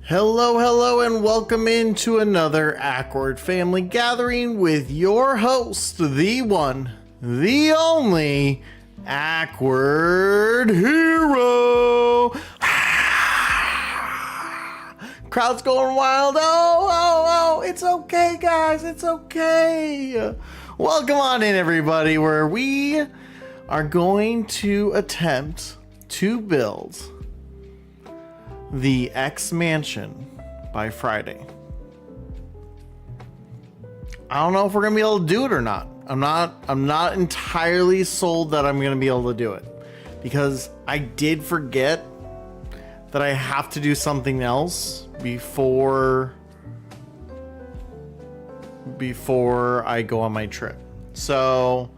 Hello, and welcome into another Akward family gathering with your host, the one, the only, Akward Hero. Crowd's going wild. Oh, it's okay, guys, it's okay. Welcome on in, everybody, where we are going to attempt to build the X Mansion by Friday. I don't know if we're gonna be able to do it or not. I'm not entirely sold that I'm gonna be able to do it, because I did forget that I have to do something else before I go on my trip. So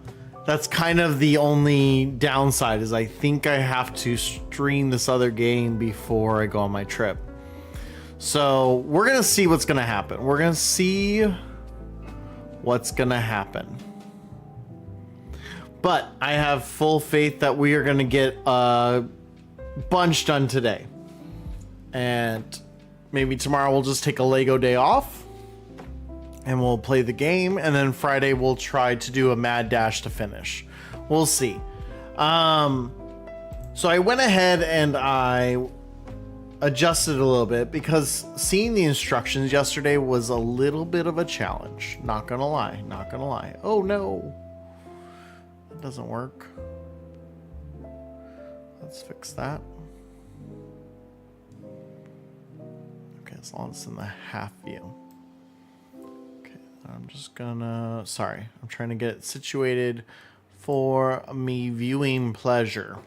that's kind of the only downside, is I think I have to stream this other game before I go on my trip. So we're gonna see what's gonna happen. We're gonna see what's gonna happen. But I have full faith that we are gonna get a bunch done today. And maybe tomorrow we'll just take a Lego day off and we'll play the game, and then Friday we'll try to do a mad dash to finish. We'll see. So I went ahead and I adjusted a little bit, because seeing the instructions yesterday was a little bit of a challenge. Not gonna lie. Oh no, that doesn't work. Let's fix that. Okay, as long as it's in the half view. I'm just gonna, sorry, I'm trying to get it situated for me viewing pleasure.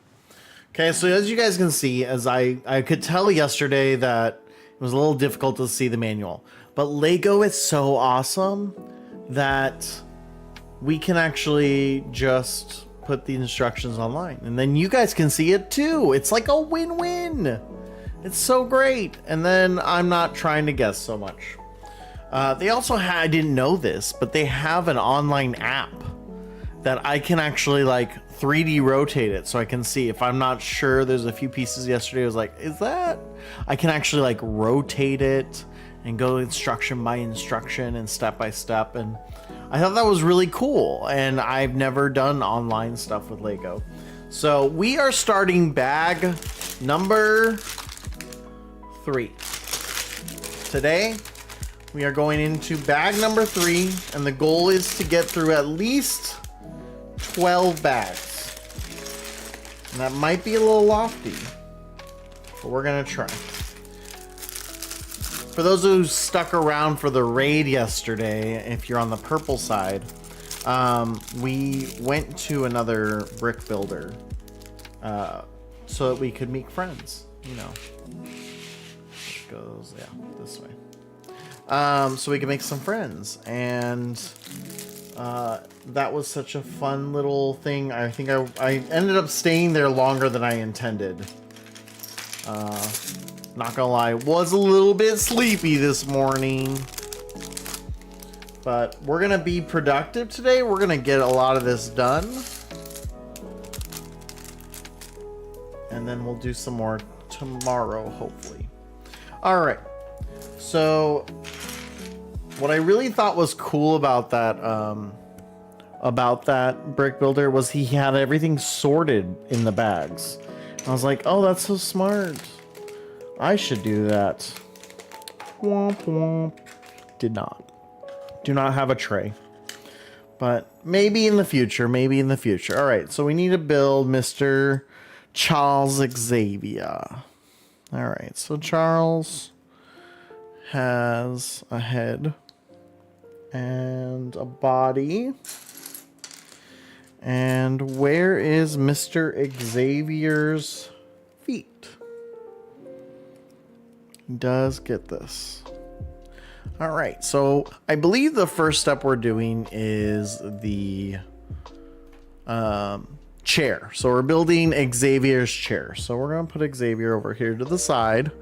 Okay, so as you guys can see, as I could tell yesterday that it was a little difficult to see the manual, but Lego is so awesome that we can actually just put the instructions online, and then you guys can see it too. It's like a win-win. It's so great. And then I'm not trying to guess so much. They also had, I didn't know this, but they have an online app that I can actually like 3D rotate it, so I can see if I'm not sure. There's a few pieces yesterday I was like, is that? I can actually like rotate it and go instruction by instruction and step by step. And I thought that was really cool. And I've never done online stuff with Lego. So we are starting bag number 3 today. We are going into bag number 3, and the goal is to get through at least 12 bags. And that might be a little lofty, but we're gonna try. For those who stuck around for the raid yesterday, if you're on the purple side, we went to another brick builder so that we could make friends, you know. It goes, yeah, this way. So we can make some friends, and that was such a fun little thing. I think I ended up staying there longer than I intended. Not gonna lie, was a little bit sleepy this morning, but we're gonna be productive today. We're gonna get a lot of this done, and then we'll do some more tomorrow, hopefully. All right. So what I really thought was cool about that brick builder was he had everything sorted in the bags. I was like, oh, that's so smart. I should do that. Womp womp. Did not. Do not have a tray. But maybe in the future, All right, so we need to build Mr. Charles Xavier. All right, so Charles has a head and a body. And where is Mr. Xavier's feet? He does get this. All right, so I believe the first step we're doing is the chair. So we're building Xavier's chair. So we're gonna put Xavier over here to the side.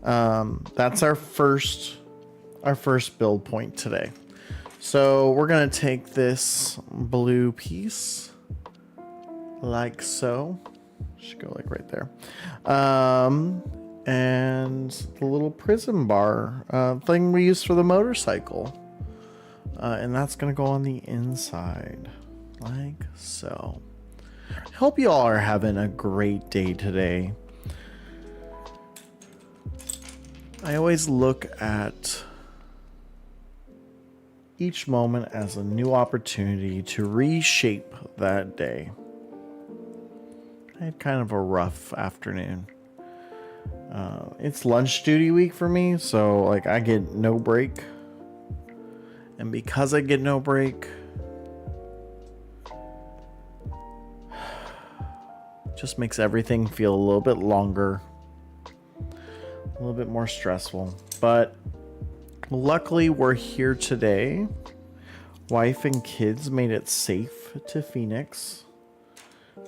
That's our first build point today. So we're gonna take this blue piece like so. Should go like right there. and the little prison bar thing we use for the motorcycle. And that's going to go on the inside, like so. Hope you all are having a great day today. I always look at each moment as a new opportunity to reshape that day. I had kind of a rough afternoon. It's lunch duty week for me, so like I get no break. And because I get no break, just makes everything feel a little bit longer, a little bit more stressful. But luckily we're here today. Wife and kids made it safe to Phoenix.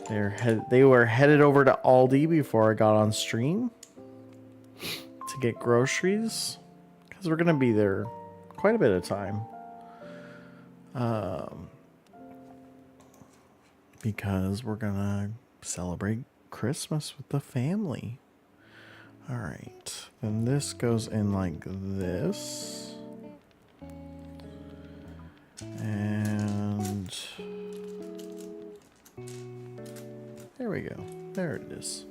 They were headed over to Aldi before I got on stream to get groceries, because we're gonna be there quite a bit of time. Because we're gonna celebrate Christmas with the family. All right, then this goes in like this, and there we go. There it is.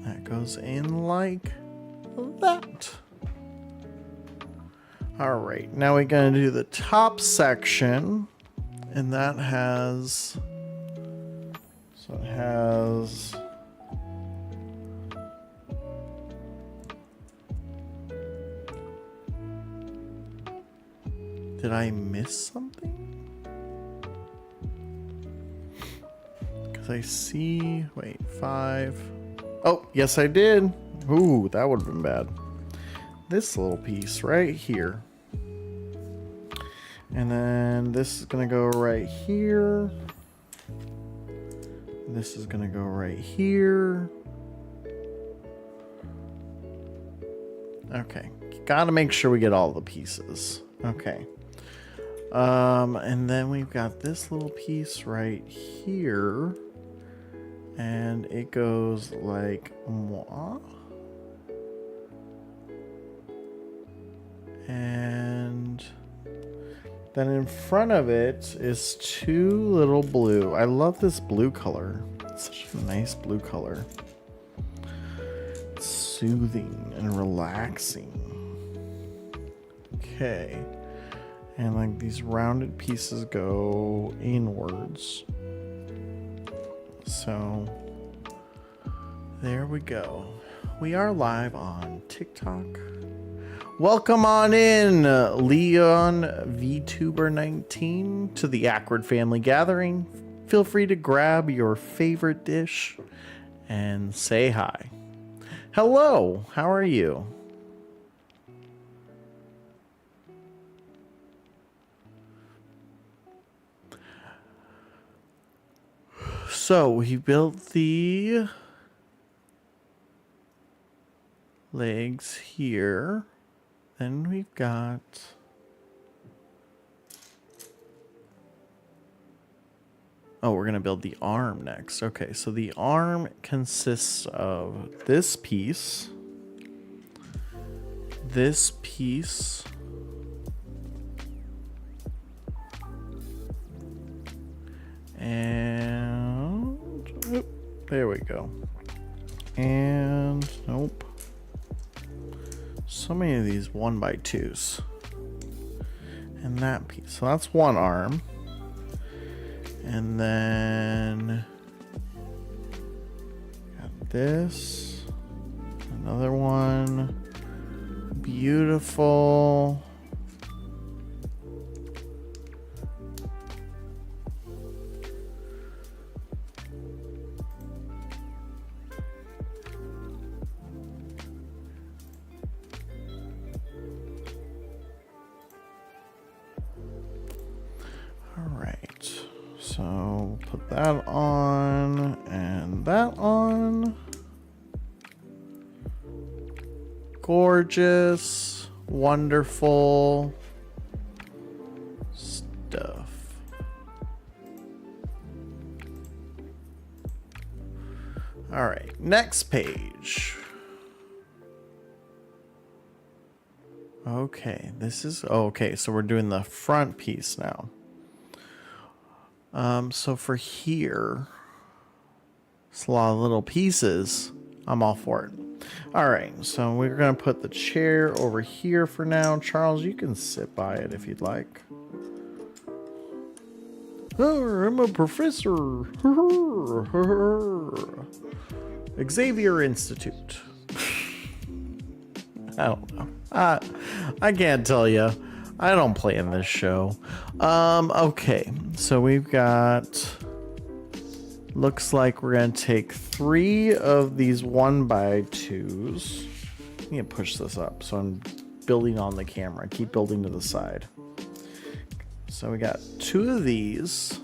That goes in like that. All right, now we're gonna do the top section, and that has, so it has, did I miss something? Because I see, wait, 5. Oh, yes I did. Ooh, that would have been bad. This little piece right here. And then this is going to go right here. This is going to go right here. Okay. Got to make sure we get all the pieces. Okay. And then we've got this little piece right here. And it goes like moi. And then in front of it is 2 little blue. I love this blue color. It's such a nice blue color. It's soothing and relaxing. Okay. And like these rounded pieces go inwards. So there we go. We are live on TikTok. Welcome on in, Leon VTuber 19, to the Akward family gathering. Feel free to grab your favorite dish and say hi. Hello, how are you? So we built the legs here. Then we've got we're gonna build the arm next. Okay, so the arm consists of this piece, and there we go. And nope. So many of these 1x2s. And that piece. So that's one arm. And then got this. Another one. Beautiful. Alright, so put that on and that on. Gorgeous, wonderful stuff. All right, next page. Okay, this is okay. So we're doing the front piece now. So for here, it's a lot of little pieces. I'm all for it. All right, so we're gonna put the chair over here for now. Charles, you can sit by it if you'd like. Oh, I'm a professor. Xavier Institute. I don't know. I can't tell you. I don't play in this show. Okay, so we've got. Looks like we're gonna take 3 of these 1x2s. I need to push this up so I'm building on the camera. Keep building to the side. So we got 2 of these.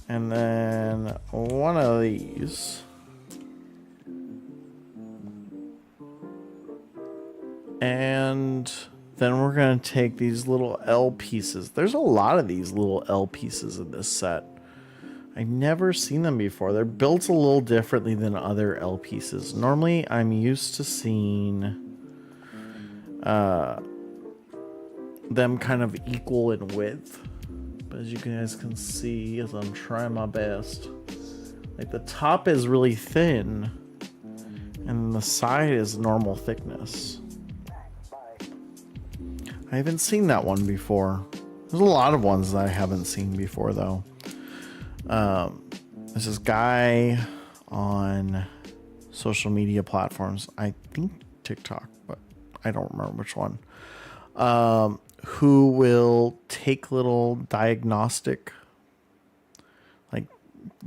And then 1 of these. And then we're going to take these little L pieces. There's a lot of these little L pieces in this set. I've never seen them before. They're built a little differently than other L pieces. Normally, I'm used to seeing them kind of equal in width. But as you guys can see, as I'm trying my best, like the top is really thin and the side is normal thickness. I haven't seen that one before. There's a lot of ones that I haven't seen before though. There's this guy on social media platforms, I think TikTok, but I don't remember which one, who will take little diagnostic, like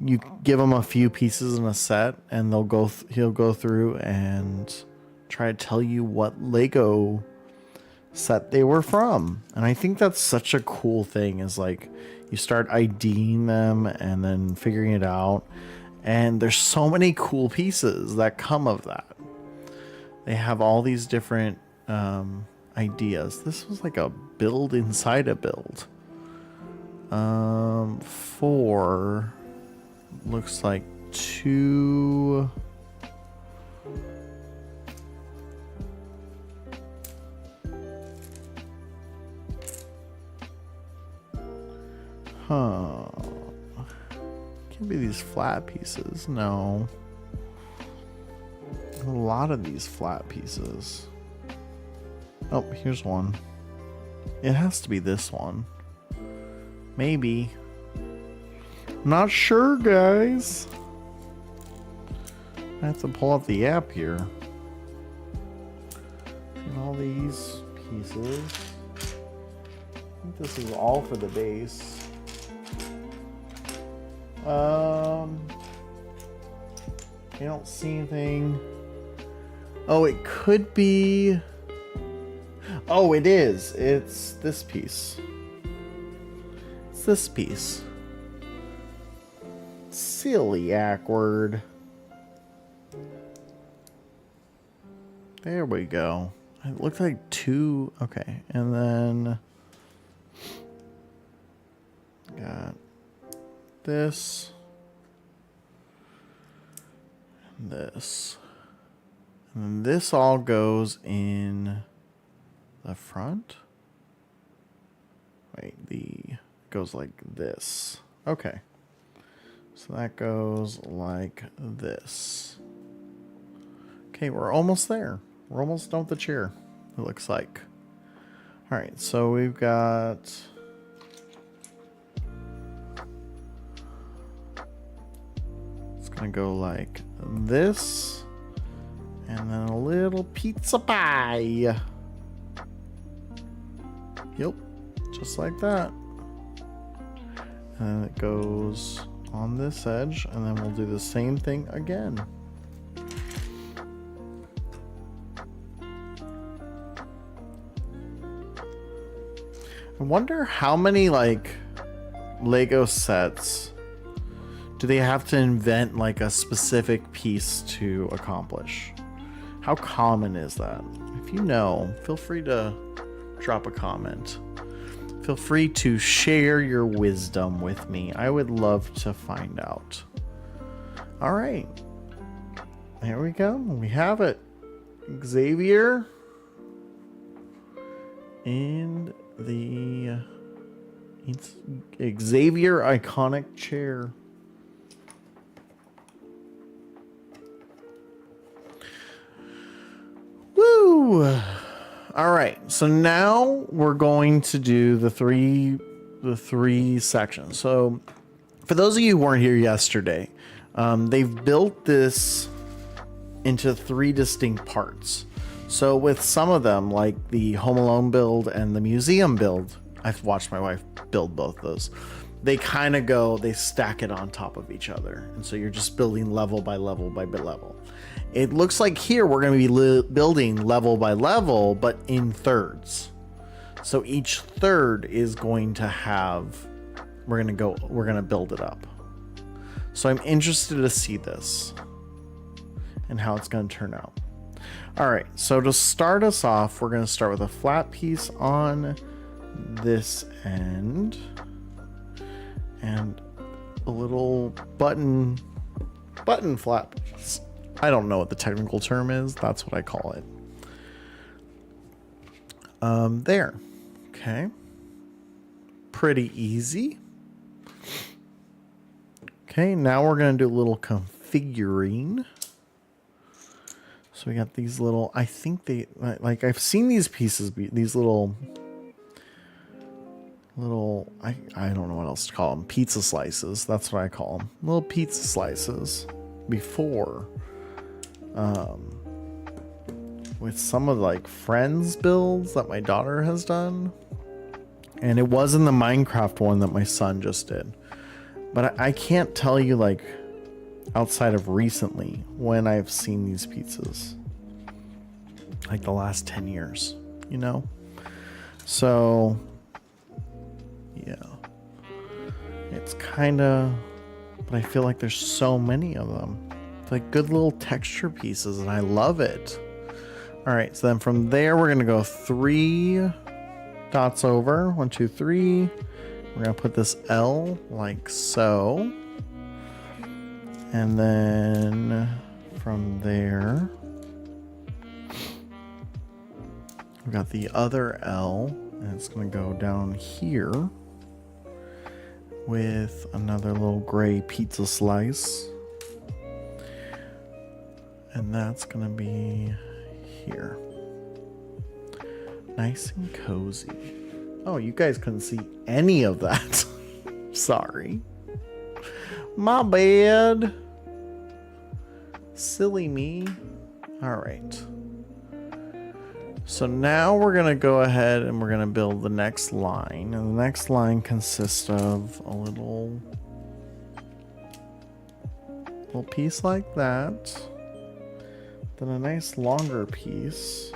you give him a few pieces in a set and he'll go through and try to tell you what Lego set they were from. And I think that's such a cool thing, is like you start IDing them and then figuring it out, and there's so many cool pieces that come of that. They have all these different ideas. This was like a build inside a build. 4 looks like 2. Huh. Can't be these flat pieces. No. A lot of these flat pieces. Oh, here's one. It has to be this one. Maybe. Not sure, guys. I have to pull up the app here. And all these pieces. I think this is all for the base. I don't see anything. Oh, it could be. Oh, it is. It's this piece. It's this piece. Silly Akward. There we go. It looked like 2. Okay, and then got this. And this. And then this all goes in the front. Wait, it goes like this. Okay. So that goes like this. Okay, we're almost there. We're almost done with the chair, it looks like. All right, so we've got... It's gonna go like this. And then a little pizza pie. Yep, just like that. And then it goes on this edge, and then we'll do the same thing again. I wonder how many like Lego sets do they have to invent like a specific piece to accomplish? How common is that? If you know, feel free to drop a comment. Feel free to share your wisdom with me. I would love to find out. All right. There we go. We have it. Xavier and the Xavier iconic chair. Woo! All right. So now we're going to do the three sections. So for those of you who weren't here yesterday, they've built this into 3 distinct parts. So with some of them, like the Home Alone build and the museum build, I've watched my wife build both those. They kind of they stack it on top of each other. And so you're just building level by level by level. It looks like here we're going to be building level by level, but in thirds. So each third is going to have, we're going to build it up. So I'm interested to see this and how it's going to turn out. All right, so to start us off, we're going to start with a flat piece on this end and a little button flap piece. I don't know what the technical term is. That's what I call it. There. Okay. Pretty easy. Okay, now we're going to do a little configuring. So we got these little, I think they, like I've seen these pieces, these little, I don't know what else to call them. Pizza slices. That's what I call them. Little pizza slices before. With some of like Friends builds that my daughter has done. And it was in the Minecraft one that my son just did. But I can't tell you like outside of recently when I've seen these pizzas. Like the last 10 years, you know? So, yeah. It's kind of, but I feel like there's so many of them. It's like good little texture pieces and I love it. All right, so then from there, we're gonna go 3 dots over. 1, 2, 3. We're gonna put this L like so. And then from there, we got the other L, and it's gonna go down here with another little gray pizza slice. And that's gonna be here. Nice and cozy. Oh, you guys couldn't see any of that. Sorry. My bad. Silly me. All right. So now we're going to go ahead and we're going to build the next line. And the next line consists of a little piece like that. Then a nice longer piece.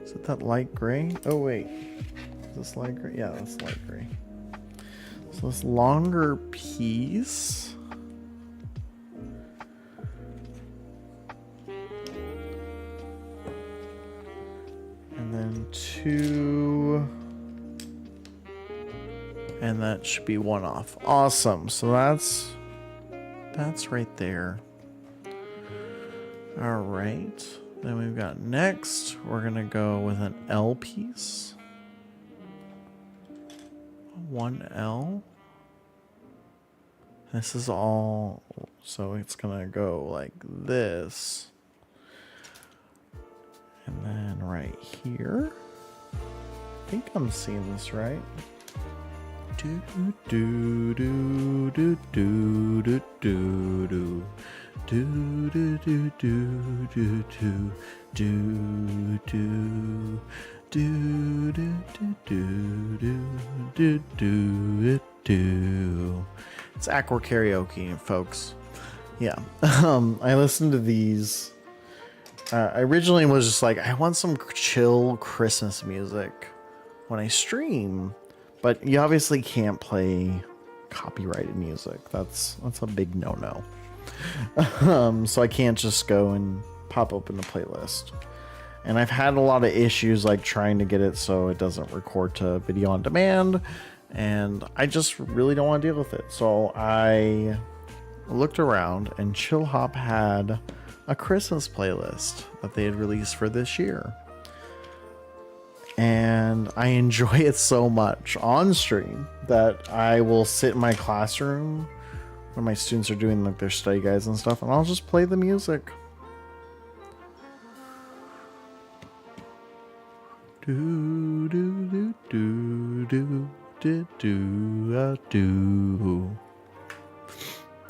Is it that light gray? Oh, wait. Is this light gray? Yeah, that's light gray. So this longer piece. And then 2. And that should be 1 off. Awesome. So that's right there. All right. Then we've got next, we're going to go with an L piece. 1 L. This is all, so it's going to go like this. And then right here. I think I'm seeing this right. Do do do do do do do do. Do do do do do do do do do do do do do. It's Akward karaoke, folks. Yeah. I listened to these. I originally was just like, I want some chill Christmas music when I stream, but you obviously can't play copyrighted music. That's a big no-no. So I can't just go and pop open the playlist. And I've had a lot of issues like trying to get it so it doesn't record to video on demand, and I just really don't want to deal with it. So I looked around and Chill Hop had a Christmas playlist that they had released for this year. And I enjoy it so much on stream that I will sit in my classroom when my students are doing like their study guides and stuff, and I'll just play the music. Do do do do do do do.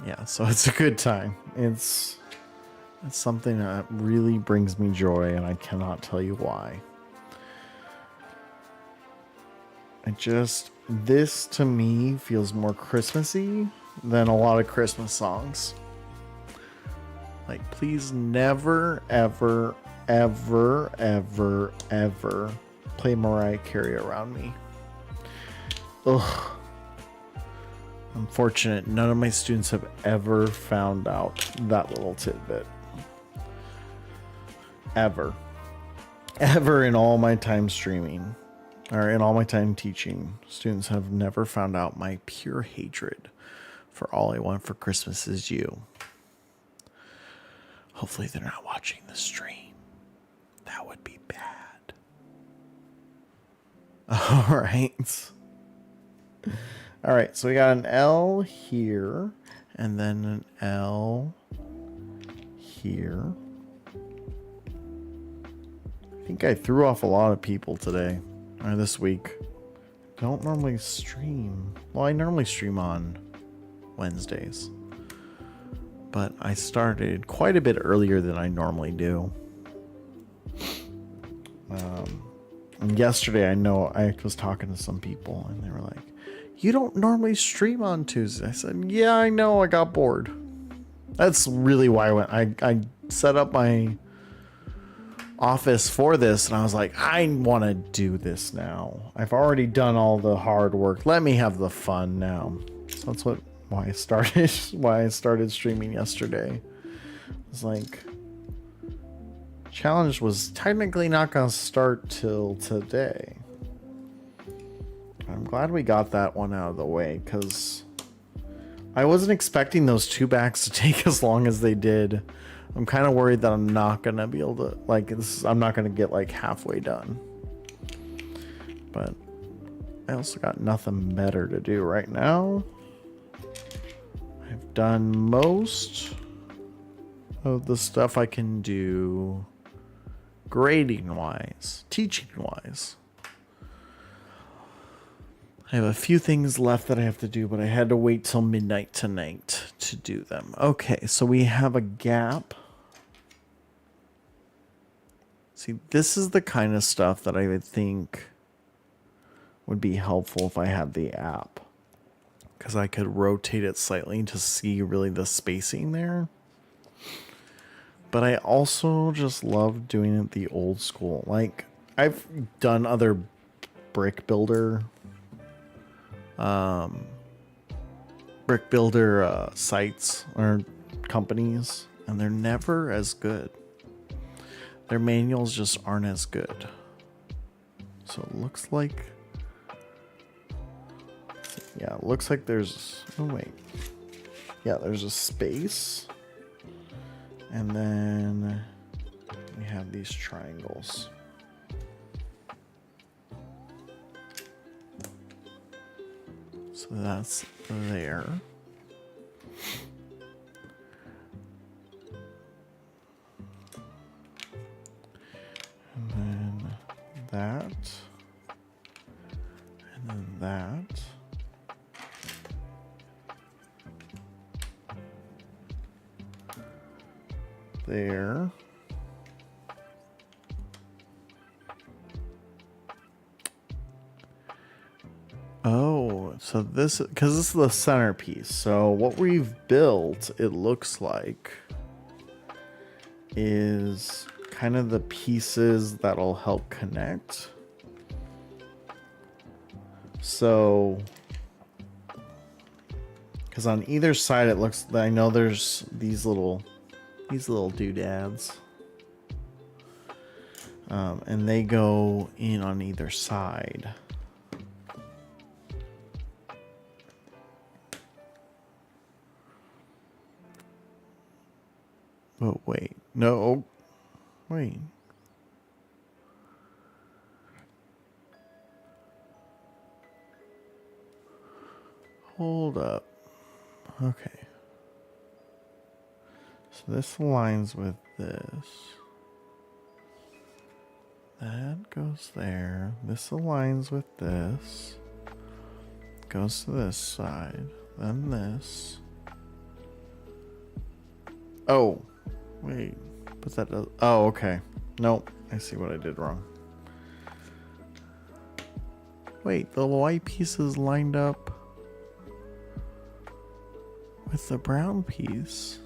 Yeah, so it's a good time. It's something that really brings me joy, and I cannot tell you why. This to me feels more Christmassy than a lot of Christmas songs. Like, please never, ever, ever, ever, ever play Mariah Carey around me. Ugh. Unfortunate, none of my students have ever found out that little tidbit. Ever. Ever in all my time streaming, or in all my time teaching, students have never found out my pure hatred for All I Want for Christmas Is You. Hopefully they're not watching the stream. That would be bad. All right. All right, so we got an L here, and then an L here. I think I threw off a lot of people today, or this week. I don't normally stream. Well, I normally stream on Wednesdays, but I started quite a bit earlier than I normally do. And yesterday, I know I was talking to some people, and they were like, "You don't normally stream on Tuesday." I said, "Yeah, I know. I got bored." That's really why I set up my office for this, and I was like, I want to do this now. I've already done all the hard work. Let me have the fun now. So that's why I started streaming yesterday. It's like, challenge was technically not going to start till today. I'm glad we got that one out of the way, because I wasn't expecting those 2 backs to take as long as they did. I'm kind of worried that I'm not going to be able to, I'm not going to get like halfway done. But I also got nothing better to do right now. I've done most of the stuff I can do grading wise, teaching wise. I have a few things left that I have to do, but I had to wait till midnight tonight to do them. Okay, so we have a gap. See, this is the kind of stuff that I would think would be helpful if I had the app, because I could rotate it slightly to see really the spacing there. But I also just love doing it the old school. Like, I've done other brick builder sites or companies, and they're never as good. Their manuals just aren't as good. So it looks like, yeah, it looks like there's, oh wait, yeah, there's a space, and then we have these triangles. So that's there. And then that. And then that. There. Oh, so this, because this is the centerpiece. So what we've built, it looks like, is kind of the pieces that'll help connect. So, because on either side, it looks, I know there's these little doodads. And they go in on either side. Oh, wait. No. Wait. Hold up. Okay. So this aligns with this. That goes there. This aligns with this. Goes to this side. Then this. Oh. Wait. But that does... Oh, okay. Nope. I see what I did wrong. Wait, the white piece is lined up with the brown piece.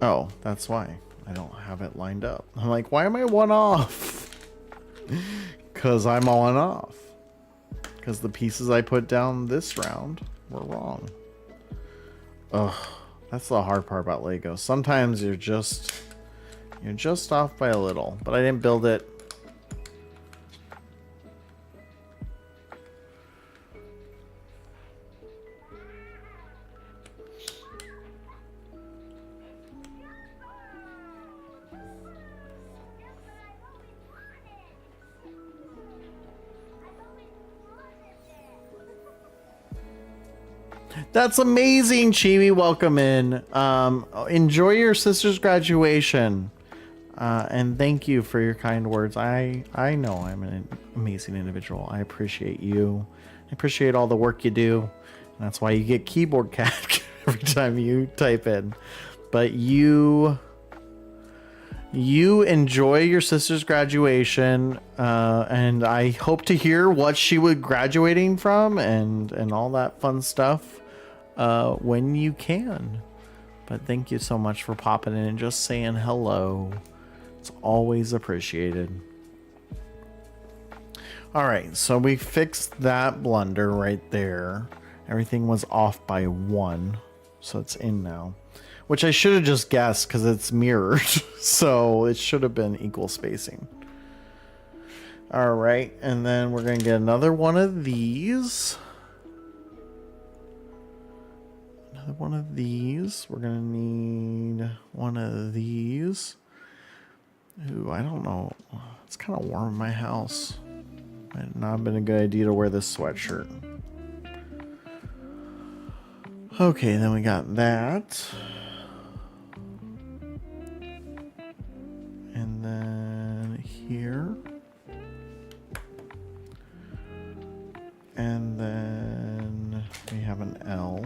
Oh, that's why I don't have it lined up. I'm like, why am I one off? Because I'm one off. Because the pieces I put down this round were wrong. Ugh, that's the hard part about Lego. Sometimes you're just off by a little. But I didn't build it. That's amazing, Chibi. Welcome in. Enjoy your sister's graduation. And thank you for your kind words. I know I'm an amazing individual. I appreciate you. I appreciate all the work you do. And that's why you get keyboard cat every time you type in. But you enjoy your sister's graduation, and I hope to hear what she was graduating from and all that fun stuff when you can. But thank you so much for popping in and just saying hello. It's always appreciated. All right, so we fixed that blunder right there. Everything was off by 1, so it's in now. Which I should have just guessed because it's mirrored. So it should have been equal spacing. All right, and then we're going to get another one of these. Another one of these. We're going to need one of these. Ooh, I don't know. It's kind of warm in my house. Might not have been a good idea to wear this sweatshirt. Okay, then we got that. And then here. And then we have an L.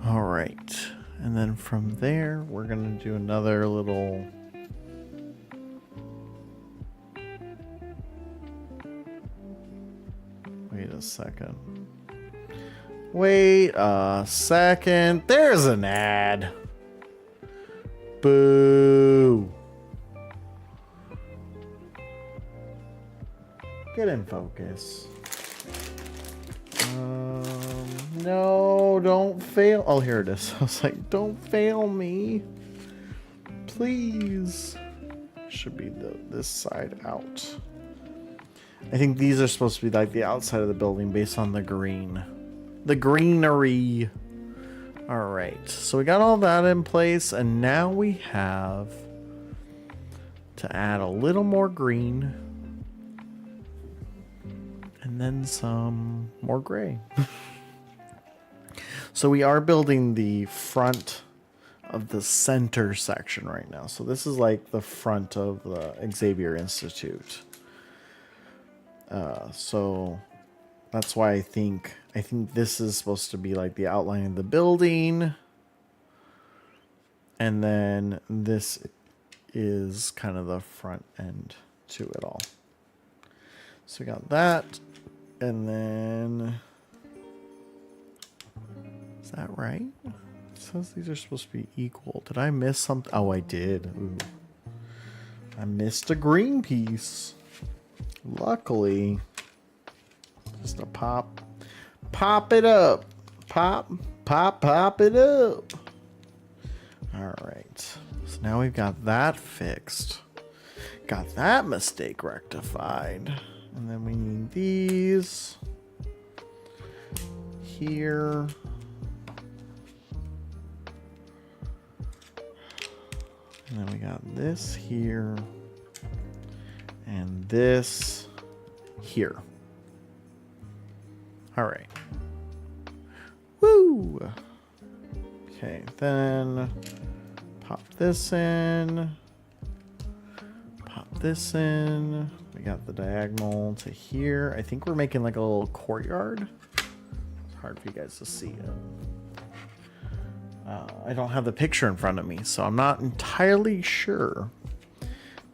All right, and then from there we're gonna do another little wait a second. There's an ad. Boo. Get in focus. No, don't fail. Oh, here it is. I was like, don't fail me. Please. Should be this side out. I think these are supposed to be like the outside of the building based on the green. The greenery. All right. So we got all that in place. And now we have to add a little more green. And then some more gray. So we are building the front of the center section right now. So this is like the front of the Xavier Institute. So that's why I think this is supposed to be like the outline of the building. And then this is kind of the front end to it all. So we got that. And then, is that right? It says these are supposed to be equal. Did I miss something? Oh, I did. Ooh. I missed a green piece. Luckily, just a pop it up. Pop it up. All right. So now we've got that fixed. Got that mistake rectified. And then we need these here. And then we got this here. And this here. All right. Woo! Okay, then pop this in. Pop this in. We got the diagonal to here. I think we're making like a little courtyard. It's hard for you guys to see it. I don't have the picture in front of me, so I'm not entirely sure.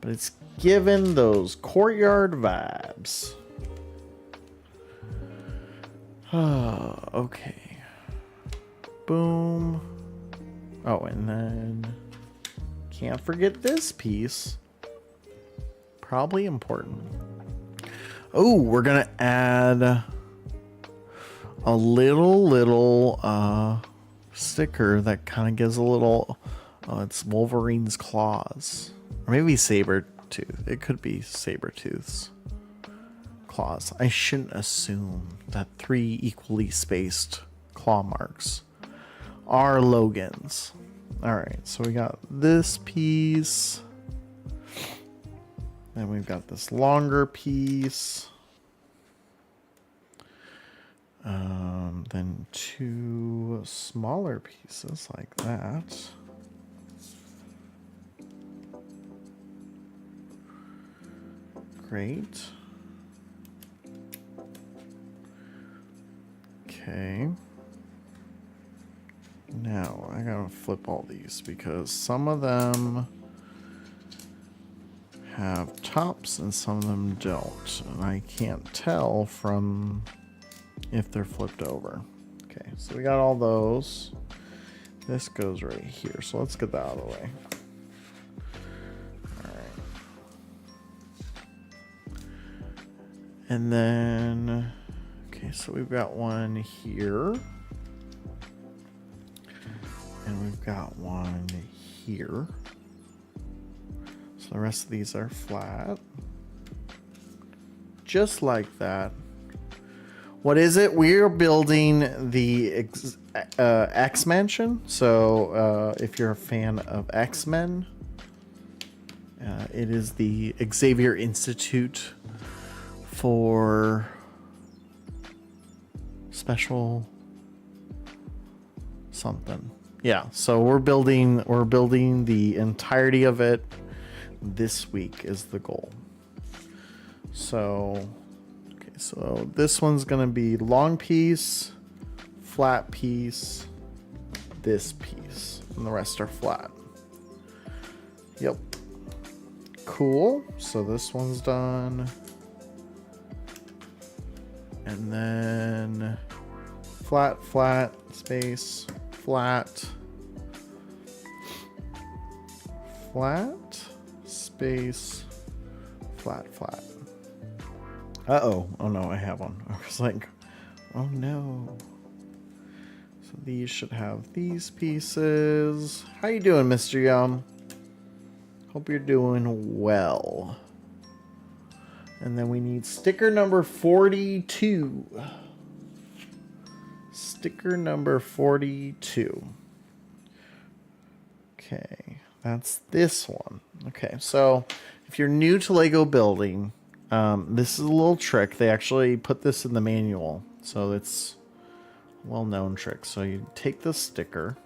But it's given those courtyard vibes. Okay. Boom. Oh, and then can't forget this piece. Probably important. Oh, we're gonna add a little sticker that kind of gives a little. Oh, it's Wolverine's claws, or maybe Sabertooth. It could be Sabertooth's claws. I shouldn't assume that 3 equally spaced claw marks are Logan's. All right, so we got this piece. Then we've got this longer piece. Then 2 smaller pieces like that. Great. Okay. Now I gotta flip all these because some of them have tops and some of them don't, and I can't tell from if they're flipped over. Okay, so we got all those. This goes right here, so let's get that out of the way. All right. And then, okay, so we've got one here. And we've got one here. So the rest of these are flat. Just like that. What is it? We're building the X Mansion. So if you're a fan of X-Men, it is the Xavier Institute for special something. Yeah, so we're building the entirety of it. This week is the goal. So so this one's gonna be long piece, flat piece, this piece, and the rest are flat. Yep. Cool. So this one's done. And then flat, flat, space, flat, flat, space, flat, flat. Uh-oh. Oh, no, I have one. I was like, oh, no. So these should have these pieces. How you doing, Mr. Yum? Hope you're doing well. And then we need sticker number 42. Sticker number 42. Okay, that's this one. Okay, so if you're new to Lego building, this is a little trick. They actually put this in the manual, so it's a well-known trick. So you take the sticker.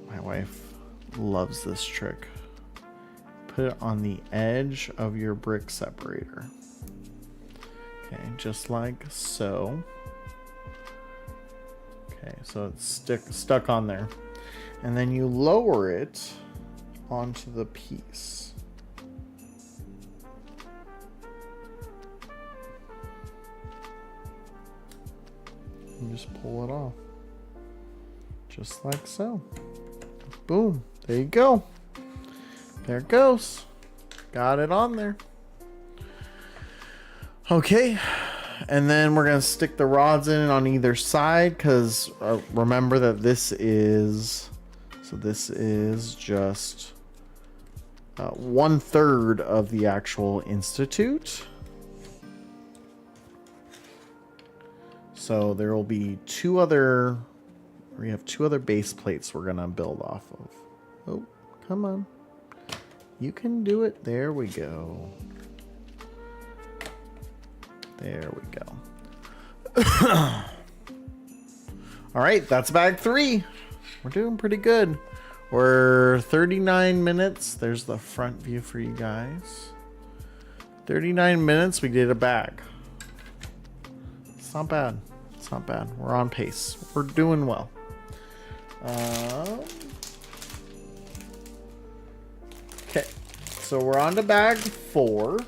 My wife loves this trick. Put it on the edge of your brick separator. Okay, just like so. Okay, so it's stuck on there. And then you lower it onto the piece. And just pull it off. Just like so. Boom. There you go. There it goes. Got it on there. Okay. And then we're going to stick the rods in on either side because remember that this is... So this is just 1/3 of the actual institute. So there will be we have two other base plates we're going to build off of. Oh, come on. You can do it. There we go. There we go. All right, that's bag 3. We're doing pretty good. We're 39 minutes. There's the front view for you guys. 39 minutes, we did a bag. It's not bad. It's not bad. We're on pace. We're doing well. Okay, so we're on to bag 4.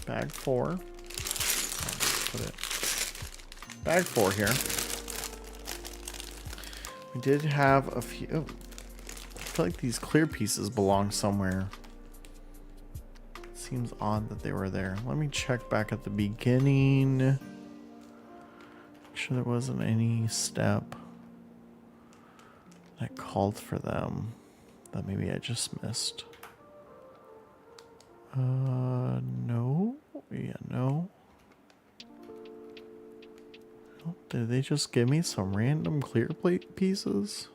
Bag 4. Put it. Bag 4 here. We did have a few. Oh, I feel like these clear pieces belong somewhere. Seems odd that they were there. Let me check back at the beginning. Make sure there wasn't any step that called for them that maybe I just missed. No. Yeah, no. Oh, did they just give me some random clear plate pieces?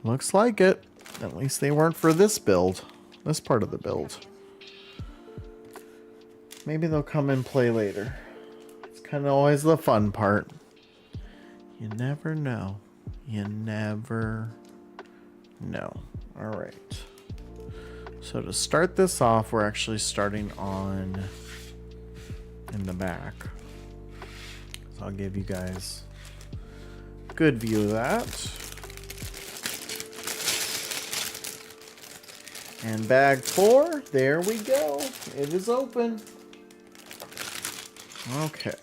Looks like it. At least they weren't for this build. This part of the build. Maybe they'll come and play later. It's kind of always the fun part. You never know. You never know. All right. So to start this off, we're actually starting on in the back. So I'll give you guys a good view of that. And bag 4, there we go. It is open. Okay.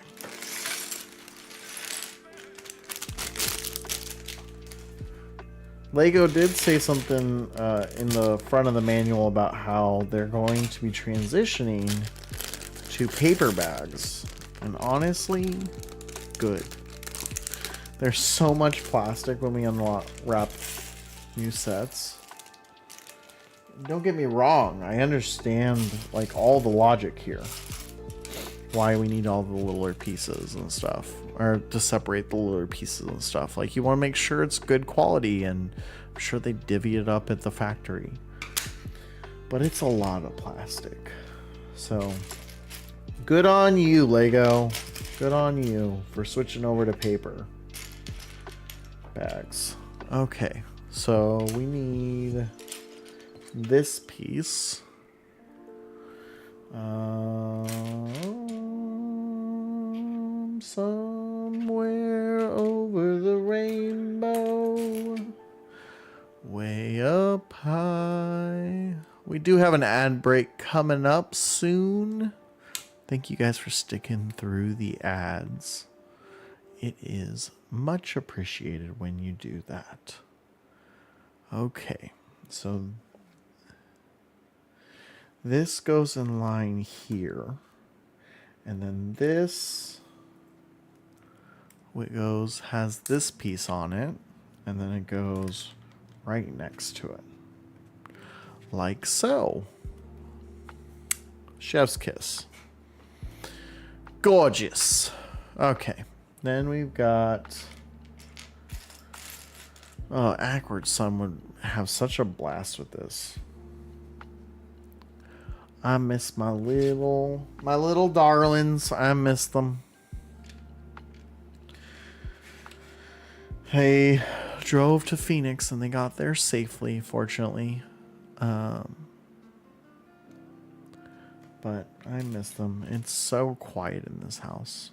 Lego did say something in the front of the manual about how they're going to be transitioning to paper bags. And honestly, good. There's so much plastic when we unwrap new sets. Don't get me wrong, I understand like all the logic here. Why we need all the littler pieces and stuff, or to separate the littler pieces and stuff. Like you want to make sure it's good quality, and I'm sure they divvy it up at the factory. But it's a lot of plastic. So good on you, Lego. Good on you for switching over to paper bags. Okay, so we need this piece. Somewhere over the rainbow, way up high. We do have an ad break coming up soon. Thank you guys for sticking through the ads. It is much appreciated when you do that. Okay, so this goes in line here, and then this has this piece on it, and then it goes right next to it, like so. Chef's kiss. Gorgeous. Okay, then we've got. Oh, Akward's son would have such a blast with this. I miss my little darlings. I miss them. They drove to Phoenix and they got there safely, fortunately. But I miss them. It's so quiet in this house.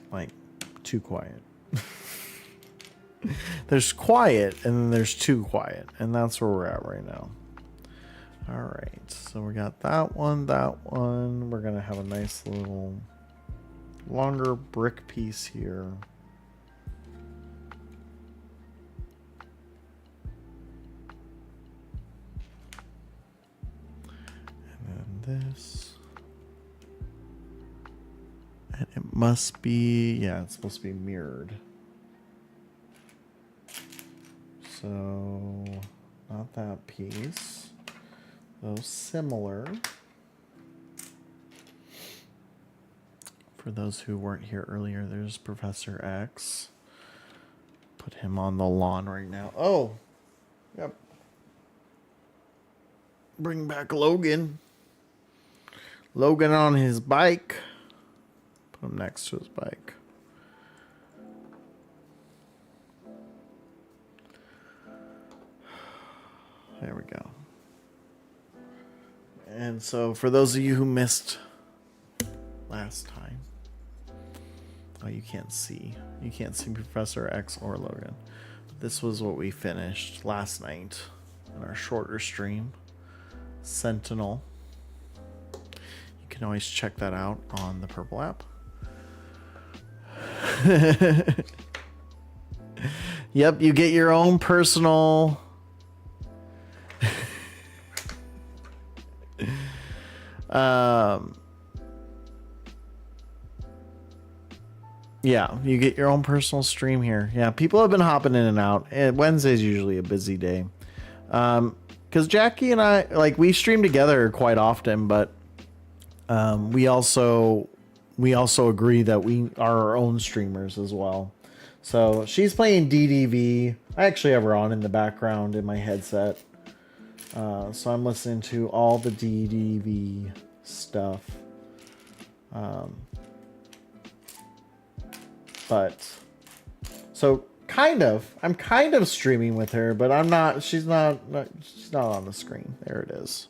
Like, too quiet. There's quiet and then there's too quiet. And that's where we're at right now. Alright, so we got that one, that one. We're going to have a nice little longer brick piece here. this. And it must be, yeah, it's supposed to be mirrored. So, not that piece. Those similar. For those who weren't here earlier, there's Professor X. Put him on the lawn right now. Oh, yep. Bring back Logan. Logan on his bike. Put him next to his bike. There we go. And so for those of you who missed last time, oh, you can't see Professor X or Logan. This was what we finished last night in our shorter stream. Sentinel. You can always check that out on the Purple app. Yep, you get your own personal yeah, you get your own personal stream here. Yeah, people have been hopping in and out. Wednesday's usually a busy day. Because Jackie and I, like, we stream together quite often, but we also agree that we are our own streamers as well. So she's playing DDV. I actually have her on in the background in my headset. So I'm listening to all the DDV stuff. But so I'm kind of streaming with her, but I'm not. She's not on the screen. There it is.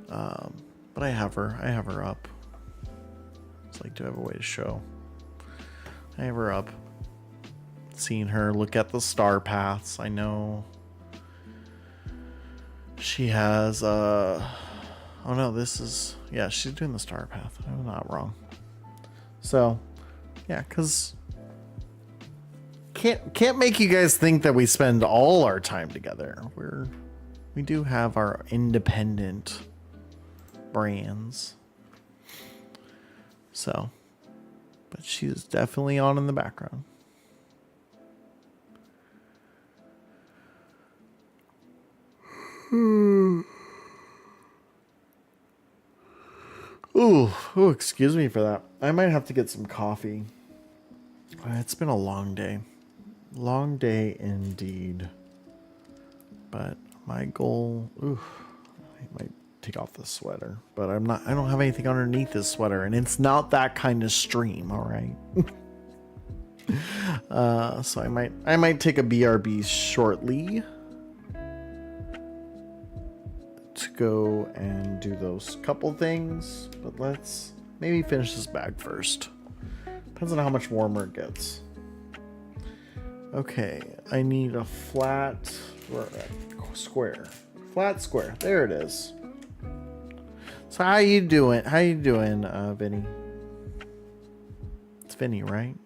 But I have her up. It's like, do I have a way to show? I have her up. Seeing her look at the star paths. I know she has oh no, this is, yeah, she's doing the star path. I'm not wrong. So yeah, because can't make you guys think that we spend all our time together. We do have our independent brands. So, but she's definitely on in the background. Ooh, excuse me for that. I might have to get some coffee. It's been a long day. Long day indeed. But my goal, I might take off the sweater, but I don't have anything underneath this sweater, and it's not that kind of stream, all right? So I might take a BRB shortly to go and do those couple things, but let's maybe finish this bag first. Depends on how much warmer it gets. Okay, I need a flat square. Flat square. There it is. So how you doing? Vinny? It's Vinny, right?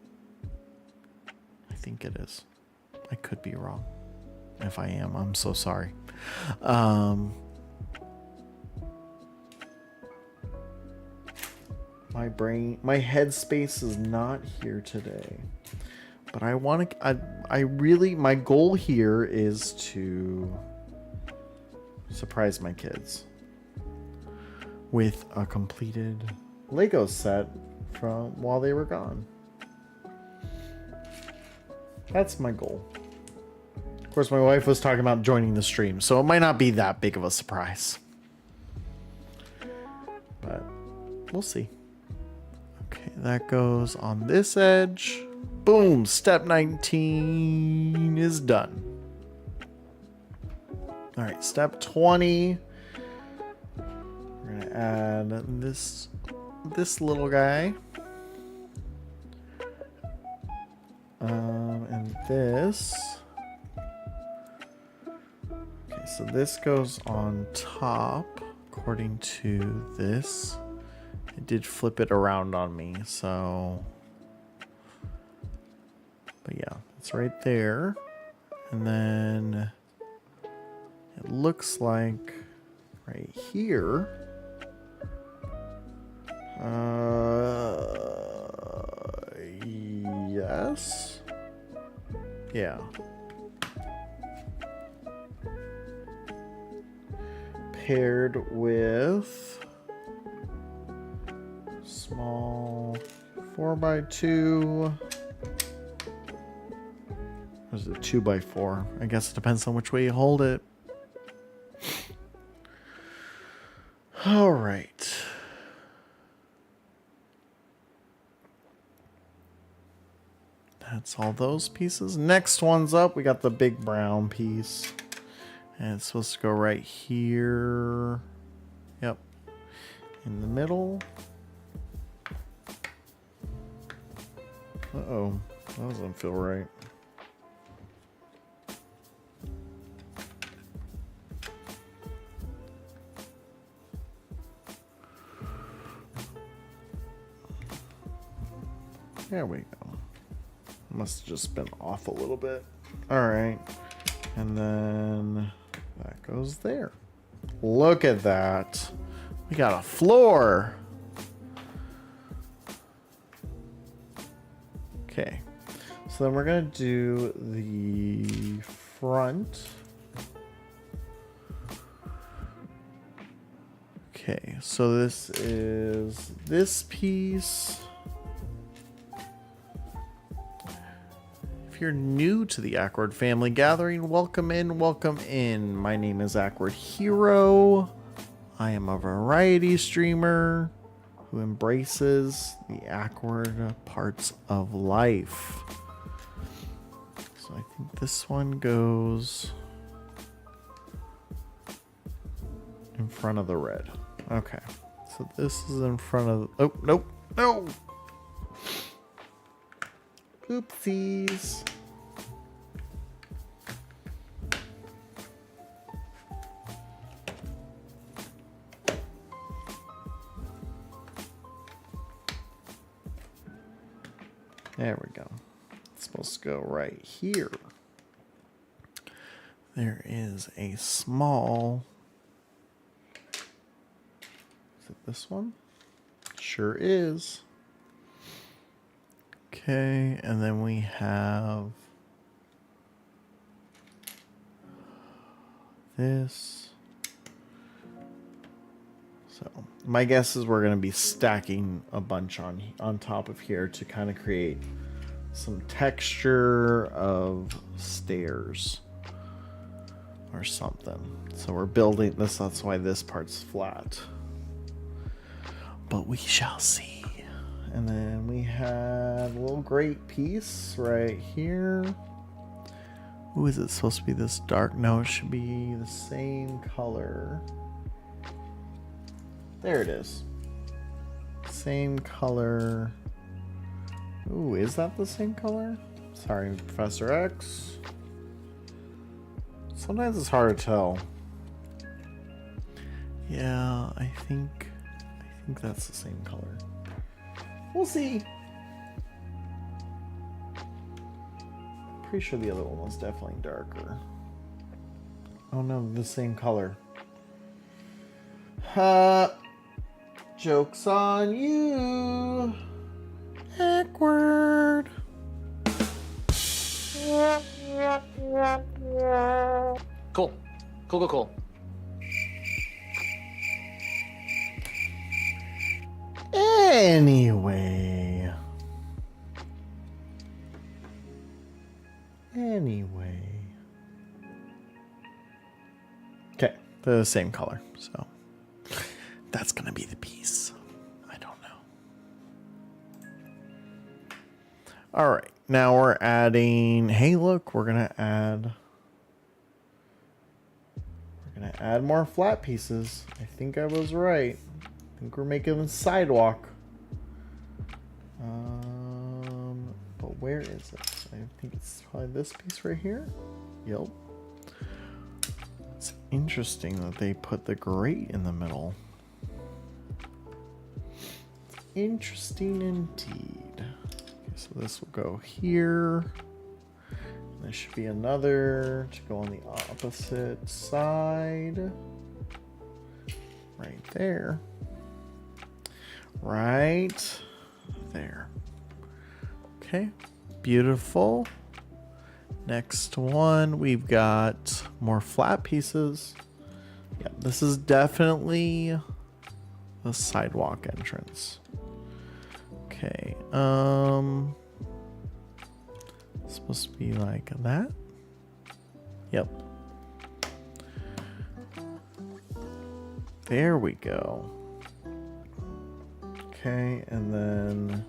I think it is. I could be wrong. If I am, I'm so sorry. My headspace is not here today. But my goal here is to surprise my kids with a completed Lego set from while they were gone. That's my goal. Of course, my wife was talking about joining the stream, so it might not be that big of a surprise. But we'll see. Okay, that goes on this edge. Boom, step 19 is done. All right, step 20. We're gonna add this little guy. And this. Okay, so this goes on top according to this. It did flip it around on me, so. But yeah, it's right there. And then it looks like right here Yes. Yeah. Paired with small 4x2. Or is it 2x4? I guess it depends on which way you hold it. All right. That's all those pieces. Next one's up. We got the big brown piece. And it's supposed to go right here. Yep. In the middle. Uh-oh. That doesn't feel right. There we go. Must have just been off a little bit. All right. And then that goes there. Look at that. We got a floor. Okay. So then we're going to do the front. Okay. So this is this piece. If you're new to the Akward family gathering, welcome in, welcome in. My name is Akward Hero. I am a variety streamer who embraces the Akward parts of life. So I think this one goes in front of the red. Okay, so this is in front of, oh, nope, no. Oopsies. There we go. It's supposed to go right here. There is a small... Is it this one? Sure is. Okay, and then we have this. So my guess is we're going to be stacking a bunch on top of here to kind of create some texture of stairs or something. So we're building this, that's why this part's flat. But we shall see. And then we have a little grate piece right here. Ooh, is it supposed to be this dark? No, it should be the same color. There it is. Same color. Ooh, is that the same color? Sorry, Professor X. Sometimes it's hard to tell. Yeah, I think that's the same color. We'll see. Pretty sure the other one was definitely darker. Oh no, the same color. Joke's on you, Akward. Cool. Cool. Anyway. Okay, they're the same color, so that's gonna be the piece. I don't know. All right, now we're adding. Hey, look, we're gonna add more flat pieces. I think I was right. I think we're making a sidewalk. But where is it? I think it's probably this piece right here. Yep. It's interesting that they put the grate in the middle. Interesting indeed. Okay, so this will go here. There should be another to go on the opposite side. Right there. right there. Okay, beautiful. Next one, we've got more flat pieces. Yeah, this is definitely the sidewalk entrance. Okay, it's supposed to be like that. Yep. There we go. Okay, and then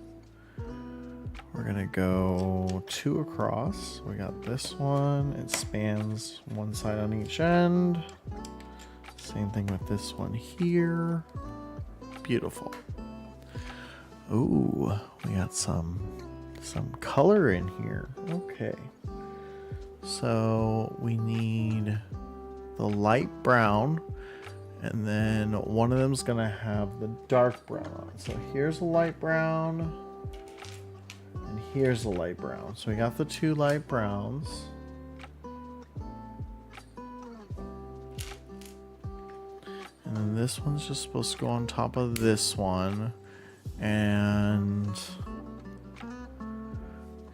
we're gonna go 2 across. We got this one. It spans one side on each end. Same thing with this one here. Beautiful. Ooh, we got some color in here. Okay. So we need the light brown, and then one of them's gonna have the dark brown on. So here's a light brown, and here's a light brown. So we got the 2 light browns. And then this one's just supposed to go on top of this one. And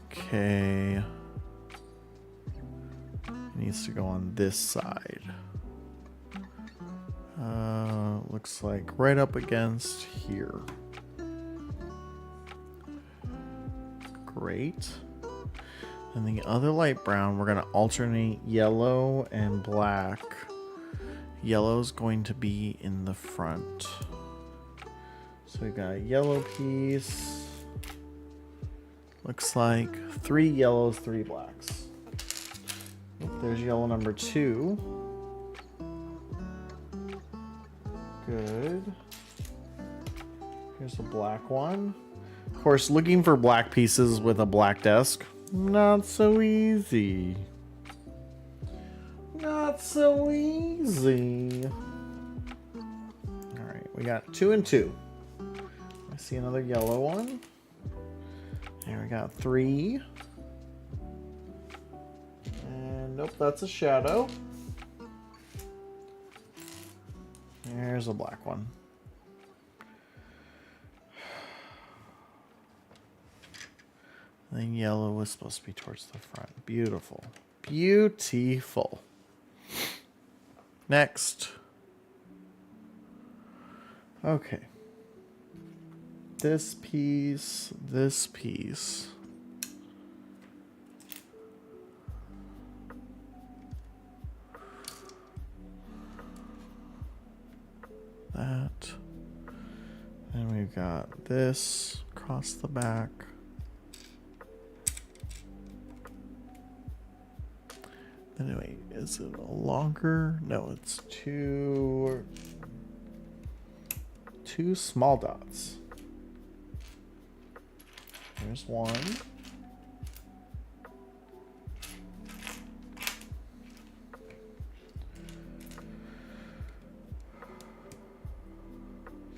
okay, it needs to go on this side. Looks like right up against here. Great. And the other light brown, we're gonna alternate yellow and black. Yellow's going to be in the front. So we got a yellow piece. Looks like 3 yellows, 3 blacks. There's yellow number 2. Good. Here's the black one. Of course, looking for black pieces with a black desk, not so easy. Not so easy. All right, we got 2 and 2. I see another yellow one. There we got 3. And nope, that's a shadow. There's a black one. And then yellow was supposed to be towards the front. Beautiful. Beautiful. Next. Okay. This piece, this piece. That. And we've got this across the back. Anyway, is it a longer? No, it's two small dots. There's one.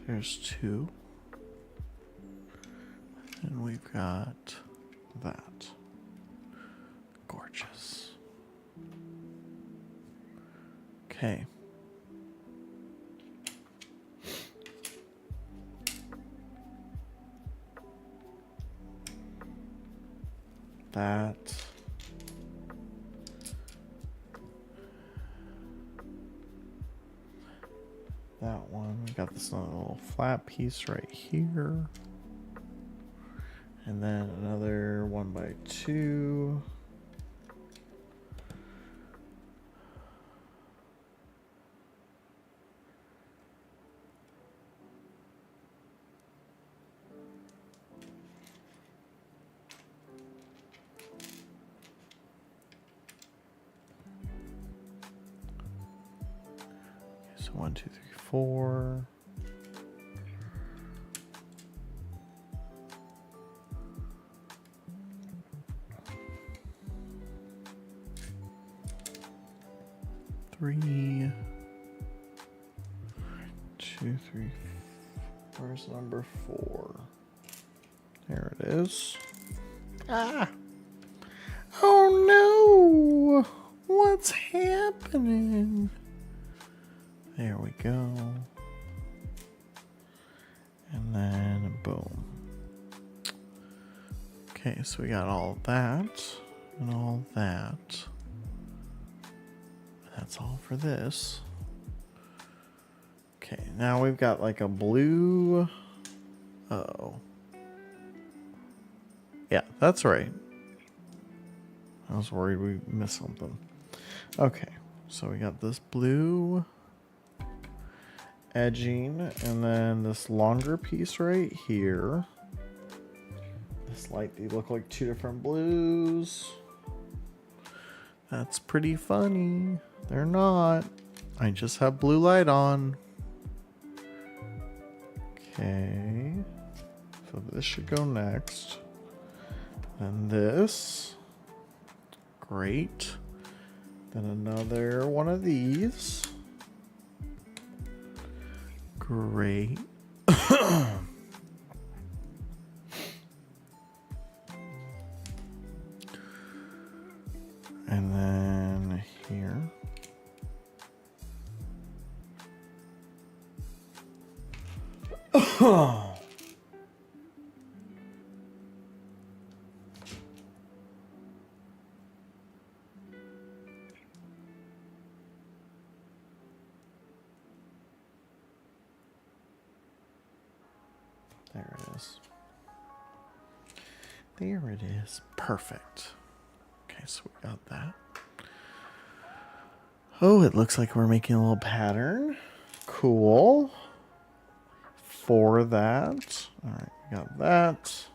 There's 2. And we've got that. Gorgeous. Okay. That. That one. We got this little flat piece right here. And then another 1x2. So 1, 2, 3, 4. Three, 2, 3. Where's number 4? There it is. Ah! Oh no! What's happening? There we go. And then Okay, so we got all that and all that. That's all for this. Okay, now we've got like a blue. Uh-oh. Yeah, that's right. I was worried we missed something. Okay, so we got this blue edging and then this longer piece right here. This light, they look like two different blues. That's pretty funny. They're not. I just have blue light on. Okay. So this should go next. And this. Great. Then another one of these. Great. And then here. There it is. There it is. Perfect. Okay, so we got that. Oh, it looks like we're making a little pattern. Cool. For that. All right, we got that.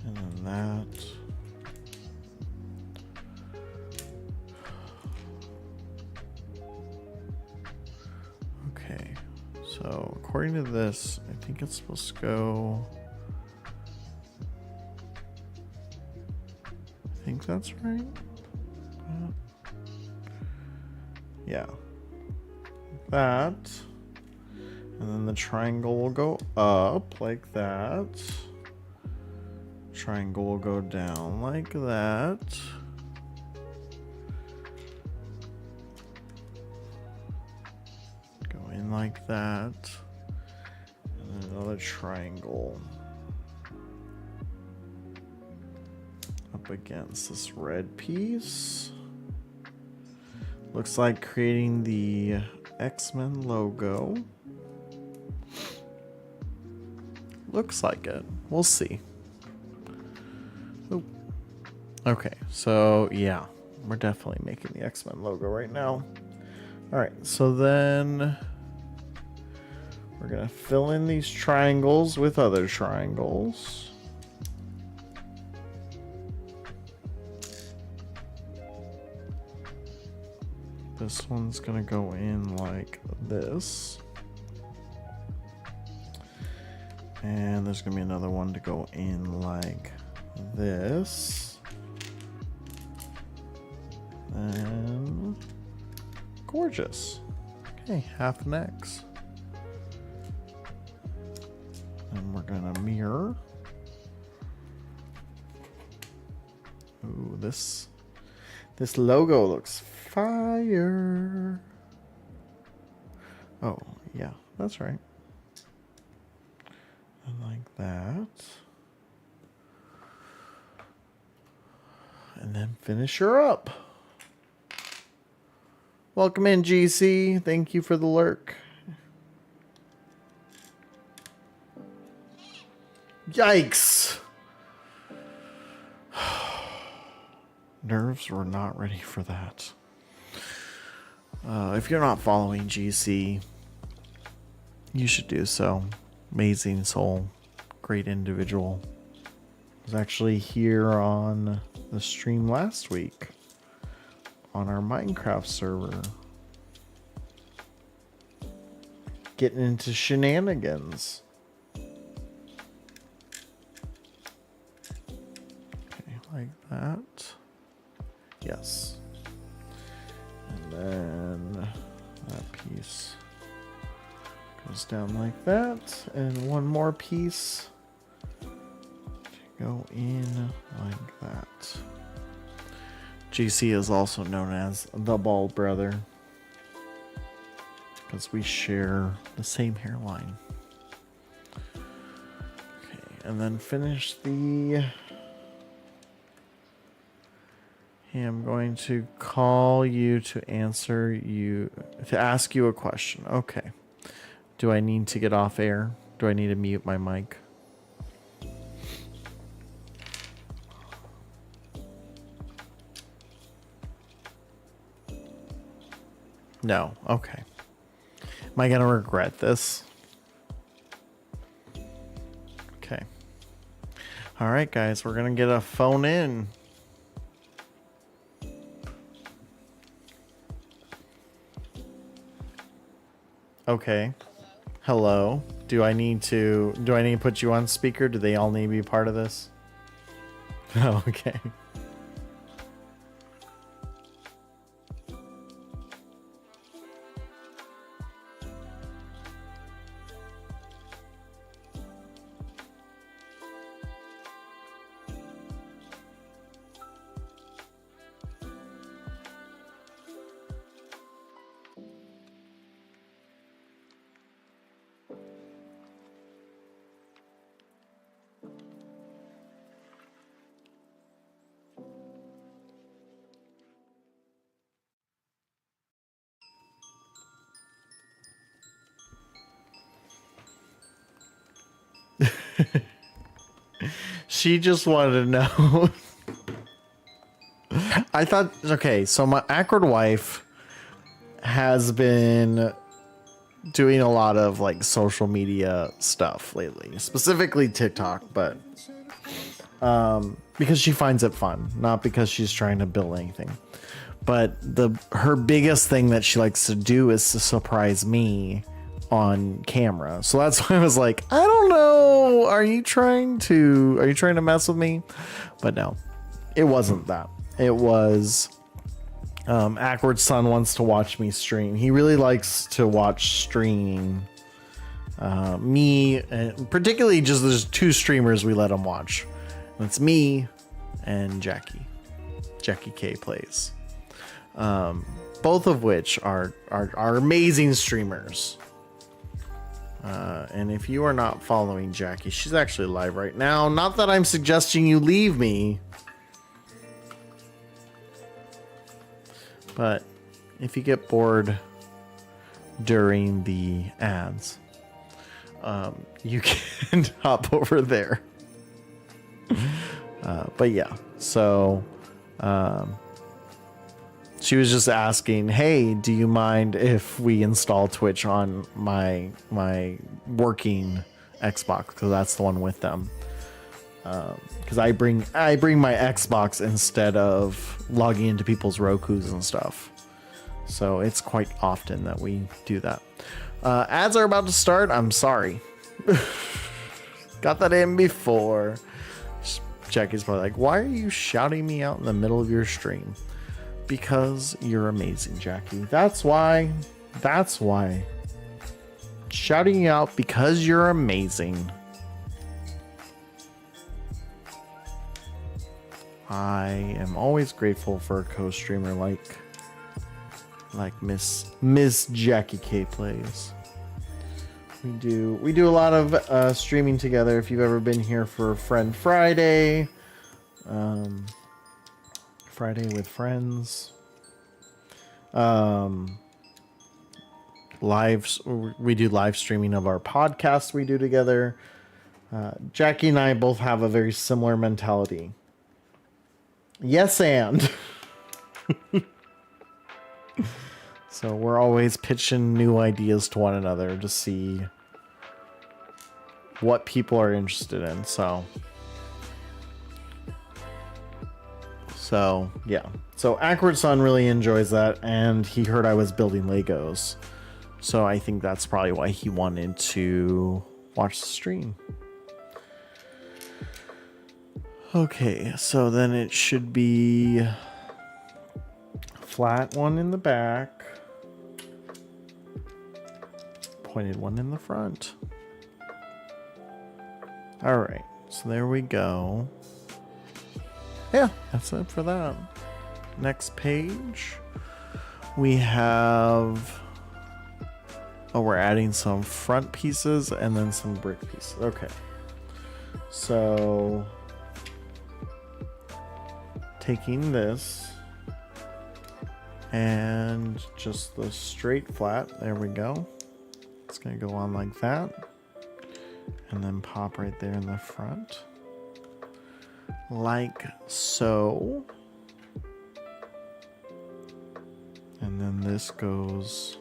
And then that. Okay, so according to this, I think it's supposed to go. I think that's right. Yeah. That. And then the triangle will go up like that. Triangle will go down like that. Go in like that. And then another triangle. Up against this red piece. Looks like creating the X-Men logo. Looks like it. We'll see. Oop. Okay, so yeah, we're definitely making the X-Men logo right now. All right, so then we're gonna fill in these triangles with other triangles. This one's gonna go in like this. And there's gonna be another one to go in like this. And gorgeous. Okay, half an X. And we're gonna mirror. Ooh, this logo looks fire. Oh, yeah, that's right. And like that. And then finish her up. Welcome in, GC. Thank you for the lurk. Yikes. Nerves were not ready for that. If you're not following GC, you should do so. Amazing soul. Great individual. Was actually here on the stream last week on our Minecraft server. Getting into shenanigans. Okay, like that. Yes. And then that piece goes down like that. And one more piece to go in like that. GC is also known as the Bald Brother. because we share the same hairline. Okay, and then finish the... Hey, I'm going to call you to ask you a question. Okay. Do I need to get off air? Do I need to mute my mic? No. Okay. Am I going to regret this? Okay. All right, guys. We're going to get a phone in. Okay. Hello. Do I need to put you on speaker? Do they all need to be part of this? Oh, okay. She just wanted to know. I thought, okay, so my Akward wife has been doing a lot of like social media stuff lately, specifically TikTok, but because she finds it fun, not because she's trying to build anything. But her biggest thing that she likes to do is to surprise me on camera. So that's why I was like, I don't know, are you trying to mess with me? But no, it wasn't that. It was Akward's son wants to watch me stream. He really likes to watch streaming. Me, and particularly just there's two streamers we let him watch. And it's me and Jackie K Plays. Both of which are amazing streamers. And if you are not following Jackie, she's actually live right now. Not that I'm suggesting you leave me, but if you get bored during the ads, you can hop over there. But yeah, so she was just asking, hey, do you mind if we install Twitch on my working Xbox? Because that's the one with them. Because I bring my Xbox instead of logging into people's Rokus and stuff. So it's quite often that we do that. Ads are about to start. I'm sorry. Got that in before. Jackie's probably like, why are you shouting me out in the middle of your stream? Because you're amazing, Jackie. That's why. Shouting you out because you're amazing. I am always grateful for a co-streamer like Miss Jackie K Plays. We do a lot of streaming together. If you've ever been here for Friend Friday, Friday with Friends, we do live streaming of our podcast we do together. Jackie and I both have a very similar mentality. Yes, and so we're always pitching new ideas to one another to see what people are interested in. So yeah. So Akward's son really enjoys that, and he heard I was building Legos. So I think that's probably why he wanted to watch the stream. Okay, so then it should be flat one in the back, pointed one in the front. All right, so there we go. Yeah, that's it for that. Next page, we have Oh, we're adding some front pieces and then some brick pieces. Okay. So taking this and just the straight flat, there we go. It's gonna go on like that and then pop right there in the front like so. And then this goes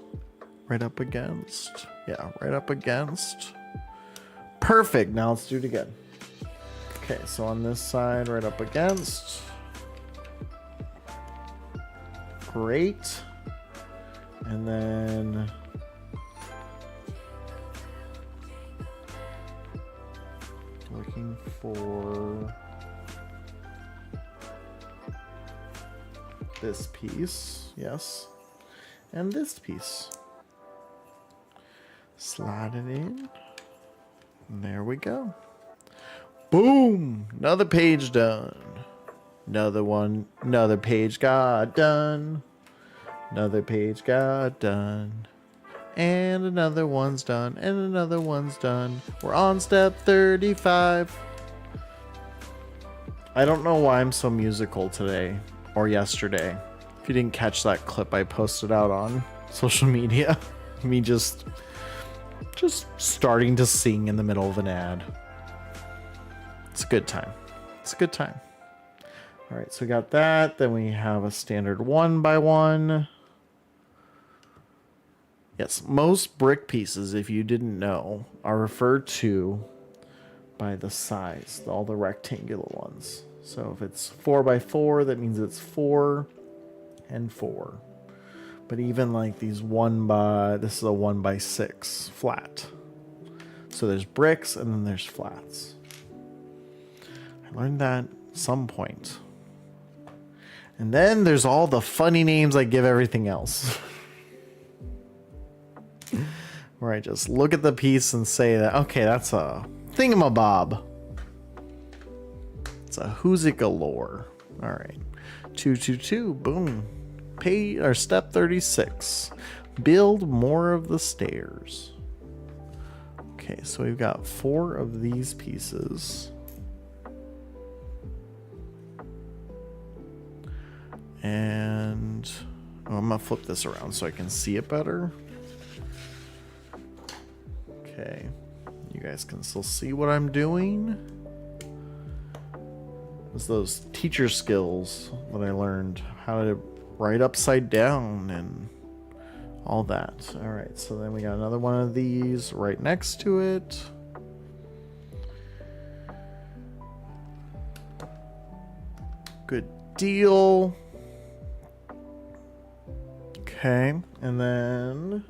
right up against. Yeah, right up against. Perfect. Now let's do it again. Okay, so on this side, right up against. Great. And then looking for this piece. Yes. And this piece. Slide it in. And there we go. Boom! Another page done. Another one. Another page got done. Another page got done. And another one's done. And another one's done. We're on step 35. I don't know why I'm so musical today or yesterday. If you didn't catch that clip I posted out on social media, me just starting to sing in the middle of an ad. It's a good time. It's a good time. All right, so we got that. Then we have a standard 1x1. Yes, most brick pieces, if you didn't know, are referred to by the size, all the rectangular ones. So if it's 4x4, that means it's 4 and 4. But even like these this is a 1x6 flat. So there's bricks and then there's flats. I learned that at some point. And then there's all the funny names I give everything else. Where I just look at the piece and say that, okay, that's a thingamabob. It's a who's it galore. All right. 222, boom. Step 36. Build more of the stairs. Okay, so we've got 4 of these pieces. And I'm gonna flip this around so I can see it better. Okay, you guys can still see what I'm doing. It's those teacher skills that I learned, how to write upside down and all that. All right, so then we got another one of these right next to it. Good deal. Okay, and then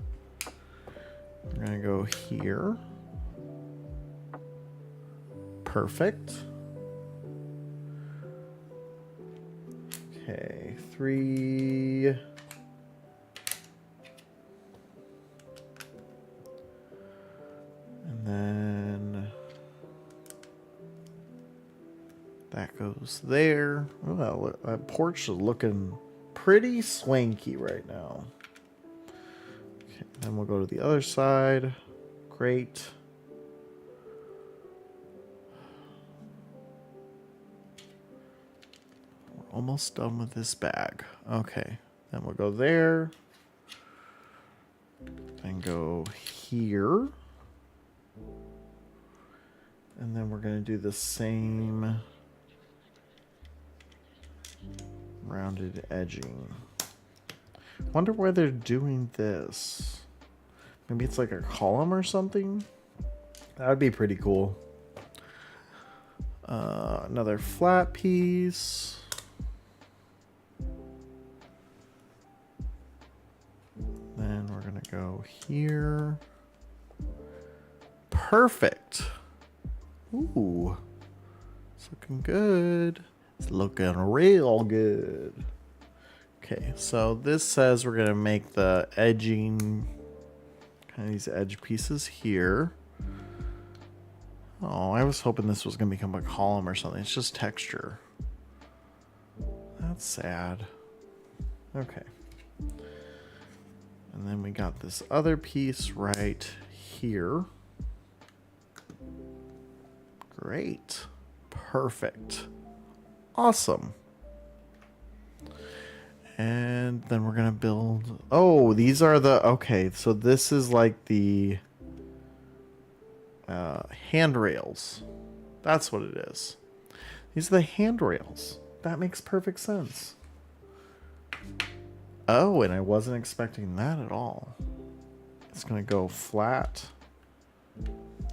we're gonna go here. Perfect. Okay, 3. And then that goes there. Oh, that porch is looking pretty swanky right now. Okay, then we'll go to the other side. Great. We're almost done with this bag. Okay, then we'll go there. And go here. And then we're going to do the same rounded edging. Wonder why they're doing this. Maybe it's like a column or something. That would be pretty cool. Another flat piece. Then we're gonna go here. Perfect. Ooh, it's looking good. It's looking real good. Okay, so this says we're gonna make the edging, kind of these edge pieces here. Oh, I was hoping this was gonna become a column or something. It's just texture. That's sad. Okay. And then we got this other piece right here. Great. Perfect. Awesome. And then we're going to build... Oh, these are the... Okay, so this is like the handrails. That's what it is. These are the handrails. That makes perfect sense. Oh, and I wasn't expecting that at all. It's going to go flat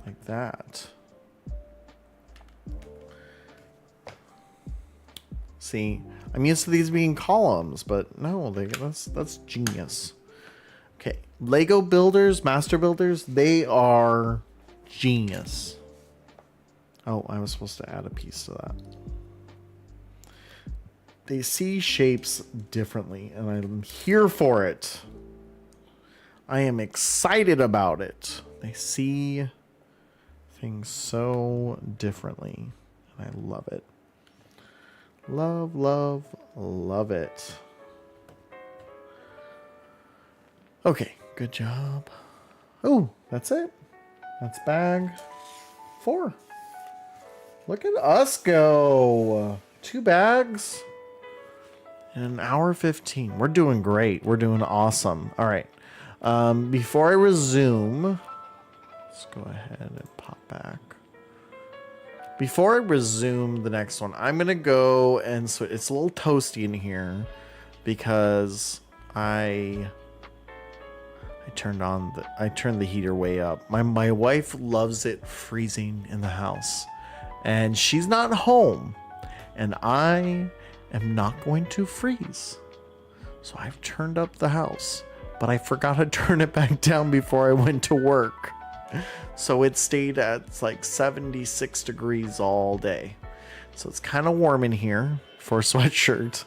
like that. See, I'm used to these being columns, but no, that's genius. Okay, Lego builders, master builders, they are genius. Oh, I was supposed to add a piece to that. They see shapes differently, and I'm here for it. I am excited about it. They see things so differently, and I love it. Love, love, love it. Okay, good job. Oh, that's it. That's bag 4. Look at us go. 2 bags in an hour 15. We're doing great. We're doing awesome. All right. Before I resume, let's go ahead and pop back. Before I resume the next one, I'm gonna go and so it's a little toasty in here because I turned the heater way up. My wife loves it freezing in the house, and she's not home, and I am not going to freeze. So I've turned up the house, but I forgot to turn it back down before I went to work. So it stayed at like 76 degrees all day. So it's kind of warm in here for a sweatshirt.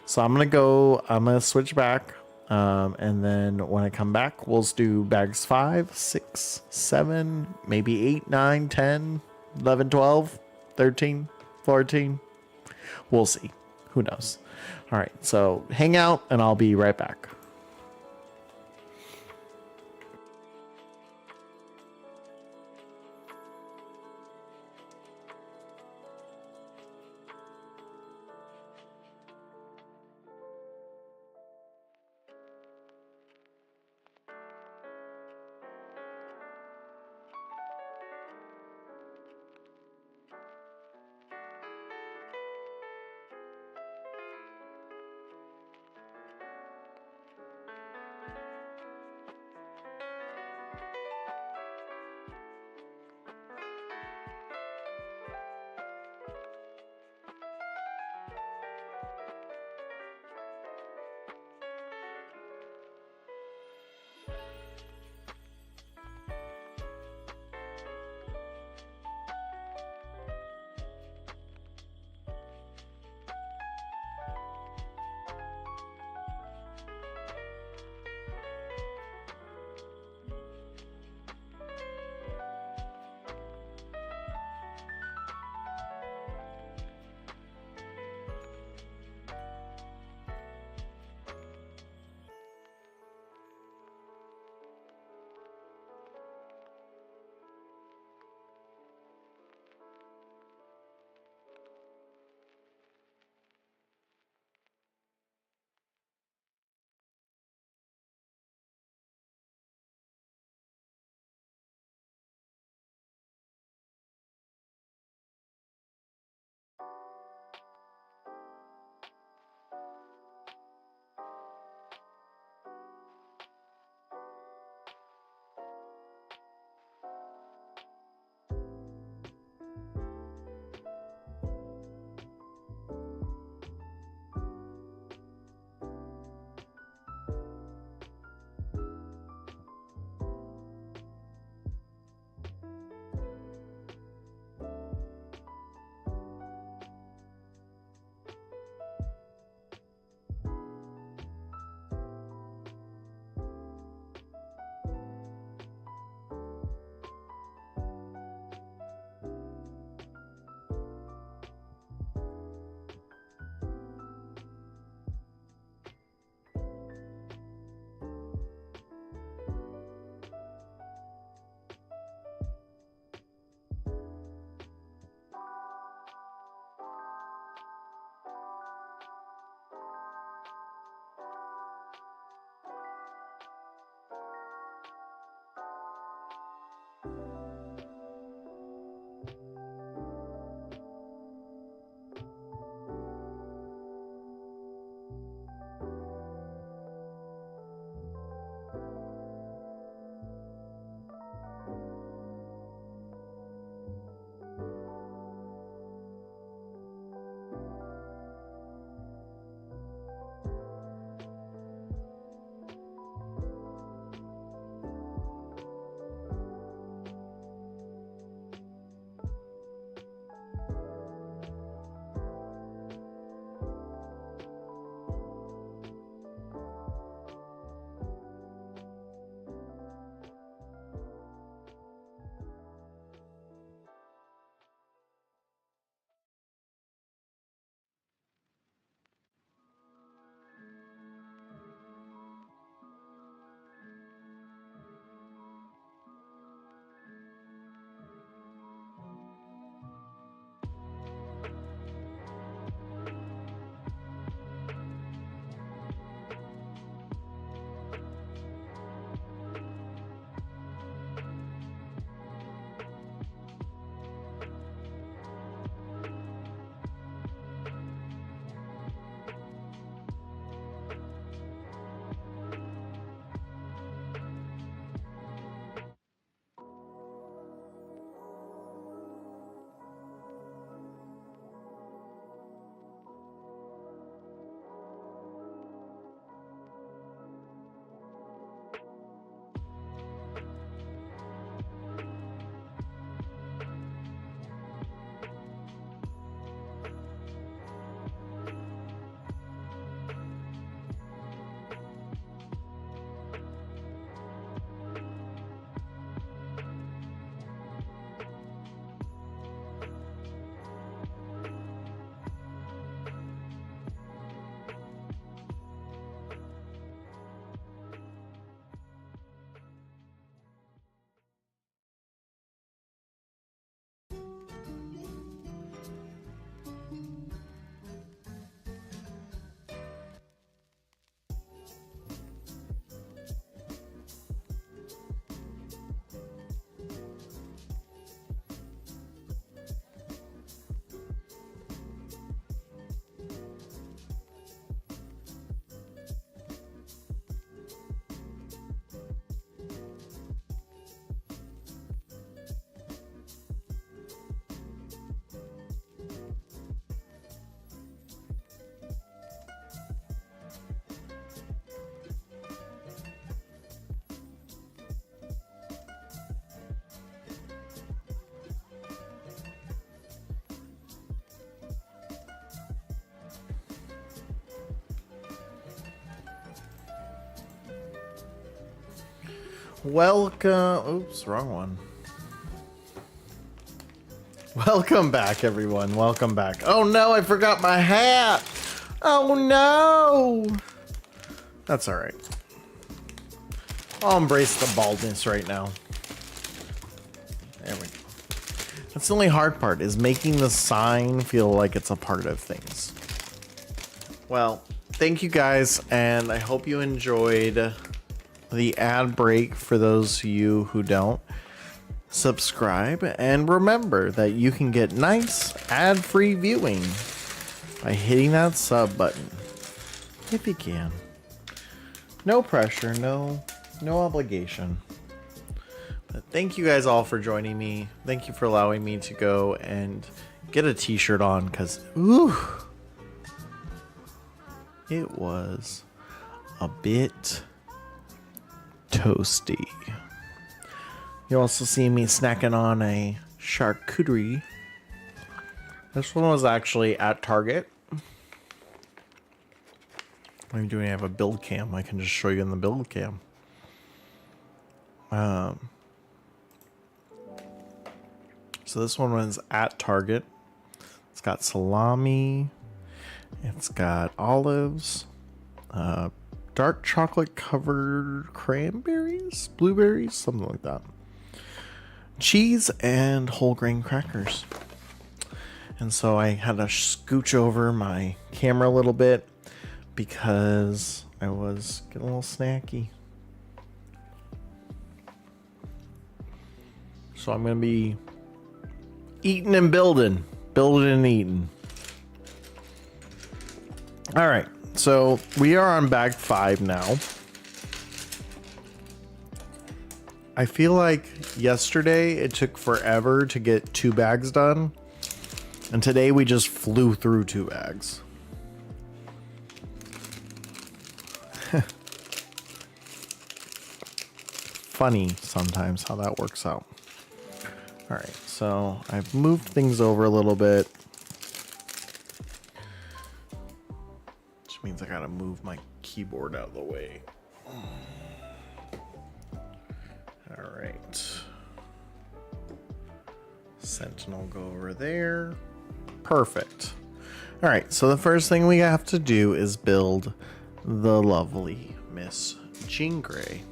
So I'm going to switch back. And then when I come back, we'll do bags 5, 6, 7, maybe 8, 9, 10, 11, 12, 13, 14. We'll see. Who knows? All right. So hang out and I'll be right back. Welcome. Oops, wrong one. Welcome back, everyone. Welcome back. Oh no, I forgot my hat. Oh no. That's all right. I'll embrace the baldness right now. There we go. That's the only hard part, is making the sign feel like it's a part of things. Well, thank you guys, and I hope you enjoyed the ad break. For those of you who don't, subscribe, and remember that you can get nice ad-free viewing by hitting that sub button if you can. No pressure, no obligation. But thank you guys all for joining me. Thank you for allowing me to go and get a t-shirt on, because it was a bit toasty. You also see me snacking on a charcuterie. This one was actually at Target. What are you doing? I have a build cam. I can just show you in the build cam. So this one was at Target. It's got salami. It's got olives. Dark chocolate covered cranberries, blueberries, something like that. Cheese and whole grain crackers. And so I had to scooch over my camera a little bit because I was getting a little snacky. So I'm going to be eating and building and eating. All right. So we are on bag 5 now. I feel like yesterday it took forever to get 2 bags done. And today we just flew through 2 bags. Funny sometimes how that works out. All right, so I've moved things over a little bit. Which means I gotta move my keyboard out of the way. All right. Sentinel go over there. Perfect. All right, so the first thing we have to do is build the lovely Miss Jean Grey.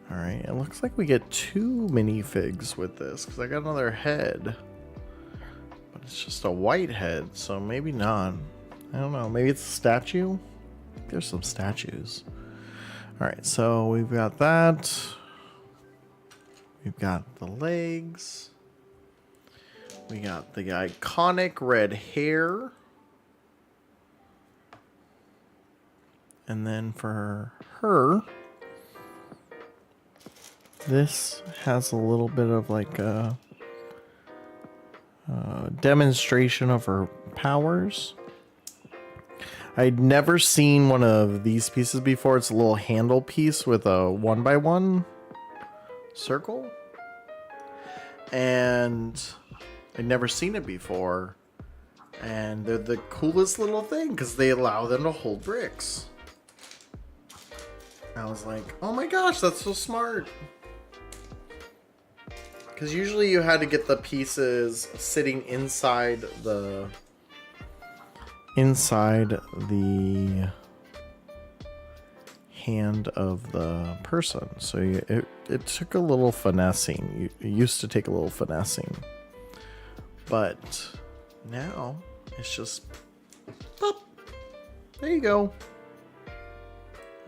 All right, it looks like we get 2 minifigs with this because I got another head. But it's just a white head, so maybe not. I don't know, maybe it's a statue? There's some statues. All right, so we've got that. We've got the legs. We got the iconic red hair. And then for her, this has a little bit of like a demonstration of her powers. I'd never seen one of these pieces before. It's a little handle piece with a 1x1 circle. And I'd never seen it before. And they're the coolest little thing because they allow them to hold bricks. I was like, oh my gosh, that's so smart. Because usually you had to get the pieces sitting inside the hand of the person. So it took a little finessing. It used to take a little finessing. But now it's just pop. There you go.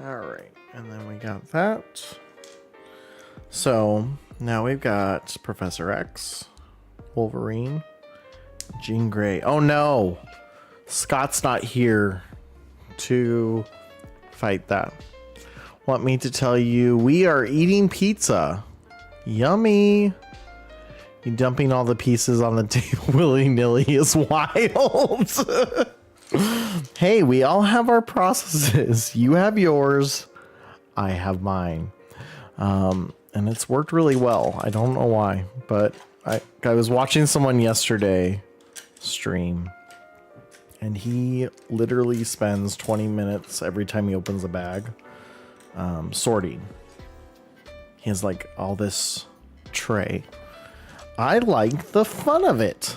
All right. And then we got that. So now we've got Professor X, Wolverine, Jean Grey. Oh no, Scott's not here to fight that. Want me to tell you we are eating pizza. Yummy. You dumping all the pieces on the table willy-nilly is wild. Hey, we all have our processes. You have yours. I have mine. And it's worked really well. I don't know why, but I was watching someone yesterday stream, and he literally spends 20 minutes every time he opens a bag sorting. He has like all this tray. I like the fun of it.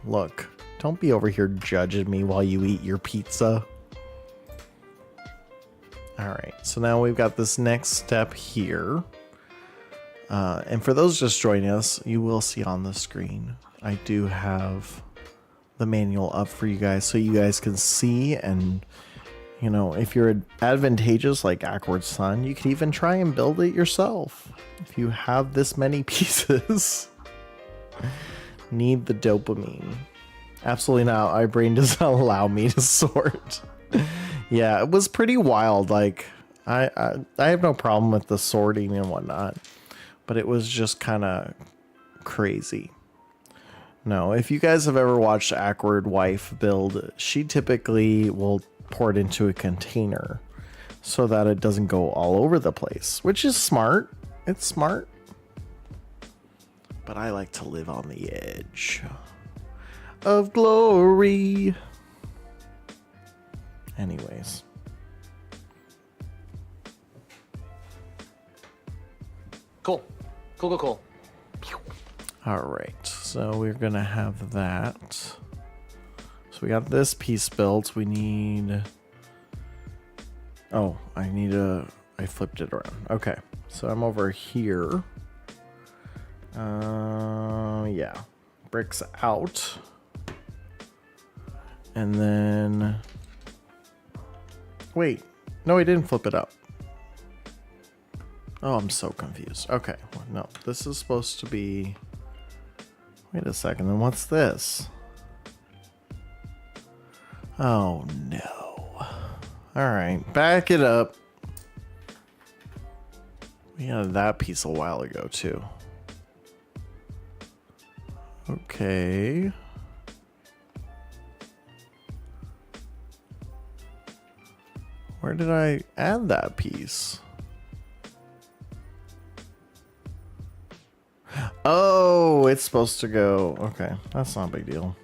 Look, don't be over here judging me while you eat your pizza. All right, so now we've got this next step here. And for those just joining us, you will see on the screen, I do have the manual up for you guys so you guys can see. And, you know, if you're advantageous like Akward's son, you can even try and build it yourself. If you have this many pieces, need the dopamine. Absolutely not. My brain does not allow me to sort. Yeah, it was pretty wild. Like, I have no problem with the sorting and whatnot, but it was just kind of crazy. No, if you guys have ever watched Akward wife build, she typically will pour it into a container so that it doesn't go all over the place, which is smart. It's smart. But I like to live on the edge of glory. Anyways. Cool. Cool. All right, so we're gonna have that. So we got this piece built. We need. Oh, I flipped it around. Okay, so I'm over here. Yeah, bricks out, and then. Wait, no, I didn't flip it up. Oh, I'm so confused. Okay, well, no, this is supposed to be. Wait a second, then what's this? Oh no. Alright, back it up. We had that piece a while ago too. Okay. Where did I add that piece? Oh, it's supposed to go. Okay, that's not a big deal.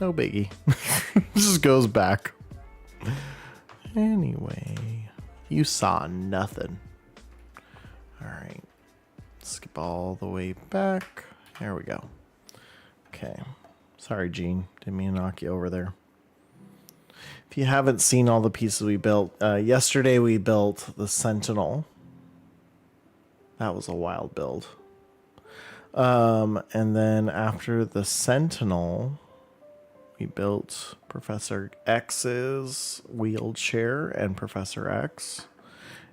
No biggie. This just goes back. Anyway, you saw nothing. All right, skip all the way back. There we go. Okay, sorry, Gene. Didn't mean to knock you over there. If you haven't seen all the pieces we built, yesterday we built the Sentinel. That was a wild build. And then after the Sentinel, we built Professor X's wheelchair and Professor X.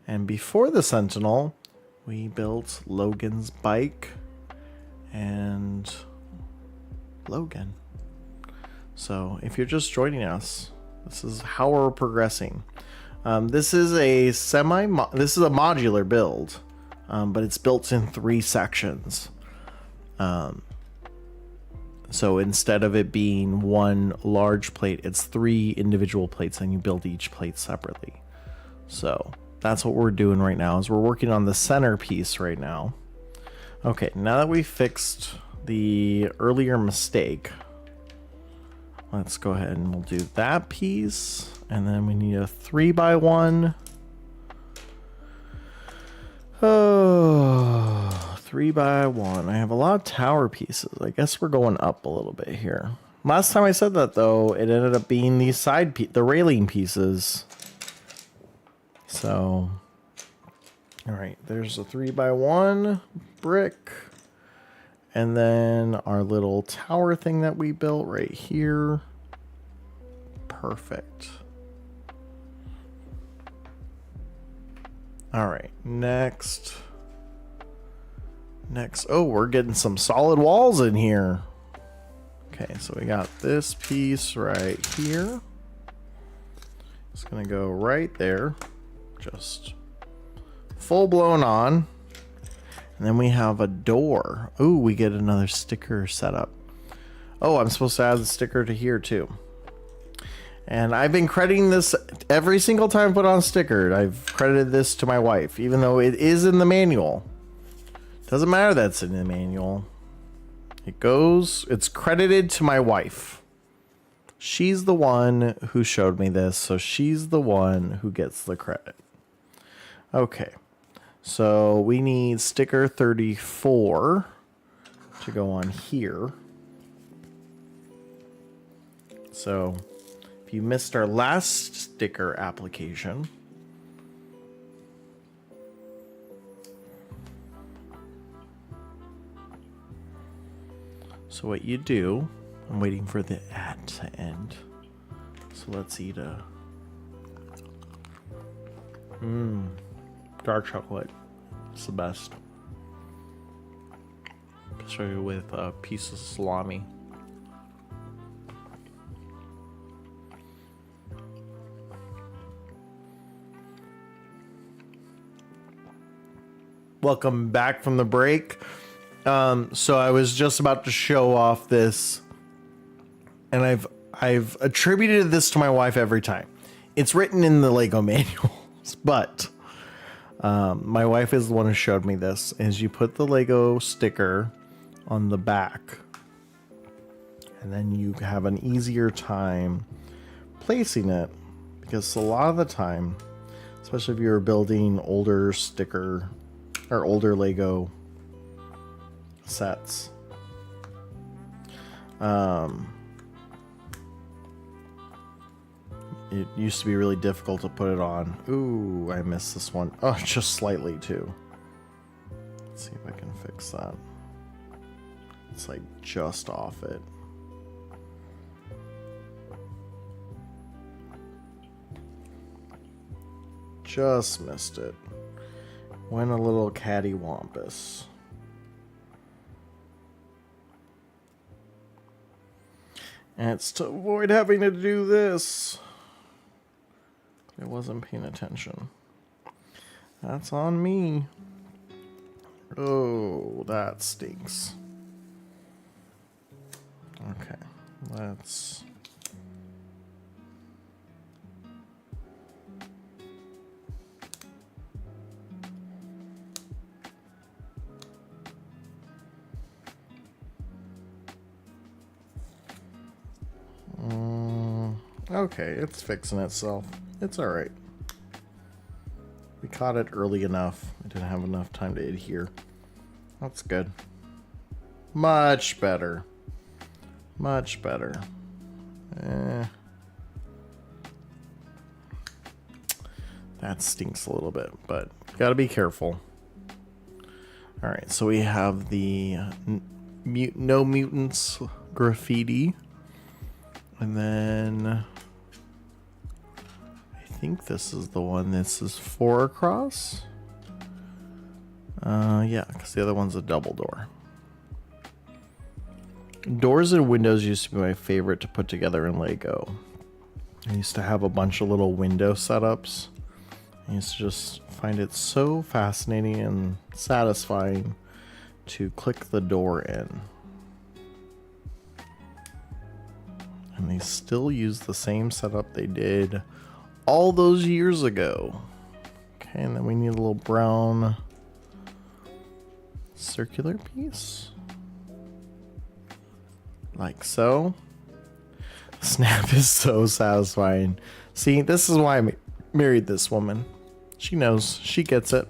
And before the Sentinel, we built Logan's bike and Logan. So if you're just joining us, this is how we're progressing. This is a modular build. But it's built in 3 sections. So instead of it being one large plate, it's 3 individual plates, and you build each plate separately. So that's what we're doing right now, is we're working on the centerpiece right now. Okay, now that we fixed the earlier mistake, let's go ahead and we'll do that piece. And then we need a 3x1. Oh, 3x1. I have a lot of tower pieces. I guess we're going up a little bit here. Last time I said that, though, it ended up being these the railing pieces. So, all right, there's a 3x1 brick. And then our little tower thing that we built right here. Perfect. All right, next. Oh, we're getting some solid walls in here. Okay, so we got this piece right here. It's gonna go right there, just full blown on. And then we have a door. Ooh, we get another sticker setup. Oh, I'm supposed to add the sticker to here too. And I've been crediting this every single time I put on a sticker. I've credited this to my wife, even though it is in the manual. Doesn't matter that it's in the manual. It's credited to my wife. She's the one who showed me this, so she's the one who gets the credit. Okay. So we need sticker 34 to go on here. So if you missed our last sticker application, so what you do, I'm waiting for the ad to end. So let's eat a dark chocolate. It's the best. Especially with a piece of salami. Welcome back from the break. So I was just about to show off this, and I've attributed this to my wife every time. It's written in the Lego manuals, but my wife is the one who showed me this. Is you put the Lego sticker on the back, and then you have an easier time placing it, because a lot of the time, especially if you're building older sticker or older Lego sets, it used to be really difficult to put it on. Ooh, I missed this one. Oh, just slightly too. Let's see if I can fix that. It's like just off it. Just missed it. Went a little cattywampus. And it's to avoid having to do this. I wasn't paying attention. That's on me. Oh, that stinks. Okay, let's... Okay, it's fixing itself. It's alright. We caught it early enough. I didn't have enough time to adhere. That's good. Much better. Much better. That stinks a little bit, but gotta be careful. Alright, so we have the No Mutants graffiti. And then I think this is the one. This is 4 across. Yeah, because the other one's a double door. Doors and windows used to be my favorite to put together in Lego. I used to have a bunch of little window setups. I used to just find it so fascinating and satisfying to click the door in. And they still use the same setup they did all those years ago. Okay, and then we need a little brown circular piece. Like so. Snap is so satisfying. See, this is why I married this woman. She knows. She gets it.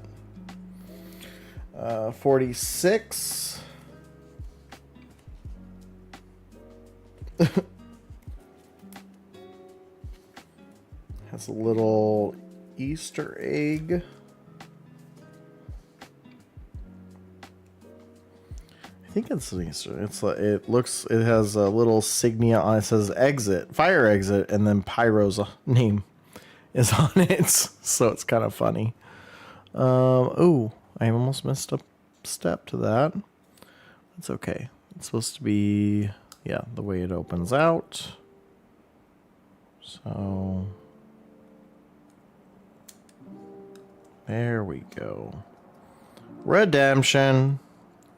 46. Has a little Easter egg. I think it's an Easter. It has a little signia on it. It says exit, fire exit, and then Pyro's name is on it. So it's kind of funny. Oh, I almost missed a step to that. It's okay. It's supposed to be, yeah, the way it opens out. So there we go. Redemption.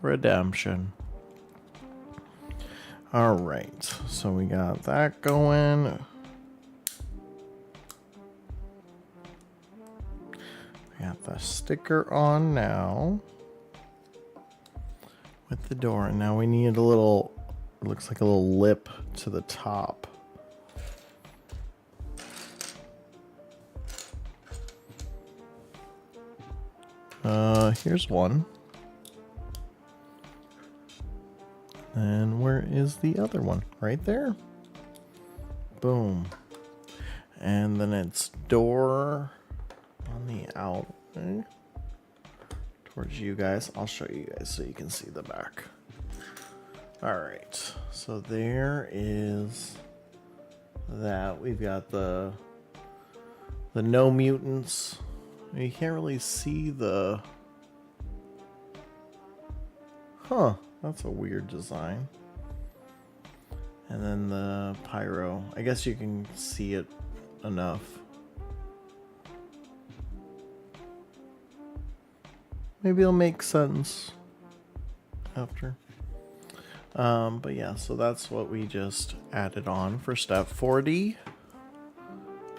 Redemption. All right. So we got that going. We got the sticker on now with the door. And now we need a little, it looks like a little lip to the top. Here's one. And where is the other one? Right there. Boom. And then it's door on the out towards you guys. I'll show you guys so you can see the back. All right. So there is that. We've got the no mutants. You can't really see the... Huh. That's a weird design. And then the pyro. I guess you can see it enough. Maybe it'll make sense after. But yeah, so that's what we just added on for step 40.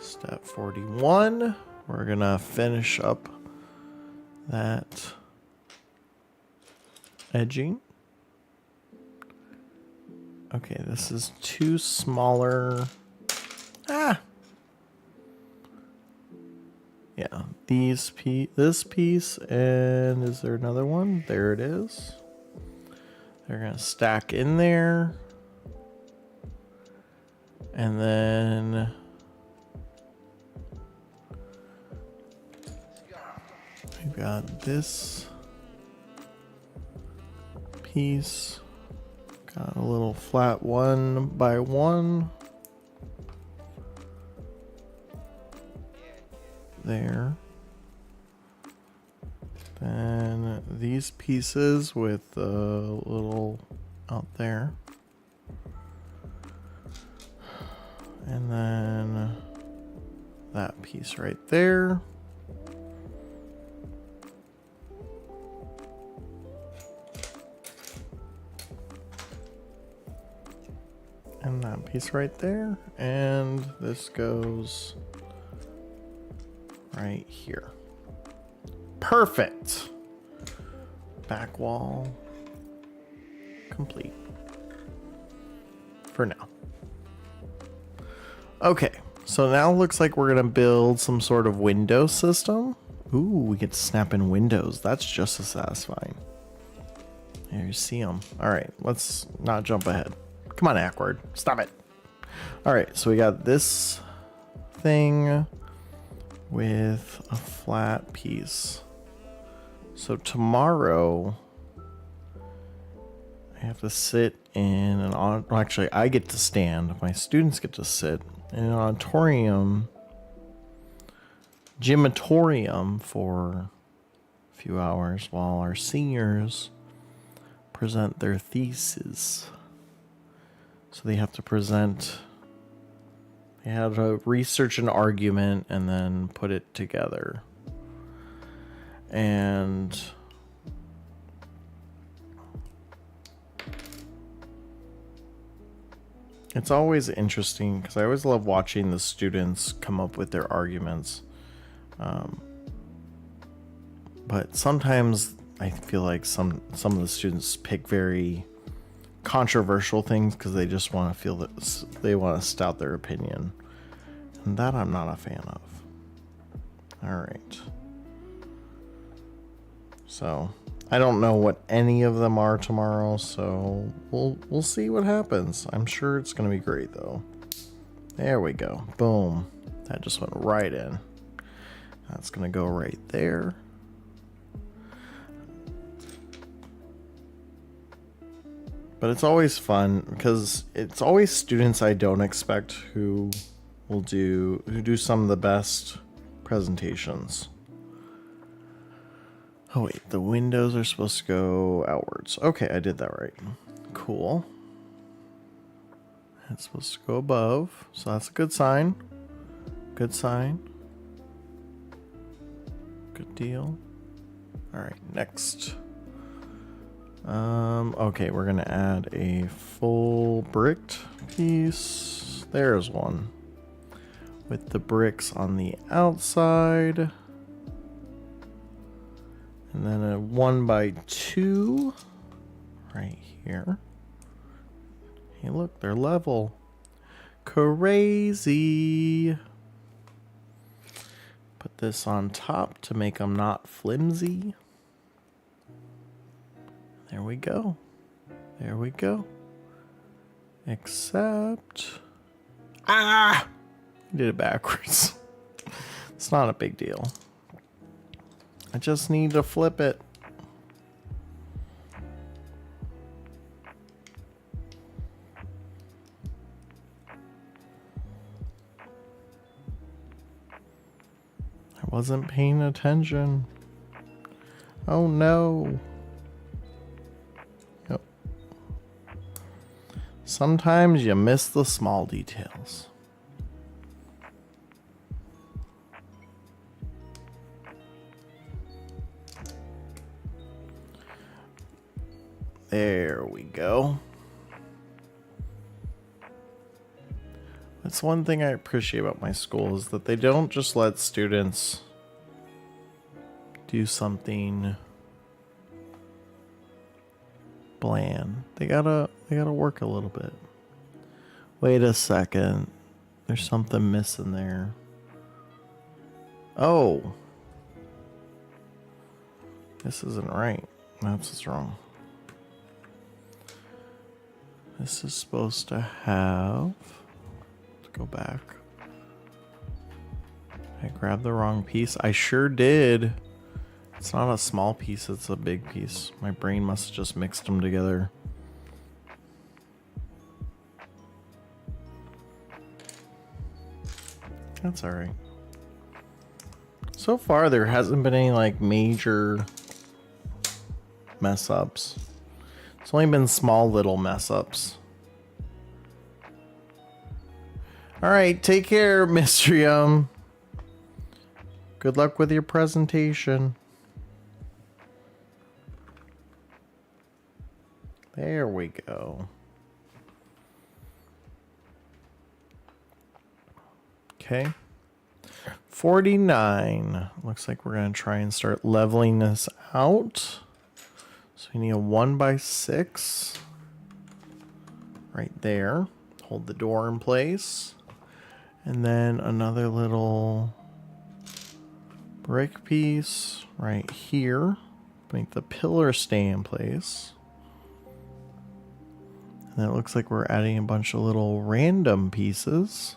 Step 41. We're gonna finish up that edging. Okay, this is two smaller. Yeah, this piece, and is there another one? There it is. They're gonna stack in there, and then we've got this piece. Got a little flat 1x1 there. Then these pieces with the little out there. And then that piece right there. And that piece right there. And this goes right here. Perfect. Back wall complete. For now. Okay, so now it looks like we're gonna build some sort of window system. Ooh, we get to snap in windows. That's just as satisfying. There you see them. All right, let's not jump ahead. Come on, Akward. Stop it. All right, so we got this thing with a flat piece. So tomorrow, I have to sit in an well, actually, I get to stand. My students get to sit in an auditorium, gymatorium for a few hours while our seniors present their theses. So they have to present, they have to research an argument and then put it together. And it's always interesting because I always love watching the students come up with their arguments. But sometimes I feel like some of the students pick very controversial things because they just want to feel that they want to stout their opinion, and that I'm not a fan of. All right, so I don't know what any of them are tomorrow, so we'll see what happens. I'm sure it's gonna be great though. There we go. Boom. That just went right in. That's gonna go right there. But it's always fun because it's always students I don't expect who do some of the best presentations. Oh wait, the windows are supposed to go outwards. Okay, I did that right. Cool. It's supposed to go above, so that's a good sign. Good sign. Good deal. All right, next. Okay, we're gonna add a full bricked piece. There's one. With the bricks on the outside. And then a 1x2 right here. Hey, look, they're level. Crazy. Put put this on top to make them not flimsy. There we go. There we go. Except... Ah! I did it backwards. It's not a big deal. I just need to flip it. I wasn't paying attention. Oh no. Yep. Sometimes you miss the small details. There we go. That's one thing I appreciate about my school is that they don't just let students do something bland. They gotta work a little bit. Wait a second. There's something missing there. Oh. This isn't right. That's what's wrong. This is supposed to have... Let's go back. I grabbed the wrong piece. I sure did. It's not a small piece, it's a big piece. My brain must have just mixed them together. That's alright. So far, there hasn't been any like major mess ups. It's only been small little mess ups. Alright, take care, Mystrium. Good luck with your presentation. There we go. Okay. 49. Looks like we're going to try and start leveling this out. So we need a 1x6 right there. Hold the door in place. And then another little brick piece right here. Make the pillar stay in place. And it looks like we're adding a bunch of little random pieces.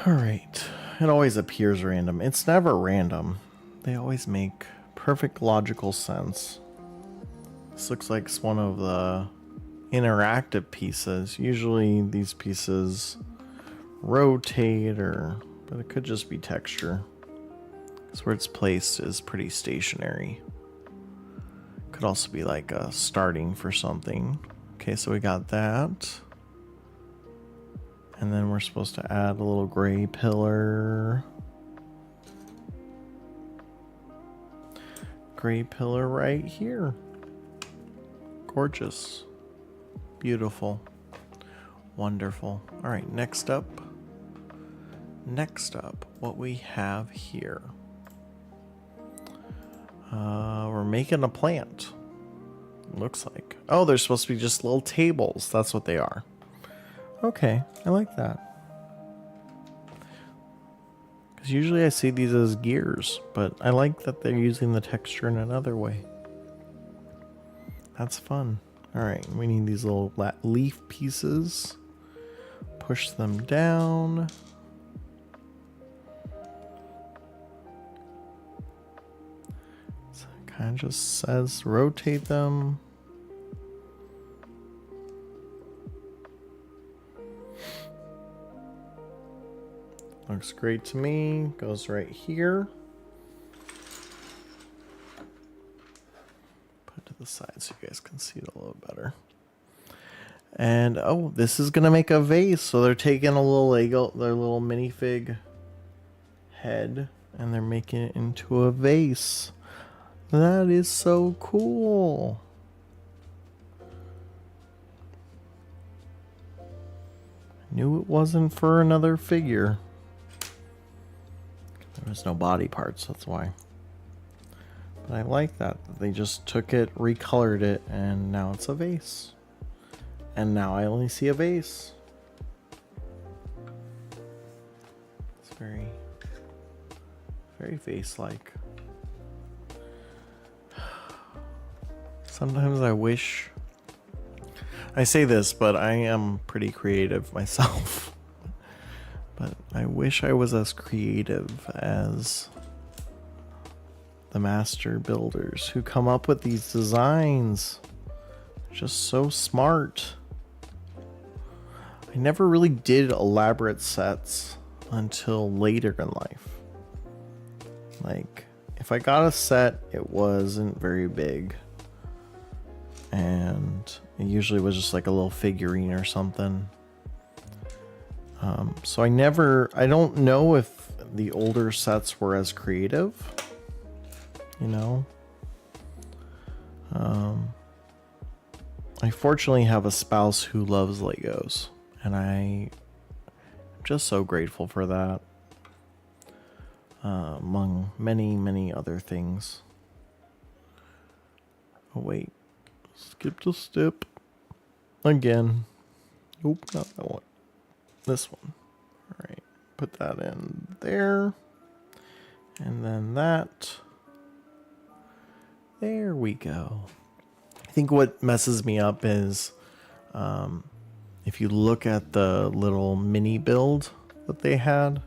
Alright. It always appears random. It's never random. They always make perfect logical sense. This looks like it's one of the interactive pieces. Usually these pieces rotate but it could just be texture. Because where it's placed is pretty stationary. Could also be like a starting for something. Okay, so we got that. And then we're supposed to add a little gray pillar. Gray pillar right here. Gorgeous. Beautiful. Wonderful. All right, next up. Next up, what we have here. We're making a plant. Looks like. Oh, they're supposed to be just little tables. That's what they are. Okay, I like that. Because usually I see these as gears, but I like that they're using the texture in another way. That's fun. Alright, we need these little leaf pieces. Push them down. So it kind of just says rotate them. Looks great to me. Goes right here. Put it to the side so you guys can see it a little better. And oh, this is gonna make a vase. So they're taking a little Lego, their little minifig head, and they're making it into a vase. That is so cool. I knew it wasn't for another figure. There was no body parts, that's why. But I like that. They just took it, recolored it, and now it's a vase. And now I only see a vase. It's very Very vase-like. Sometimes I wish... I say this, but I am pretty creative myself. But I wish I was as creative as the master builders who come up with these designs. Just so smart. I never really did elaborate sets until later in life. Like, if I got a set, it wasn't very big. And it usually was just like a little figurine or something. So I don't know if the older sets were as creative, you know. I fortunately have a spouse who loves Legos, and I'm just so grateful for that, among many, many other things. Oh wait, skipped a step again. Nope, not that one. This one. All right, put that in there, and then that. There we go. I think what messes me up is if you look at the little mini build that they had,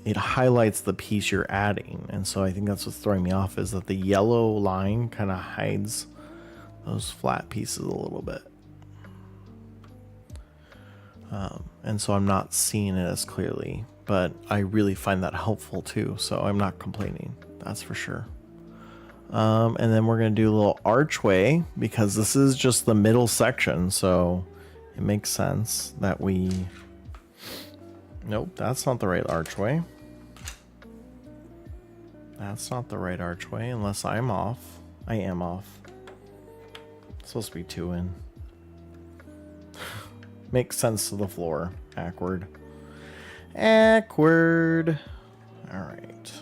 it highlights the piece you're adding. And so I think that's what's throwing me off, is that the yellow line kind of hides those flat pieces a little bit. And so I'm not seeing it as clearly, but I really find that helpful too. So I'm not complaining, that's for sure. And then we're going to do a little archway because this is just the middle section. So it makes sense that we... Nope, that's not the right archway. That's not the right archway unless I'm off. I am off. It's supposed to be 2 in. Makes sense to the floor. Akward. Akward. All right.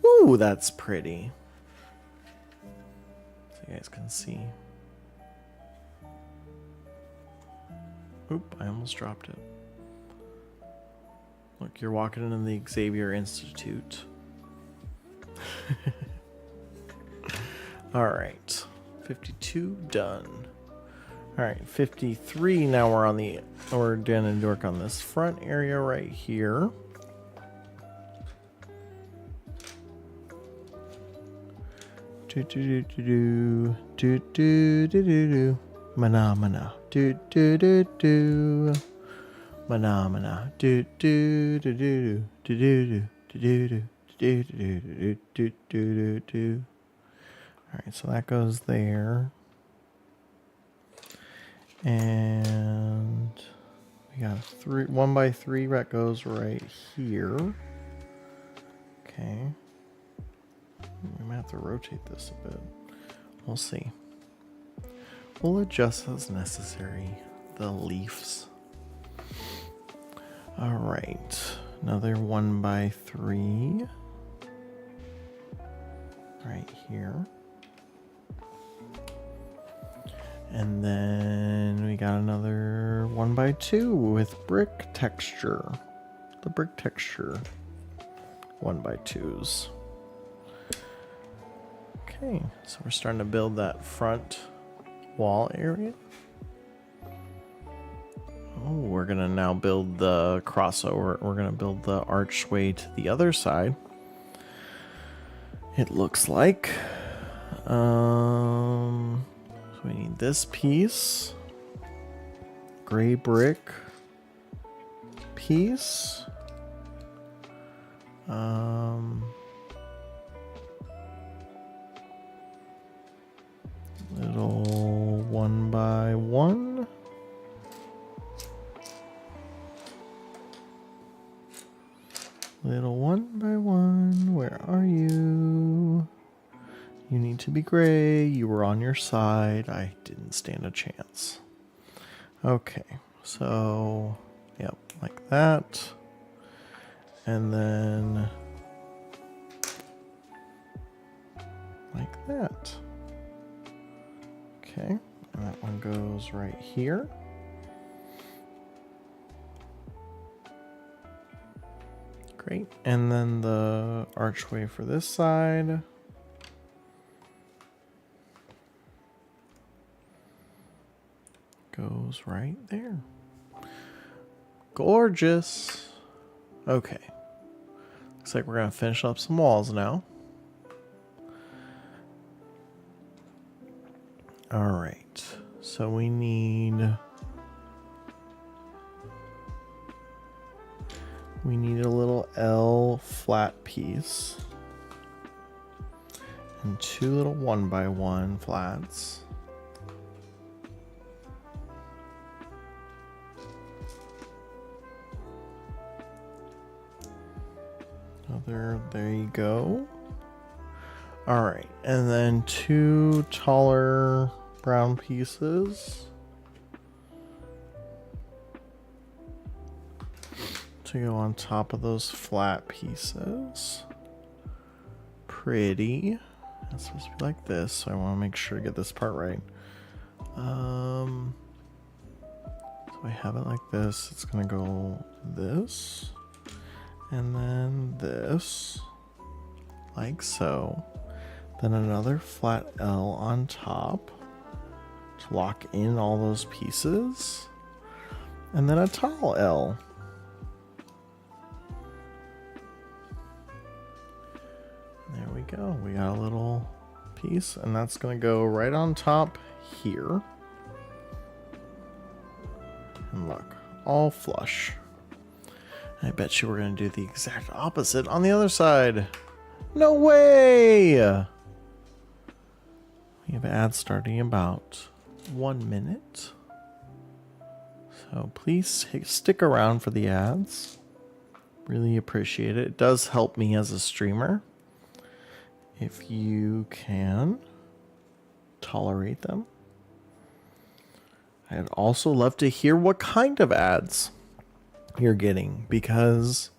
Ooh, that's pretty. So you guys can see. Oop, I almost dropped it. Look, you're walking into the Xavier Institute. All right. 52 done. All right, 53. Now we're doing to work on this front area right here. Do do do do do do do do. Mana mana. Do do do do. Mana mana. Do do do do do do do do do do do do do do. All right, so that goes there. And we got 1x3 that goes right here. Okay. We might have to rotate this a bit. We'll see. We'll adjust as necessary. The leaves. All right. Another 1x3. Right here. And then we got another 1x2 with brick texture. The brick texture 1x2s. Okay, so we're starting to build that front wall area. Oh, we're gonna now build the crossover. We're gonna build the archway to the other side. It looks like. So we need this piece, gray brick piece, little 1x1, little 1x1, where are you? You need to be gray. You were on your side. I didn't stand a chance. Okay, so, yep, like that. And then like that. Okay, and that one goes right here. Great. And then the archway for this side. Goes right there. Gorgeous. Okay. Looks like we're going to finish up some walls now. All right. So we need a little L flat piece and 2 little 1x1 flats. There you go. All right, and then 2 taller brown pieces to go on top of those flat pieces. Pretty. It's supposed to be like this, so I want to make sure to get this part right. So I have it like this. It's gonna go this, and then this, like so. Then another flat L on top to lock in all those pieces, and then a tall L. There we go. We got a little piece, and that's going to go right on top here. And look, all flush. I bet you we're going to do the exact opposite on the other side. No way! We have ads starting in about 1 minute. So please stick around for the ads. Really appreciate it. It does help me as a streamer. If you can tolerate them. I'd also love to hear what kind of ads you're getting, because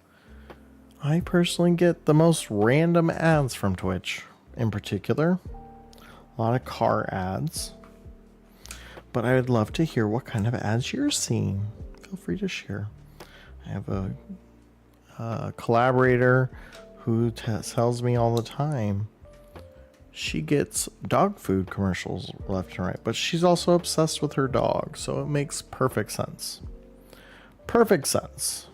I personally get the most random ads from Twitch in particular. A lot of car ads. But I would love to hear what kind of ads you're seeing. Feel free to share. I have a collaborator who tells me all the time she gets dog food commercials left and right, but she's also obsessed with her dog, so it makes perfect sense. Perfect sense.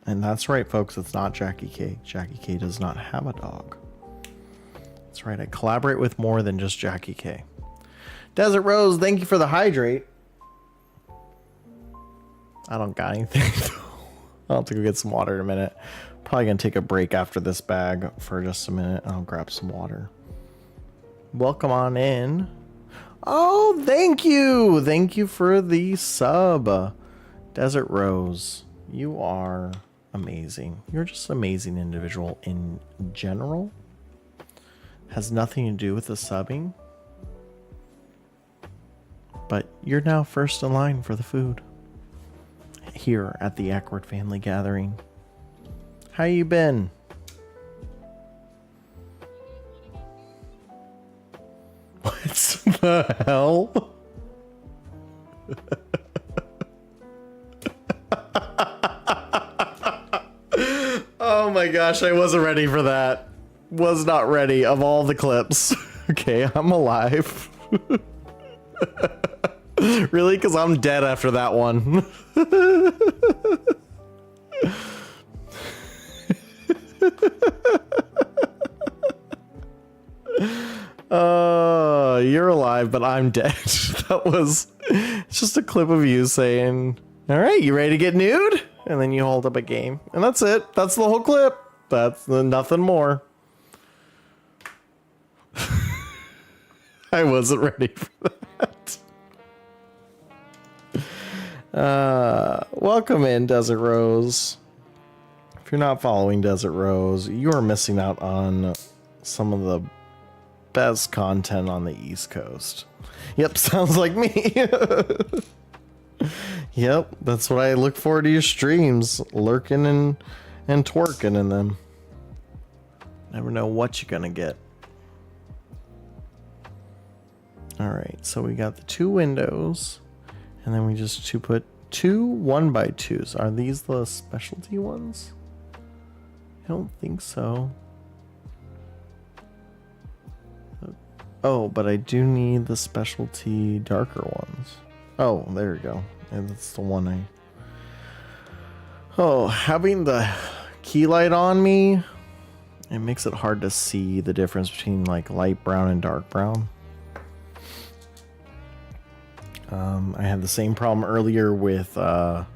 And that's right, folks, it's not Jackie K. Jackie K does not have a dog. That's right, I collaborate with more than just Jackie K. Desert Rose, thank you for the hydrate. I don't got anything. I'll have to go get some water in a minute. Probably gonna take a break after this bag for just a minute. I'll grab some water. Welcome on in. Oh, thank you. Thank you for the sub. Desert Rose, you are amazing. You're just an amazing individual in general. Has nothing to do with the subbing. But you're now first in line for the food here at the Akward family gathering. How you been? What the hell? Oh my gosh, I wasn't ready for that. Was not ready of all the clips. Okay, I'm alive. Really? Because I'm dead after that one. You're alive, but I'm dead. That was just a clip of you saying, all right, you ready to get nude? And then you hold up a game. And that's it. That's the whole clip. That's nothing more. I wasn't ready for that. Welcome in, Desert Rose. If you're not following Desert Rose, you are missing out on some of the best content on the East Coast. Yep, sounds like me. Yep, that's what I look forward to your streams. Lurking and twerking in them. Never know what you're gonna get. Alright, so we got the 2 windows. And then we just put 2 1x2s. Are these the specialty ones? I don't think so. Oh, but I do need the specialty darker ones. Oh, there we go. And that's the one I... Oh, having the key light on me, it makes it hard to see the difference between like light brown and dark brown. I had the same problem earlier with was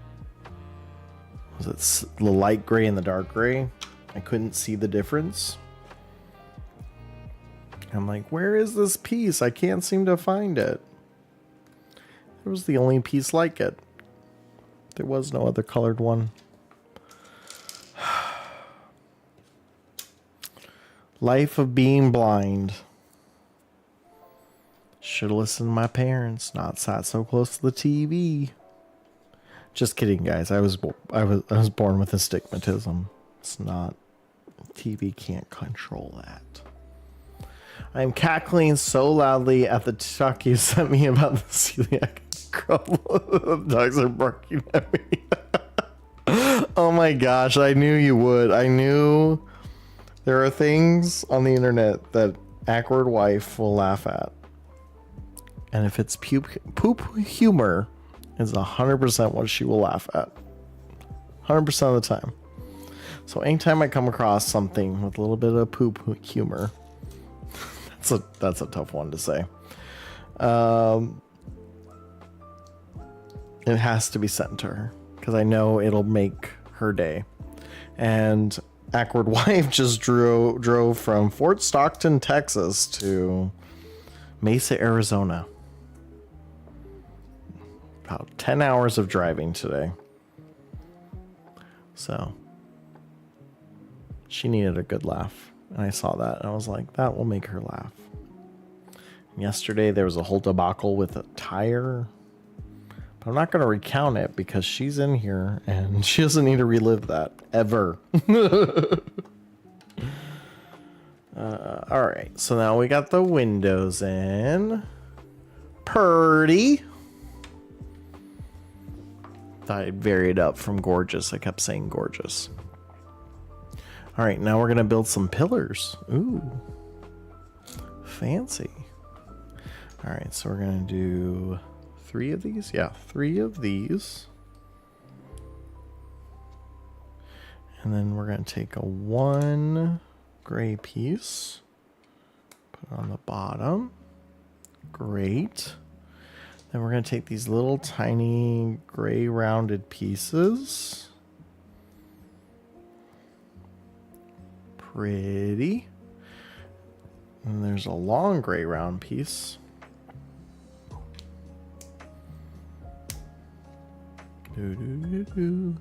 it the light gray and the dark gray? I couldn't see the difference. I'm like, where is this piece? I can't seem to find it. It was the only piece like it. There was no other colored one. Life of being blind. Should have listened to my parents, not sat so close to the TV. Just kidding, guys. I was born with astigmatism. It's not. TV can't control that. I am cackling so loudly at the talk you sent me about the celiac problem. Dogs are barking at me. Oh my gosh, I knew you would. I knew there are things on the internet that Akward wife will laugh at. And if it's poop humor, is 100% what she will laugh at. 100% of the time. So anytime I come across something with a little bit of poop humor, that's a tough one to say. It has to be sent to her because I know it'll make her day. And Akward wife just drove from Fort Stockton, Texas to Mesa, Arizona. About 10 hours of driving today. So she needed a good laugh. And I saw that and I was like, that will make her laugh. And yesterday there was a whole debacle with a tire. But I'm not going to recount it because she's in here and she doesn't need to relive that ever. All right. So now we got the windows in. Purdy. Thought I'd vary it up from gorgeous. I kept saying gorgeous. All right. Now we're going to build some pillars. Ooh. Fancy. All right. So we're going to do 3 of these. Yeah, 3 of these. And then we're going to take a 1 gray piece. Put it on the bottom. Great. Then we're going to take these little tiny gray rounded pieces. Pretty. And there's a long gray round piece. Do do do do.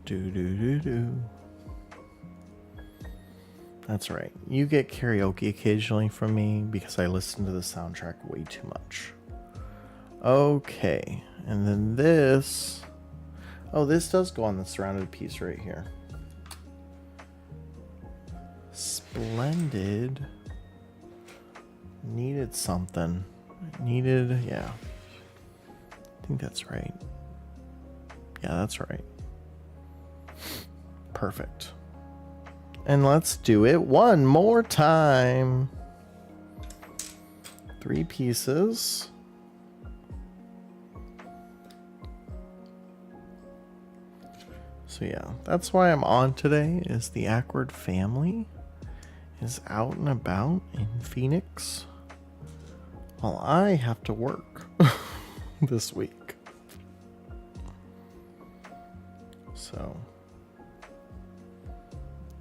Do do do do. That's right. You get karaoke occasionally from me because I listen to the soundtrack way too much. Okay. And then this. Oh, this does go on the surrounded piece right here. Splendid. Needed something. Needed, yeah. I think that's right. Yeah, that's right. Perfect. And let's do it one more time. 3 pieces. So yeah, that's why I'm on today, is the Akward family is out and about in Phoenix while I have to work this week. So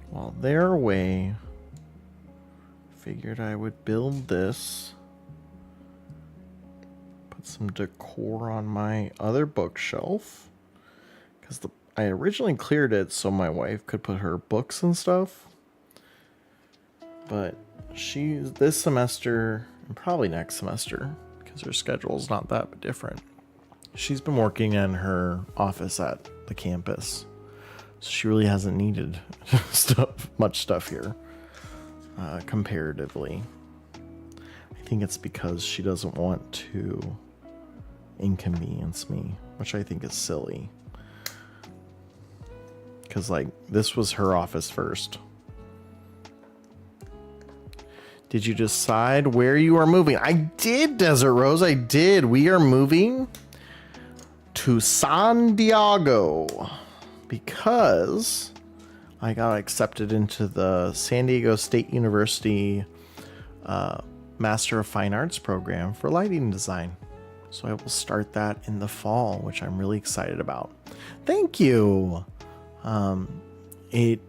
while they're away, figured I would build this, put some decor on my other bookshelf, because I originally cleared it so my wife could put her books and stuff, but this semester and probably next semester, because her schedule's not that different, she's been working in her office at the campus, so she really hasn't needed much stuff here comparatively. I think it's because she doesn't want to inconvenience me, which I think is silly. because like this was her office first. Did you decide where you are moving? I did, Desert Rose. I did. We are moving to San Diego because I got accepted into the San Diego State University Master of Fine Arts program for lighting design. So I will start that in the fall, which I'm really excited about. Thank you. It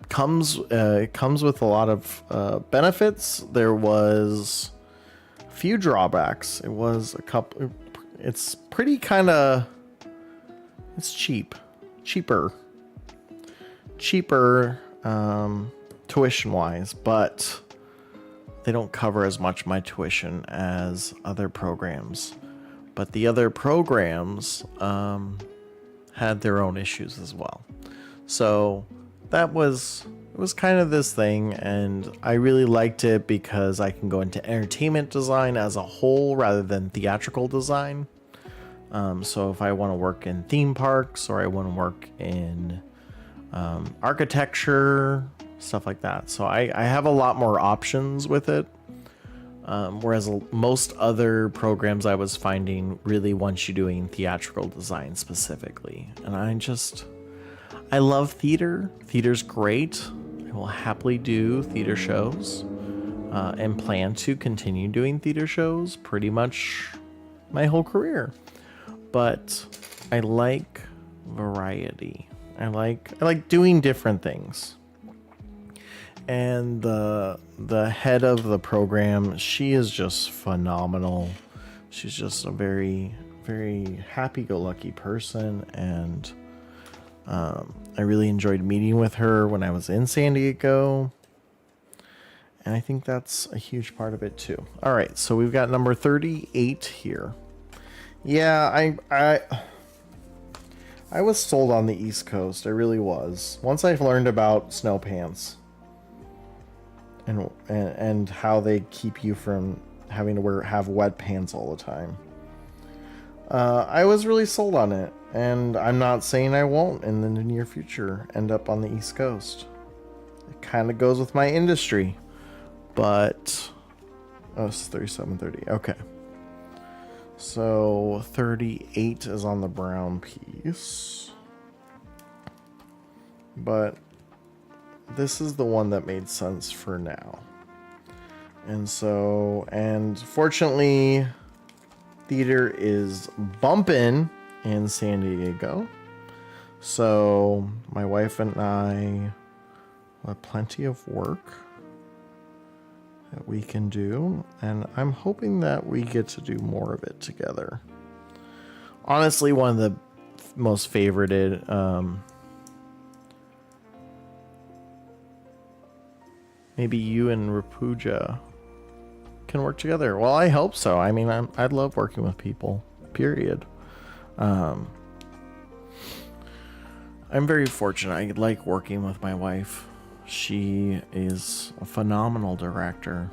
comes with a lot of benefits. There was a few drawbacks. It was a couple. It's pretty kind of. It's cheaper tuition wise, but they don't cover as much my tuition as other programs. But the other programs had their own issues as well. So it was kind of this thing, and I really liked it because I can go into entertainment design as a whole rather than theatrical design. So if I want to work in theme parks or I want to work in architecture, stuff like that. So I have a lot more options with it. Whereas most other programs I was finding really want you doing theatrical design specifically. And I love theater. Theater's great. I will happily do theater shows and plan to continue doing theater shows pretty much my whole career. But I like variety. I like doing different things. And the head of the program, she is just phenomenal. She's just a very, very happy-go-lucky person, and I really enjoyed meeting with her when I was in San Diego. And I think that's a huge part of it too. All right, so we've got number 38 here. Yeah, I was sold on the East Coast. I really was. Once I learned about snow pants and how they keep you from having to have wet pants all the time, I was really sold on it. And I'm not saying I won't in the near future end up on the East Coast. It kind of goes with my industry. But it's 37:30. Okay. So 38 is on the brown piece. But this is the one that made sense for now. And fortunately, theater is bumping in San Diego. So my wife and I have plenty of work that we can do, and I'm hoping that we get to do more of it together. Honestly, one of the most favorited maybe you and Rapuja can work together. Well, I hope so. I mean, I'd love working with people, period. I'm very fortunate. I like working with my wife. She is a phenomenal director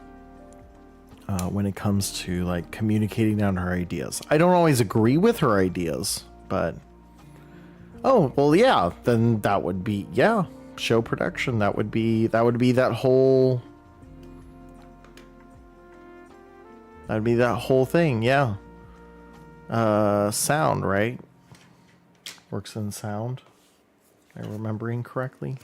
when it comes to like communicating down her ideas. I don't always agree with her ideas, but then that would be show production. That would be that whole thing. Yeah. Sound, right? Works in sound. Am I remembering correctly?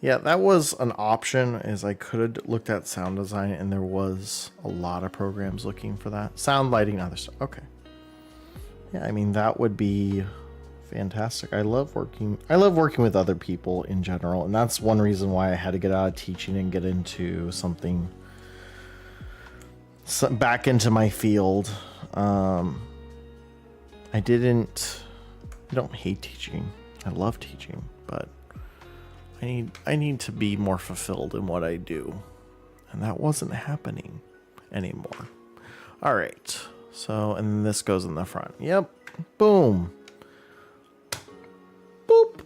Yeah, that was an option, as I could have looked at sound design, and there was a lot of programs looking for that. Sound, lighting, other stuff. Okay. Yeah, I mean, that would be fantastic. I love working with other people in general, and that's one reason why I had to get out of teaching and get into something back into my field. I don't hate teaching. I love teaching, but I need to be more fulfilled in what I do, and that wasn't happening anymore. All right, so, and this goes in the front. Yep, boom, boop.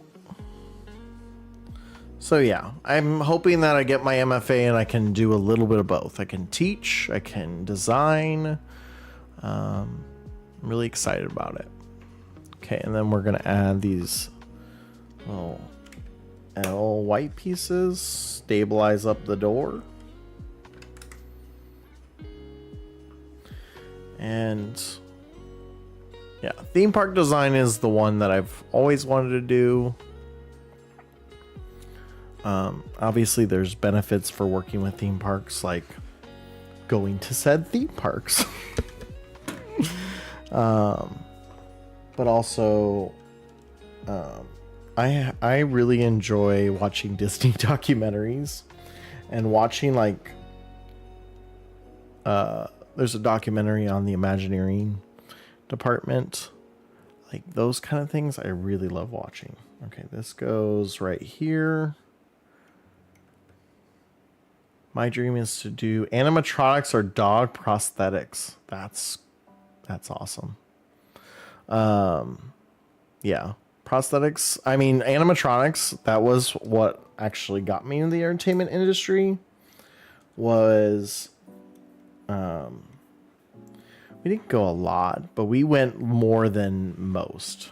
So yeah, I'm hoping that I get my MFA and I can do a little bit of both. I can teach, I can design, I'm really excited about it. Okay, and then we're gonna add these little L white pieces, stabilize up the door. And yeah, theme park design is the one that I've always wanted to do. Obviously there's benefits for working with theme parks, like going to said theme parks. But also, I really enjoy watching Disney documentaries and watching like, there's a documentary on the Imagineering department, like those kind of things I really love watching. Okay, this goes right here. My dream is to do animatronics or dog prosthetics. That's awesome. Yeah, prosthetics. I mean, animatronics. That was what actually got me in the entertainment industry. Was we didn't go a lot, but we went more than most.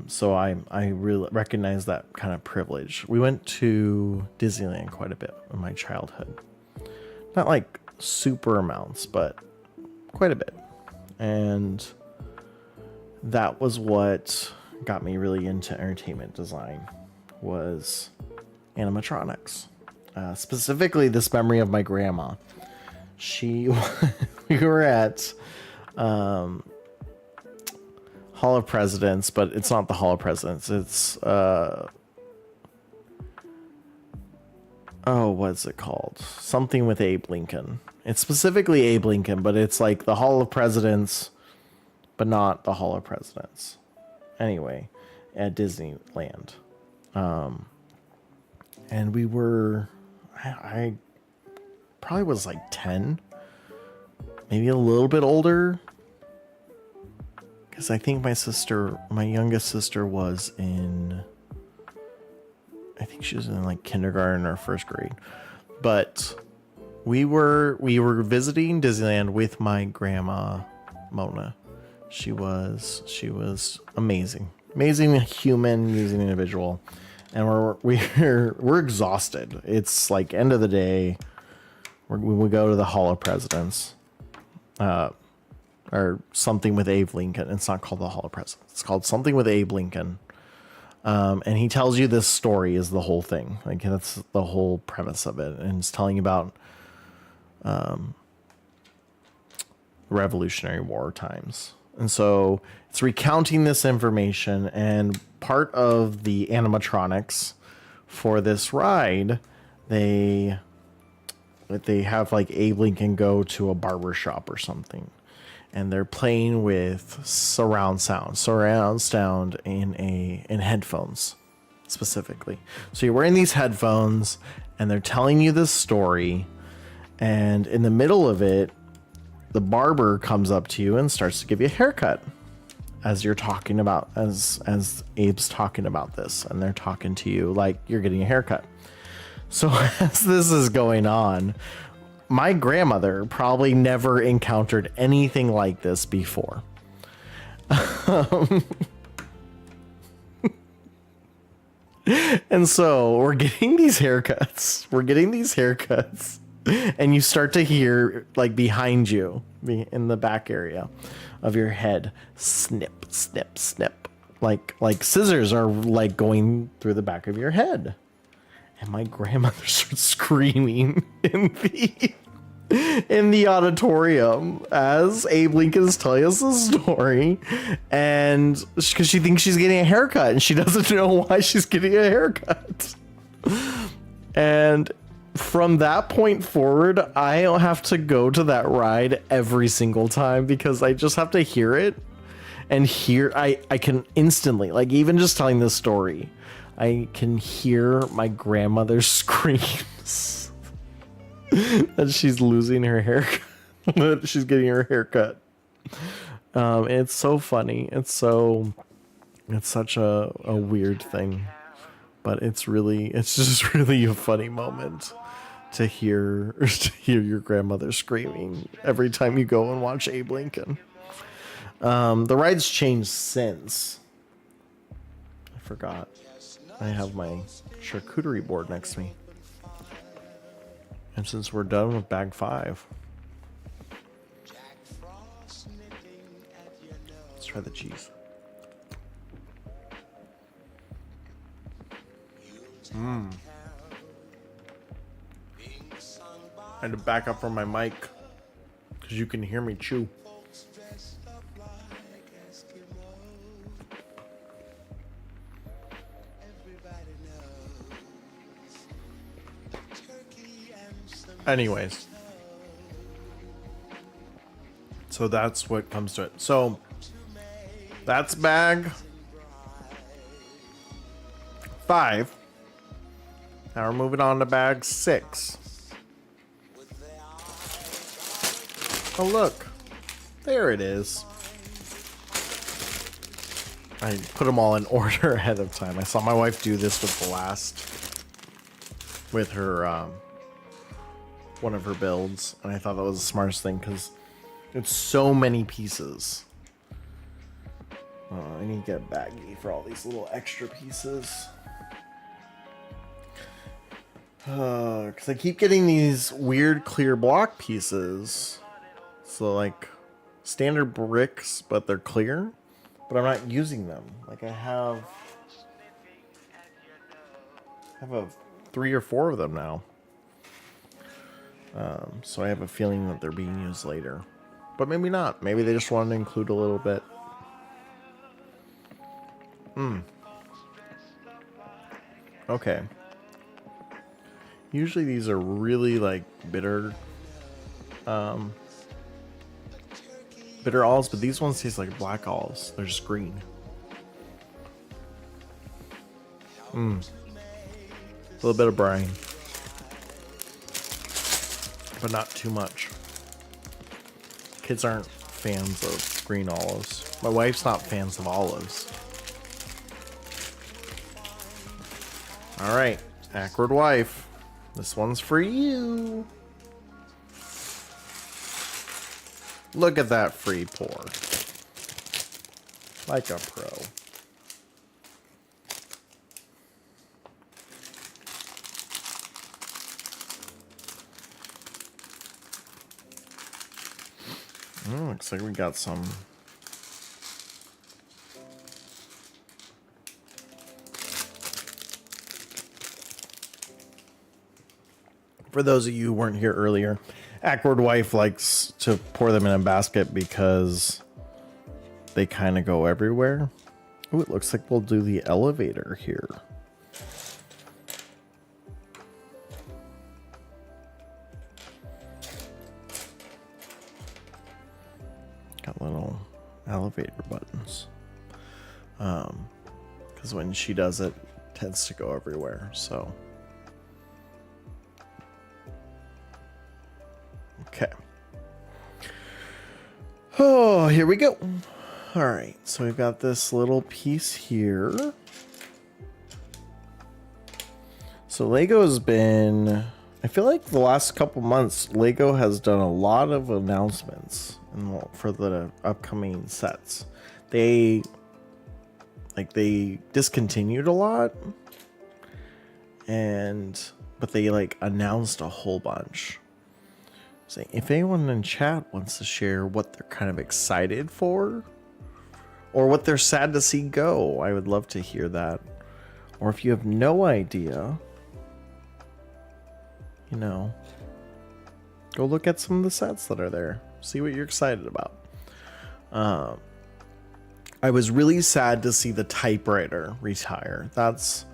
So I really recognize that kind of privilege. We went to Disneyland quite a bit in my childhood. Not like super amounts, but quite a bit. And that was what got me really into entertainment design, was animatronics. Specifically this memory of my grandma. We were at Hall of Presidents, but it's not the Hall of Presidents. It's what's it called? Something with Abe Lincoln. It's specifically Abe Lincoln, but it's like the Hall of Presidents, but not the Hall of Presidents. Anyway, at Disneyland. And we were, I probably was like 10, maybe a little bit older. Because I think my youngest sister was in, I think she was in like kindergarten or first grade. But we were visiting Disneyland with my grandma, Mona. She was amazing. Amazing human, amazing individual. And we're exhausted. It's like end of the day. We go to the Hall of Presidents. Or something with Abe Lincoln. It's not called the Hall of Presidents. It's called something with Abe Lincoln. And he tells you this story is the whole thing. Like that's the whole premise of it. And it's telling about Revolutionary War times. And so it's recounting this information, and part of the animatronics for this ride, they have like Abe Lincoln go to a barber shop or something. And they're playing with surround sound in headphones specifically. So you're wearing these headphones and they're telling you this story, and in the middle of it, the barber comes up to you and starts to give you a haircut as you're talking about, as Abe's talking about this, and they're talking to you like you're getting a haircut. So as this is going on, my grandmother probably never encountered anything like this before. And so we're getting these haircuts. And you start to hear, like behind you, in the back area of your head, snip, snip, snip. Like scissors are like going through the back of your head. And my grandmother starts screaming in the auditorium as Abe Lincoln is telling us the story, and because she thinks she's getting a haircut and she doesn't know why she's getting a haircut. And from that point forward, I don't have to go to that ride every single time, because I just have to hear it, and I can instantly, like even just telling this story, I can hear my grandmother's screams that she's losing her haircut, that she's getting her haircut. It's so funny. It's such a weird thing, but it's just really a funny moment to hear your grandmother screaming every time you go and watch Abe Lincoln. The ride's changed since. I forgot. I have my charcuterie board next to me. And since we're done with bag 5, let's try the cheese. I had to back up from my mic because you can hear me chew. Anyways, so that's what comes to it. So that's bag 5. Now we're moving on to bag 6. Oh, look. There it is. I put them all in order ahead of time. I saw my wife do this with the last, with her, one of her builds. And I thought that was the smartest thing because it's so many pieces. I need to get a baggie for all these little extra pieces. Because I keep getting these weird clear block pieces. So like standard bricks, but they're clear. But I'm not using them. Like I have a 3 or 4 of them now. So I have a feeling that they're being used later. But maybe not. Maybe they just wanted to include a little bit. Okay. Usually these are really like bitter bitter olives, but these ones taste like black olives. They're just green. A little bit of brine, but not too much. Kids aren't fans of green olives. My wife's not fans of olives. All right, Akward wife. This one's for you. Look at that free pour. Like a pro. Looks like we got some. For those of you who weren't here earlier, Akward wife likes to pour them in a basket because they kind of go everywhere. Ooh, it looks like we'll do the elevator here. Got little elevator buttons. Because when she does it, it tends to go everywhere, so. Okay. Oh, here we go. All right, so we've got this little piece here. So Lego has been, I feel like the last couple months, Lego has done a lot of announcements for the upcoming sets. They discontinued a lot, but they like announced a whole bunch. So if anyone in chat wants to share what they're kind of excited for, or what they're sad to see go, I would love to hear that. Or if you have no idea, you know, go look at some of the sets that are there. See what you're excited about. I was really sad to see the typewriter retire. That's,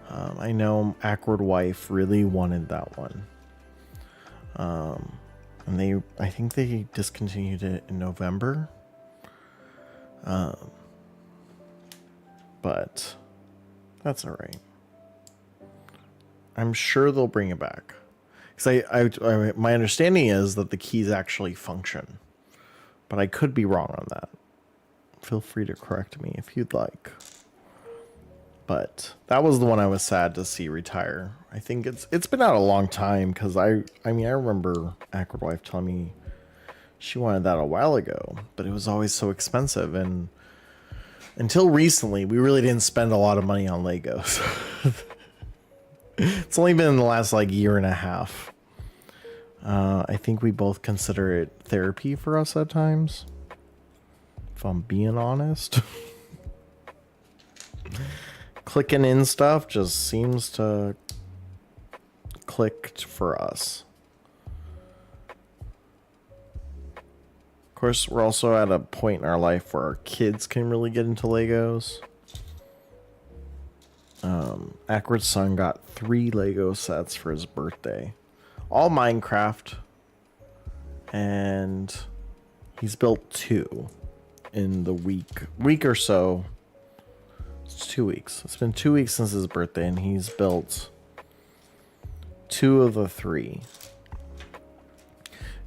I know Akward wife really wanted that one. And I think they discontinued it in November. But that's all right. I'm sure they'll bring it back. Because my understanding is that the keys actually function. But I could be wrong on that. Feel free to correct me if you'd like. But that was the one I was sad to see retire. I think it's been out a long time because I remember Akward wife telling me She wanted that a while ago, but it was always so expensive. And until recently, we really didn't spend a lot of money on Legos. It's only been in the last like year and a half. I think we both consider it therapy for us at times, if I'm being honest. Clicking in stuff just seems to click for us. Of course, we're also at a point in our life where our kids can really get into Legos. Akward's son got 3 Lego sets for his birthday. All Minecraft. And he's built 2 in the week or so. It's 2 weeks. It's been 2 weeks since his birthday, and he's built 2 of the 3.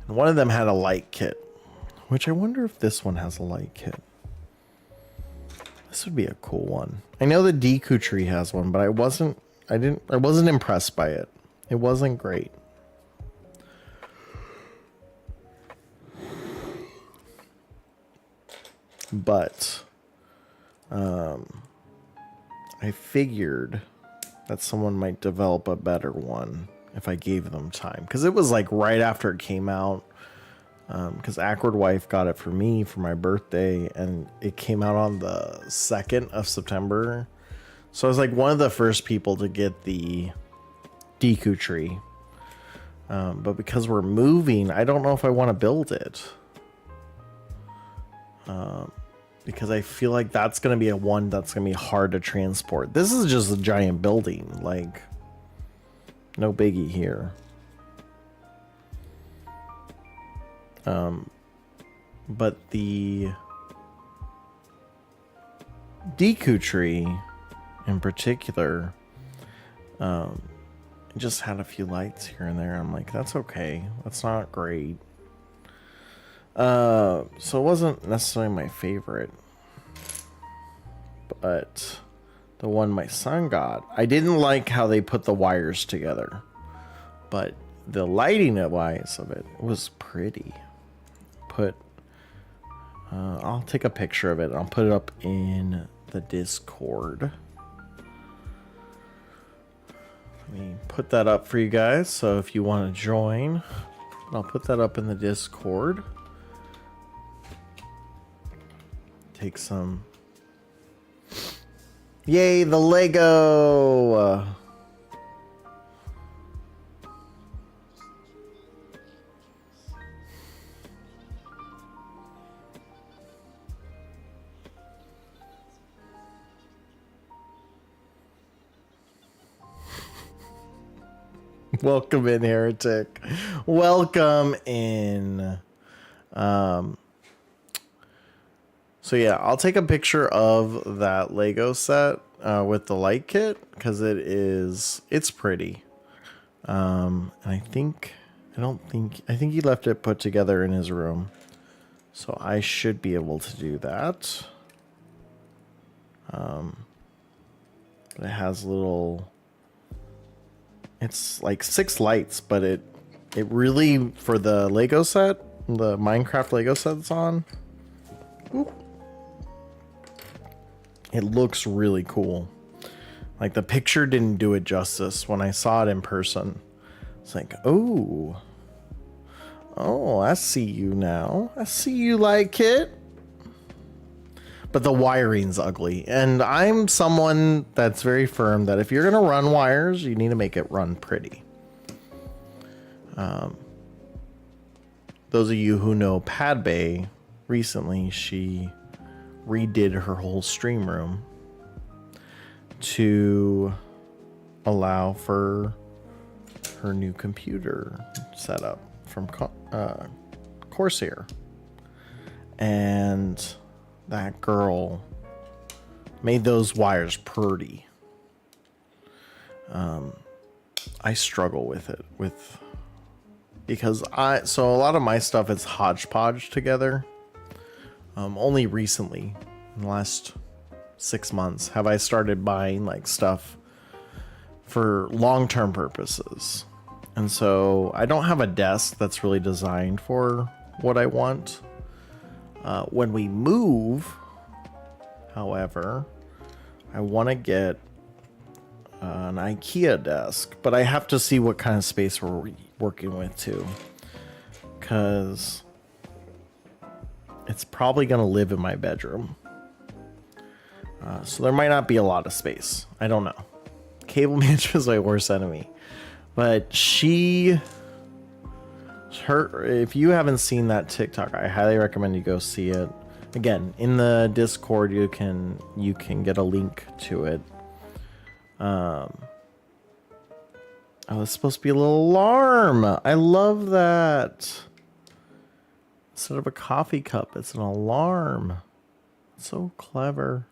And one of them had a light kit, which I wonder if this one has a light kit. This would be a cool one. I know the Deku tree has one, but I wasn't impressed by it. It wasn't great. But I figured that someone might develop a better one if I gave them time, because it was like right after it came out. Because Akward wife got it for me for my birthday, and it came out on the 2nd of September. So I was like one of the first people to get the Deku tree. But because we're moving, I don't know if I want to build it. Because I feel like that's going to be one that's going to be hard to transport. This is just a giant building. Like, no biggie here. But the Deku tree in particular, just had a few lights here and there. I'm like, that's okay. That's not great. So it wasn't necessarily my favorite. But the one my son got, I didn't like how they put the wires together. But the lighting wise of it was pretty. I'll take a picture of it and I'll put it up in the Discord. Let me put that up for you guys, so if you want to join, I'll put that up in the Discord. Take some. Yay, the Lego! Welcome in, Heretic. Welcome in. So yeah, I'll take a picture of that Lego set with the light kit, because it's pretty. And I think he left it put together in his room. So I should be able to do that. It has it's like 6 lights, but it really, for the Lego set, the Minecraft Lego set it's on, it looks really cool. Like, the picture didn't do it justice when I saw it in person. It's like, oh, I see you now. I see you, like it. But the wiring's ugly, and I'm someone that's very firm that if you're gonna run wires, you need to make it run pretty. Those of you who know Padbay, recently she redid her whole stream room to allow for her new computer setup from Corsair, and that girl made those wires pretty. I struggle with it because so a lot of my stuff is hodgepodge together. Only recently, in the last 6 months, have I started buying like stuff for long-term purposes. And so I don't have a desk that's really designed for what I want. When we move, however, I want to get an IKEA desk, but I have to see what kind of space we're working with too, because it's probably going to live in my bedroom. So there might not be a lot of space. I don't know. Cable Mansion is my worst enemy. But if you haven't seen that TikTok, I highly recommend you go see it. Again, in the Discord, you can get a link to it. Oh, it's supposed to be a little alarm. I love that. Instead of a coffee cup, it's an alarm. It's so clever.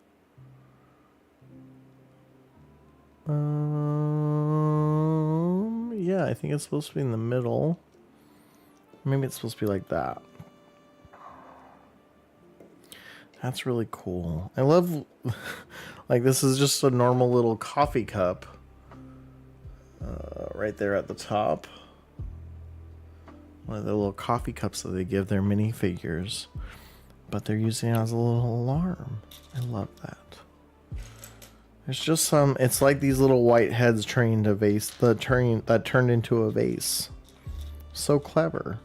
Yeah, I think it's supposed to be in the middle. Maybe it's supposed to be like that. That's really cool. I love, like, this is just a normal little coffee cup. Right there at the top. One of the little coffee cups that they give their minifigures. But they're using it as a little alarm. I love that. There's just some, it's like these little white heads turning to vase, that turned into a vase. So clever.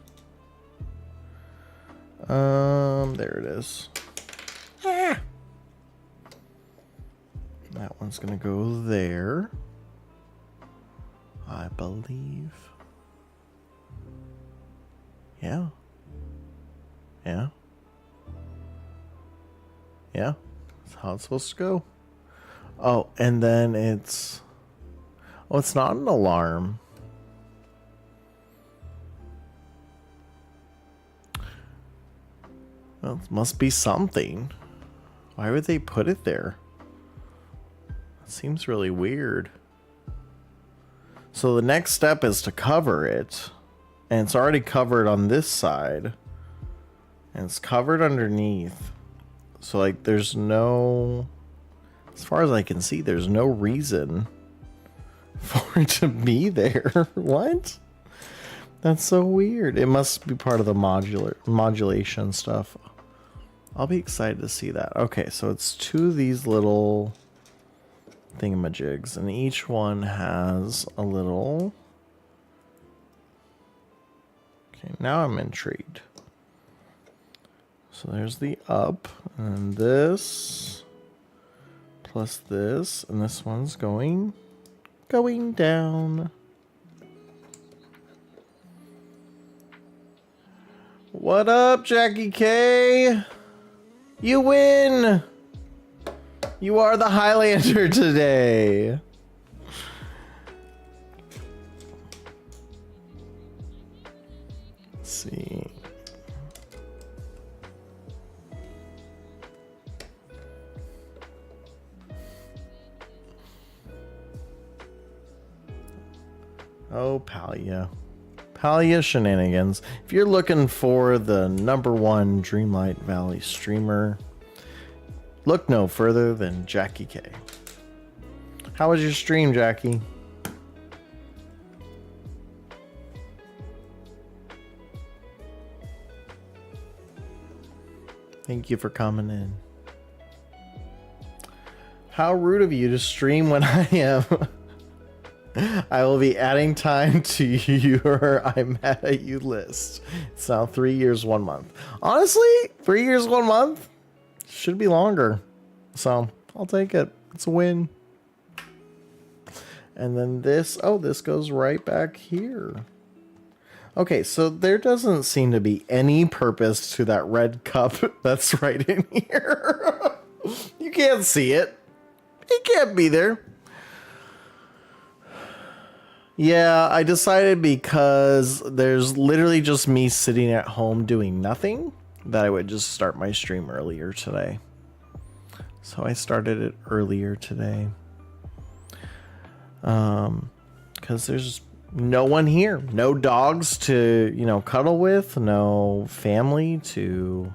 There it is. Ah! That one's gonna go there, I believe. Yeah. Yeah. Yeah. That's how it's supposed to go. Oh, and then it's... Oh, it's not an alarm. Well, it must be something. Why would they put it there? It seems really weird. So the next step is to cover it. And it's already covered on this side. And it's covered underneath. So, like, there's no... As far as I can see, there's no reason for it to be there. What? That's so weird. It must be part of the modulation stuff. I'll be excited to see that. Okay, so it's two of these little thingamajigs, and each one has a little... Okay, now I'm intrigued. So there's the up, and this... plus this, and this one's going down. What up, Jackie K? You win! You are the Highlander today. Let's see. Oh, Palia. Palia shenanigans. If you're looking for the #1 Dreamlight Valley streamer, look no further than Jackie K. How was your stream, Jackie? Thank you for coming in. How rude of you to stream when I am. I will be adding time to your I'm mad at you list. It's now 3 years, 1 month. Honestly, 3 years, 1 month should be longer. So I'll take it. It's a win. And then this, oh, this goes right back here. Okay, so there doesn't seem to be any purpose to that red cup that's right in here. You can't see it. It can't be there. Yeah, I decided because there's literally just me sitting at home doing nothing that I would just start my stream earlier today. So I started it earlier today. Because there's no one here. No dogs to, you know, cuddle with. No family to...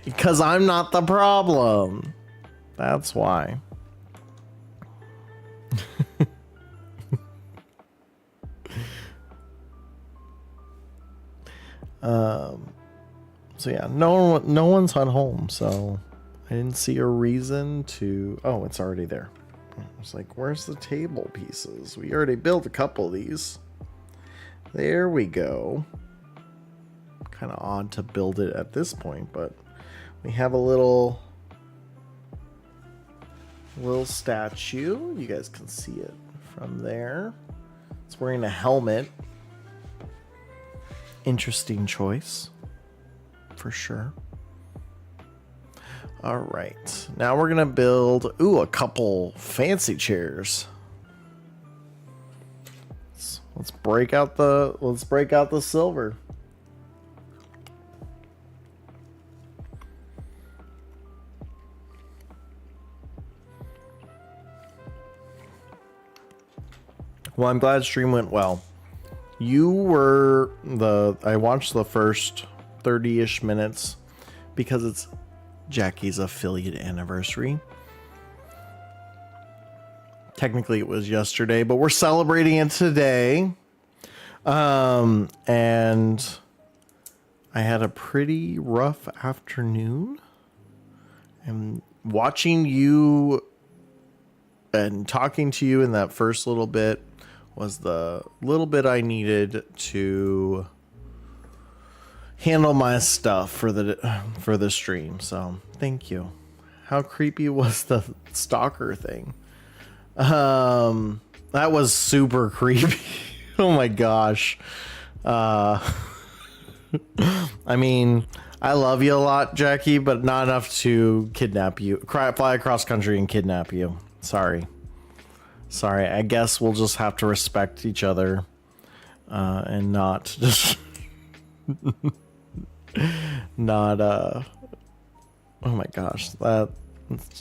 Because I'm not the problem. That's why. So yeah, no one's at home, so I didn't see a reason to. Oh, it's already there. I was like, where's the table pieces? We already built a couple of these. There we go. Kind of odd to build it at this point, but we have a little statue. You guys can see it from there. It's wearing a helmet. Interesting choice, for sure. All right, now we're gonna build a couple fancy chairs. Let's break out the silver. Well, I'm glad stream went well. I watched the first 30-ish minutes because it's Jackie's affiliate anniversary. Technically it was yesterday, but we're celebrating it today. And I had a pretty rough afternoon. And watching you and talking to you in that first little bit was the little bit I needed to handle my stuff for the stream. So thank you. How creepy was the stalker thing? That was super creepy. Oh my gosh. I mean, I love you a lot, Jackie, but not enough to kidnap you. Fly across country and kidnap you. Sorry. I guess we'll just have to respect each other and not just not oh my gosh, that's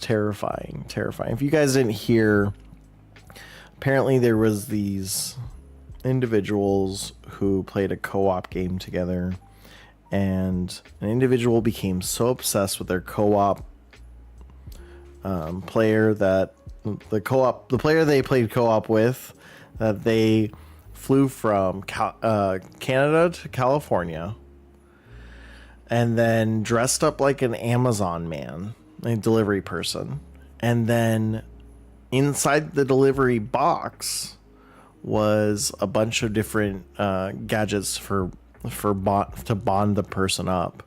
terrifying. If you guys didn't hear, apparently there was these individuals who played a co-op game together, and an individual became so obsessed with their co-op player that the player they played co-op with, that they flew from Canada to California and then dressed up like an Amazon man, a delivery person, and then inside the delivery box was a bunch of different gadgets to bond the person up.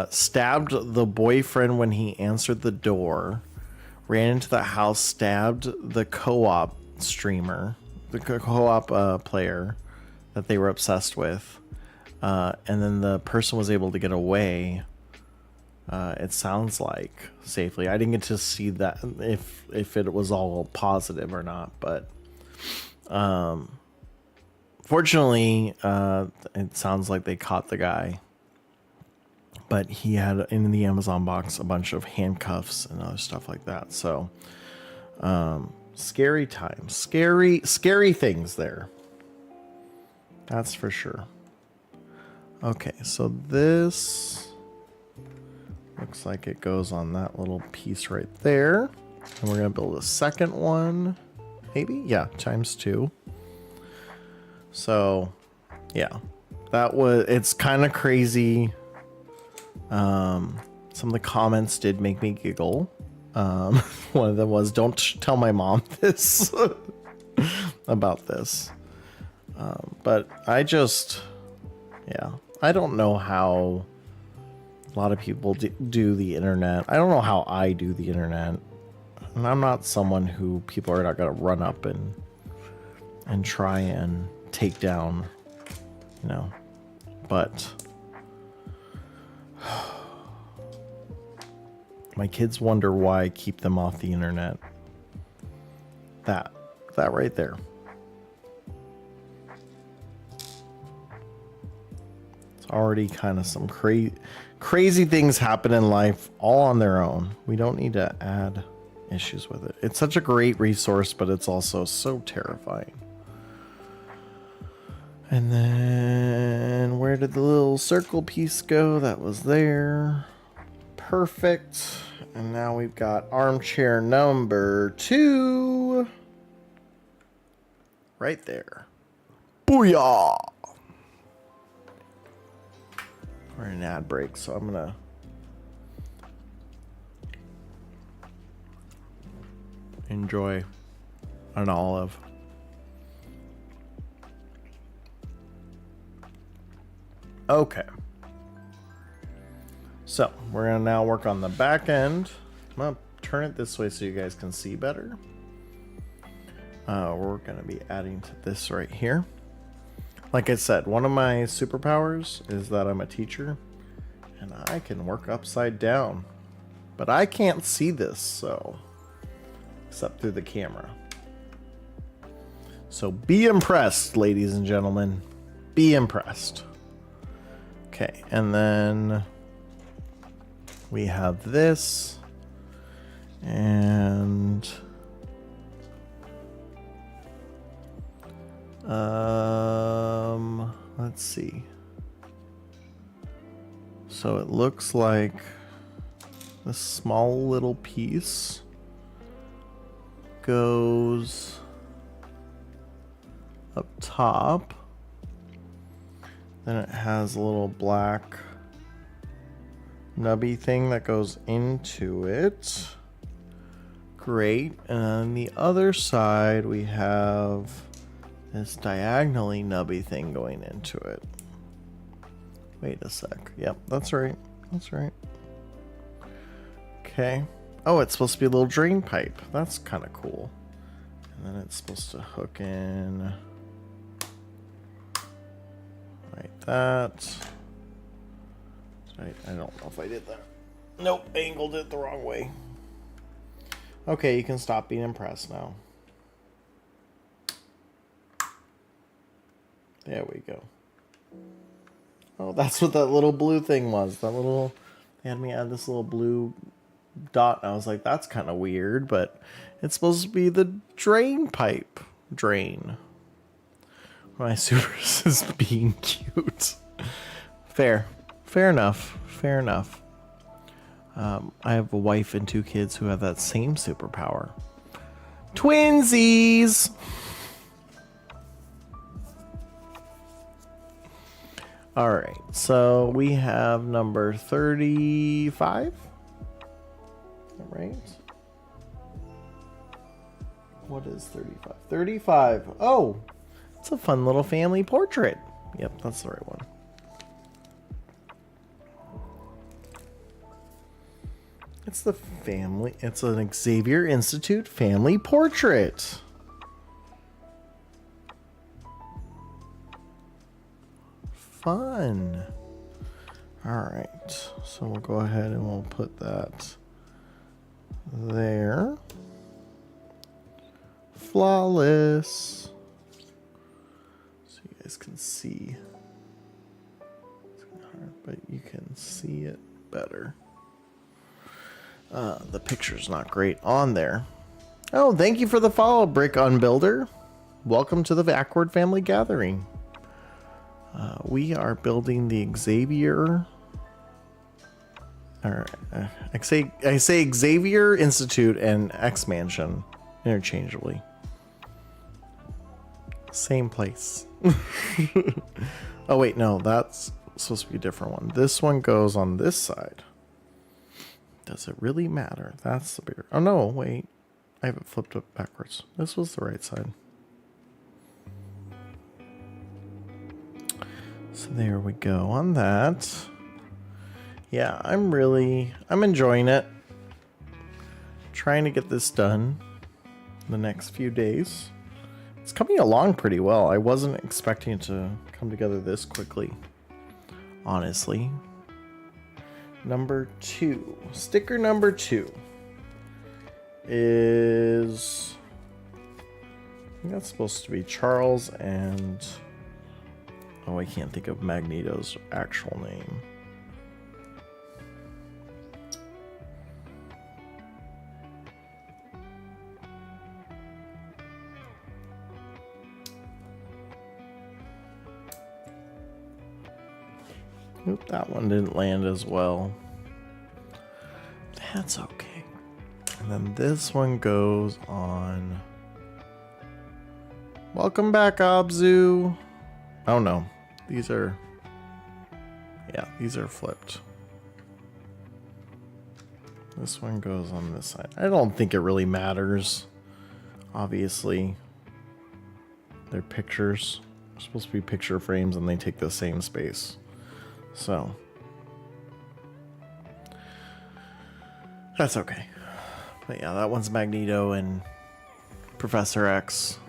Stabbed the boyfriend when he answered the door, ran into the house, stabbed the co-op streamer, the co-op player that they were obsessed with, and then the person was able to get away. It sounds like safely. I didn't get to see that if it was all positive or not, but fortunately, it sounds like they caught the guy. But he had in the Amazon box a bunch of handcuffs and other stuff like that. So, scary times, scary things there. That's for sure. Okay, so this looks like it goes on that little piece right there. And we're gonna build a second one, maybe? Yeah, ×2. So, yeah, it's kind of crazy. Some of the comments did make me giggle. One of them was, don't tell my mom this about this. But I don't know how a lot of people do the internet. I don't know how I do the internet. And I'm not someone who people are not going to run up and try and take down, but my kids wonder why I keep them off the internet. That right there. It's already kind of some crazy things happen in life all on their own. We don't need to add issues with it. It's such a great resource, but it's also so terrifying. And then where did the little circle piece go? That was there. Perfect. And now we've got armchair number 2 right there. Booyah! We're in an ad break, so I'm gonna enjoy an olive. Okay. So we're gonna now work on the back end. I'm gonna turn it this way so you guys can see better. We're gonna be adding to this right here. Like I said, one of my superpowers is that I'm a teacher and I can work upside down, but I can't see this, so except through the camera. So be impressed, ladies and gentlemen. Be impressed. Okay, and then we have this, and let's see. So it looks like this small little piece goes up top. Then it has a little black nubby thing that goes into it. Great. And on the other side, we have this diagonally nubby thing going into it. Wait a sec. Yep, that's right. That's right. Okay. Oh, it's supposed to be a little drain pipe. That's kind of cool. And then it's supposed to hook in like that. I don't know if I did that. Nope, I angled it the wrong way. Okay, you can stop being impressed now. There we go. Oh, that's what that little blue thing was. That little, they had me add this little blue dot, and I was like, that's kind of weird, but it's supposed to be the drain pipe drain. My supers is being cute. Fair enough. Fair enough. I have a wife and 2 kids who have that same superpower. Twinsies! Alright, so we have number 35? Is that right? What is 35? 35! Oh! It's a fun little family portrait. Yep, that's the right one. It's the family. It's an Xavier Institute family portrait. Fun. All right. So we'll go ahead and we'll put that there. Flawless. So you guys can see. It's kind of hard, but you can see it better. The picture's not great on there. Oh, thank you for the follow, Brick Unbuilder. Welcome to the Akward family gathering. We are building the Xavier. Or I say Xavier Institute and X Mansion interchangeably. Same place. Oh wait, no, that's supposed to be a different one. This one goes on this side. Does it really matter? That's the bigger. Oh no, wait. I have it flipped up backwards. This was the right side. So there we go on that. Yeah, I'm enjoying it. Trying to get this done in the next few days. It's coming along pretty well. I wasn't expecting it to come together this quickly, honestly. Number 2. Sticker number 2 is, I think that's supposed to be Charles and, oh, I can't think of Magneto's actual name. Oop, that one didn't land as well. That's okay. And then this one goes on. Welcome back, Abzu. Oh no, these are. Yeah, these are flipped. This one goes on this side. I don't think it really matters. Obviously, they're pictures. They're supposed to be picture frames and they take the same space. So, that's okay. But yeah, that one's Magneto and Professor X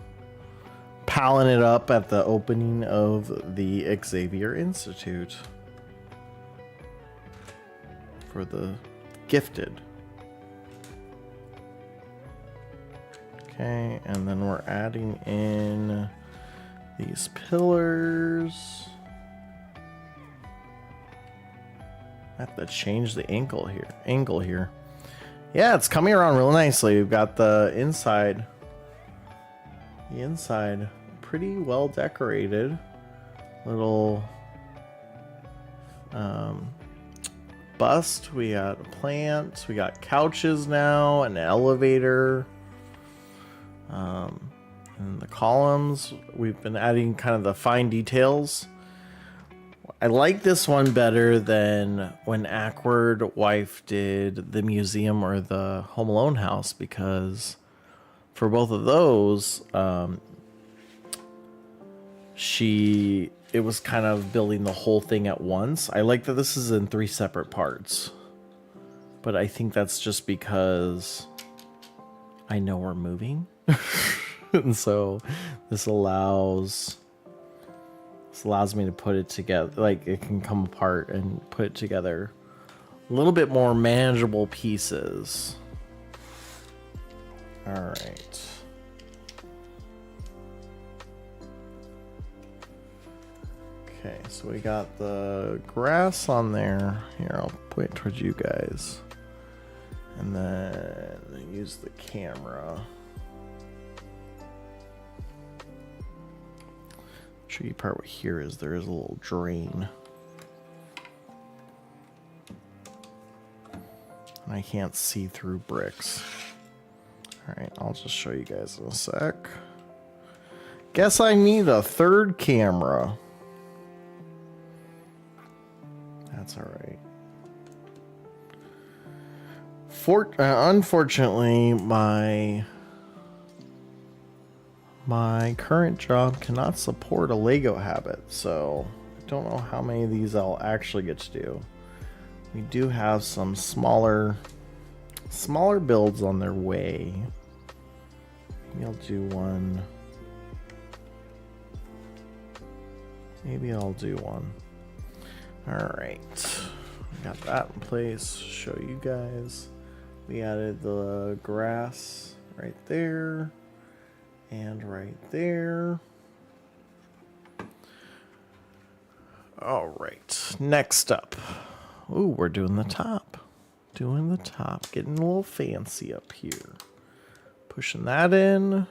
palling it up at the opening of the Xavier Institute for the gifted. Okay, and then we're adding in these pillars. I have to change the angle here. Yeah, it's coming around real nicely. We've got the inside pretty well decorated. Little bust. We got a plant. We got couches now, an elevator. And the columns, we've been adding kind of the fine details. I like this one better than when Akward wife did the museum or the Home Alone house, because for both of those, it was kind of building the whole thing at once. I like that this is in 3 separate parts, but I think that's just because I know we're moving. And so this allows me to put it together, like it can come apart and put it together a little bit more manageable pieces. All right. Okay, so we got the grass on there. Here, I'll point towards you guys. And then use the camera. Tricky part here is there is a little drain. And I can't see through bricks. Alright, I'll just show you guys in a sec. Guess I need a 3rd camera. That's alright. Unfortunately, my current job cannot support a Lego habit, so I don't know how many of these I'll actually get to do. We do have some smaller builds on their way. Maybe I'll do one. All right, got that in place. Show you guys. We added the grass right there. And right there. All right, next up. Ooh, we're doing the top. Getting a little fancy up here. Pushing that in.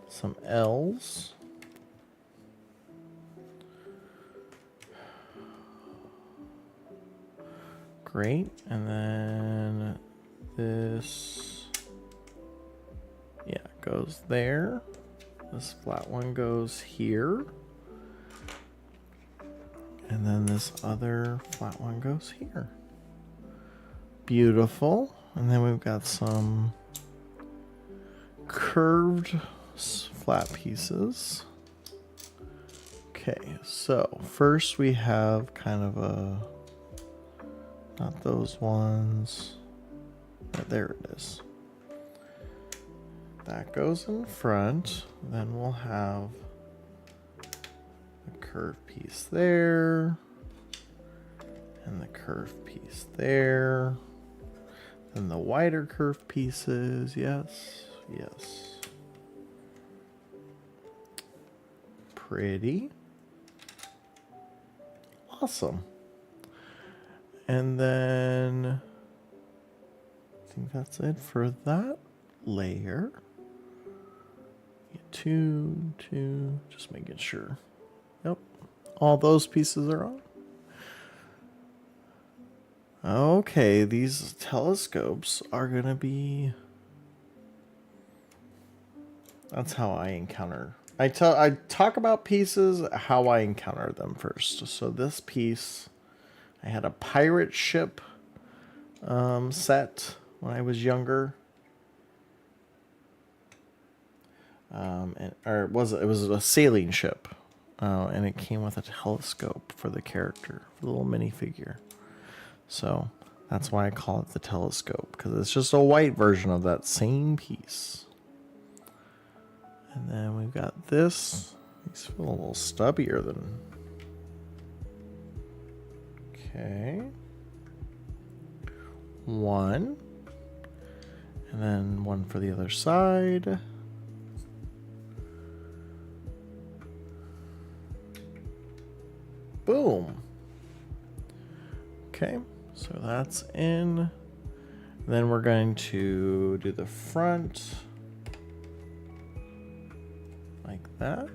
Some L's. Great, and then this. Yeah, it goes there. This flat one goes here. And then this other flat one goes here. Beautiful. And then we've got some curved flat pieces. Okay, so first we have kind of a, not those ones. There it is. That goes in front. Then we'll have a curved piece there. And the curved piece there. And the wider curved pieces. Yes. Yes. Pretty. Awesome. And then I think that's it for that layer. Two, just making sure. Yep. All those pieces are on. Okay, these telescopes are gonna be... That's how I encounter I talk about pieces how I encounter them first. So this piece, I had a pirate ship set when I was younger. It was a sailing ship, and it came with a telescope for the character, for the little minifigure. So that's why I call it the telescope, because it's just a white version of that same piece. And then we've got this. These feel a little stubbier than. Okay. One. And then one for the other side. Boom. Okay, so that's in. Then we're going to do the front like that.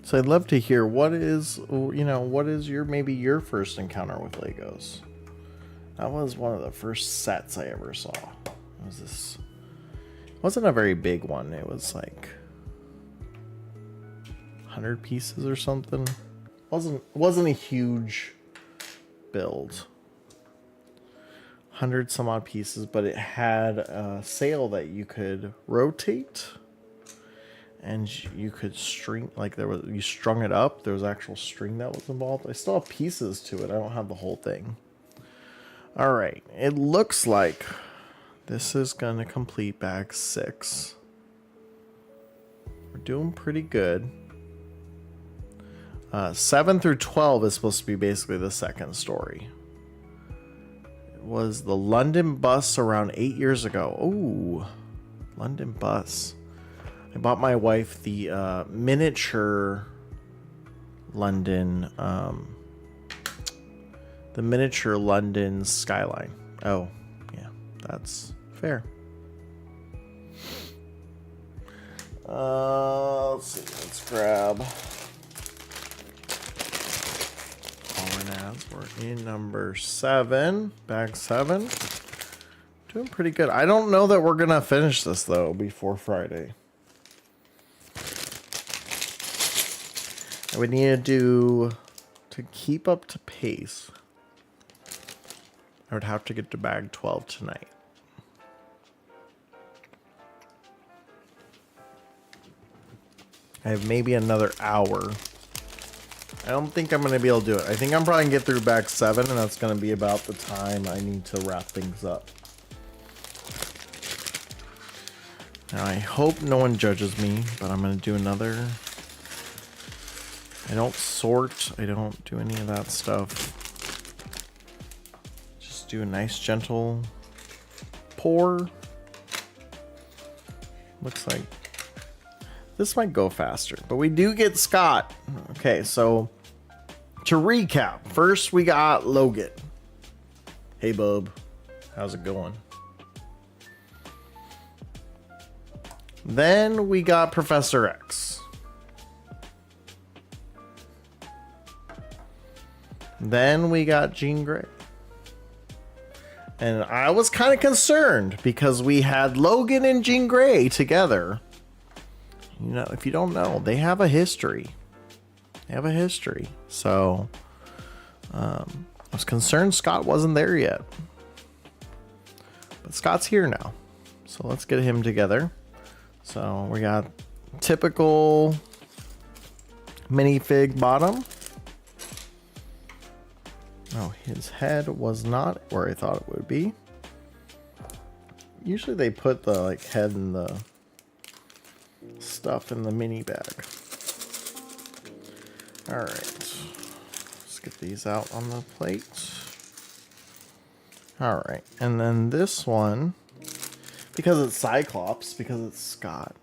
So I'd love to hear what is your maybe your first encounter with Legos. That was one of the first sets I ever saw. It was this. It wasn't a very big one. It was like 100 pieces or something. Wasn't a huge build. 100 some odd pieces, but it had a sail that you could rotate, and you could string, like you strung it up. There was actual string that was involved. I still have pieces to it. I don't have the whole thing. All right, it looks like this is gonna complete bag 6. We're doing pretty good. 7 through 12 is supposed to be basically the second story. It was the London bus around 8 years ago. Ooh, London bus. I bought my wife the miniature London, the miniature London skyline. Oh, yeah, that's fair. Let's see. Let's grab. We're in number 7, bag 7. Doing pretty good. I don't know that we're gonna finish this though before Friday. I would need to keep up to pace. I would have to get to bag 12 tonight. I have maybe another hour. I don't think I'm going to be able to do it. I think I'm probably going to get through bag 7, and that's going to be about the time I need to wrap things up. Now, I hope no one judges me, but I'm going to do another. I don't sort. I don't do any of that stuff. Just do a nice, gentle pour. Looks like this might go faster, but we do get Scott. Okay, so to recap, first we got Logan. Hey, bub. How's it going? Then we got Professor X. Then we got Jean Grey. And I was kind of concerned because we had Logan and Jean Grey together. You know, if you don't know, they have a history. They have a history. So, I was concerned Scott wasn't there yet. But Scott's here now. So let's get him together. So we got typical minifig bottom. Oh, his head was not where I thought it would be. Usually they put the head and the stuff in the mini bag. All right, let's get these out on the plate. All right, and then this one, because it's Cyclops, because it's Scott.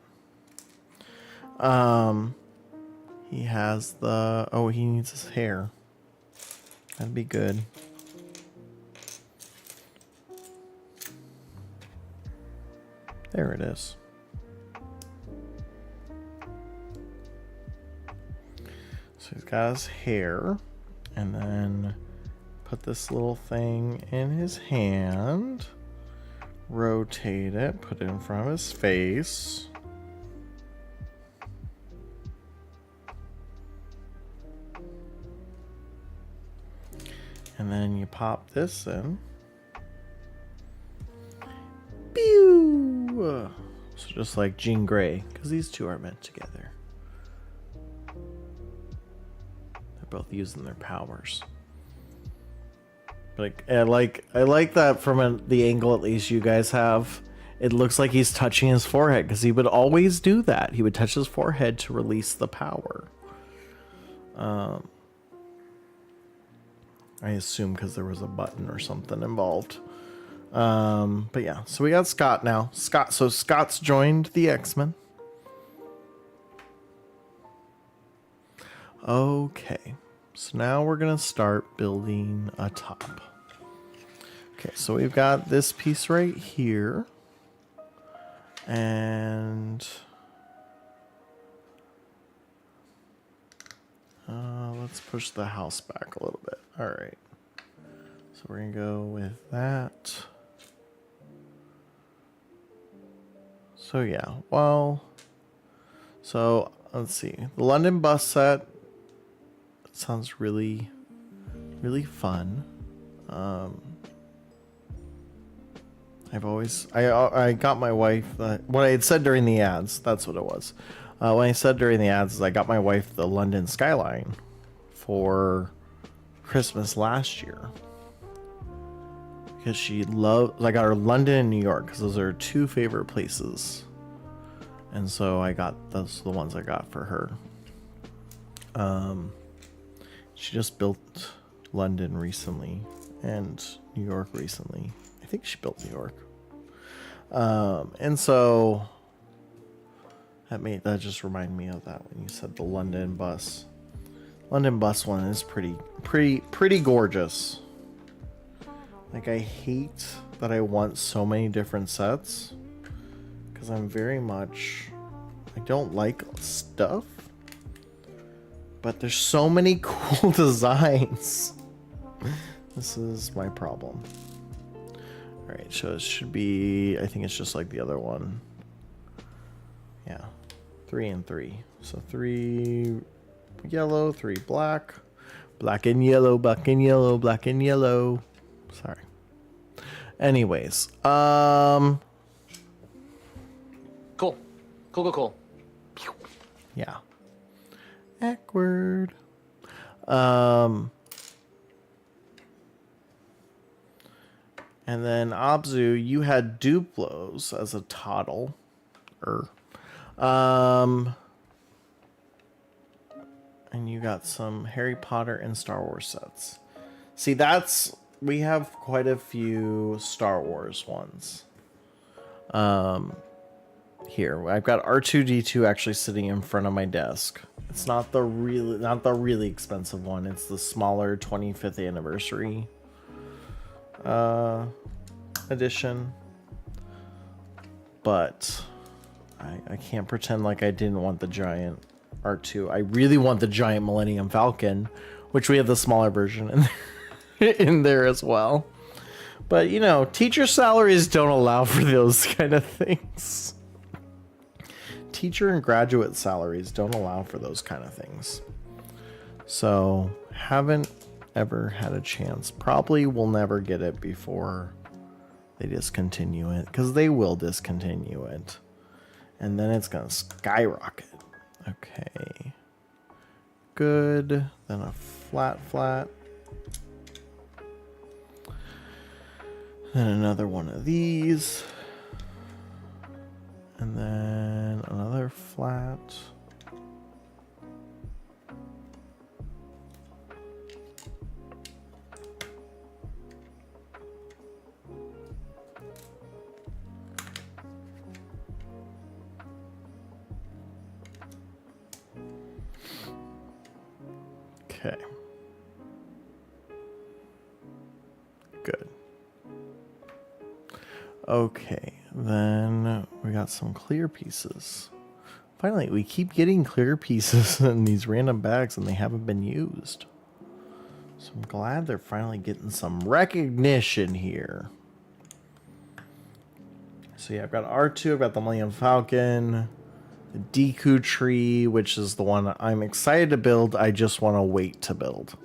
He has the, oh, he needs his hair. That'd be good. There it is. So he's got his hair, and then put this little thing in his hand. rotate it, put it in front of his face. And then you pop this in. Pew! So just like Jean Grey, because these two are meant together. They're both using their powers. Like I like that from the angle at least you guys have. It looks like he's touching his forehead because he would always do that. He would touch his forehead to release the power. I assume because there was a button or something involved. But yeah, so we got Scott now. So Scott's joined the X-Men. Okay. So now we're going to start building a top. Okay, so we've got this piece right here. And let's push the house back a little bit. All right. So we're going to go with that. So yeah, well, so let's see. The London bus set sounds really, really fun. I got my wife, what I had said during the ads, that's what it was. When I said during the ads is I got my wife the London skyline for Christmas last year. Because she loved, I got her London and New York because those are her two favorite places. And so those are the ones I got for her. She just built London recently and New York recently. I think she built New York. And so that just reminded me of that when you said the London bus. London bus one is pretty gorgeous. Like, I hate that I want so many different sets because I don't like stuff, but there's so many cool designs. This is my problem. All right, so it should be, I think it's just like the other one. Yeah, 3 and 3. So 3 yellow, 3 black, black and yellow, black and yellow, black and yellow. Sorry. Anyways, Cool. Yeah. Akward. And then Abzu, you had Duplos as a toddle. And you got some Harry Potter and Star Wars sets. See, we have quite a few Star Wars ones. Here, I've got R2-D2 actually sitting in front of my desk. It's not the really expensive one. It's the smaller 25th anniversary edition. But I can't pretend like I didn't want the giant R2. I really want the giant Millennium Falcon, which we have the smaller version in there as well. But, you know, teacher salaries don't allow for those kind of things. Teacher and graduate salaries don't allow for those kind of things. So, haven't ever had a chance. Probably will never get it before they discontinue it, because they will discontinue it. And then it's going to skyrocket. Okay. Good. Then a flat. Then another one of these. And then another flat. Okay. Good. Okay, then we got some clear pieces. Finally, we keep getting clear pieces in these random bags and they haven't been used. So I'm glad they're finally getting some recognition here. So yeah, I've got R2, I've got the Millennium Falcon, the Deku tree, which is the one I'm excited to build. I just want to wait to build.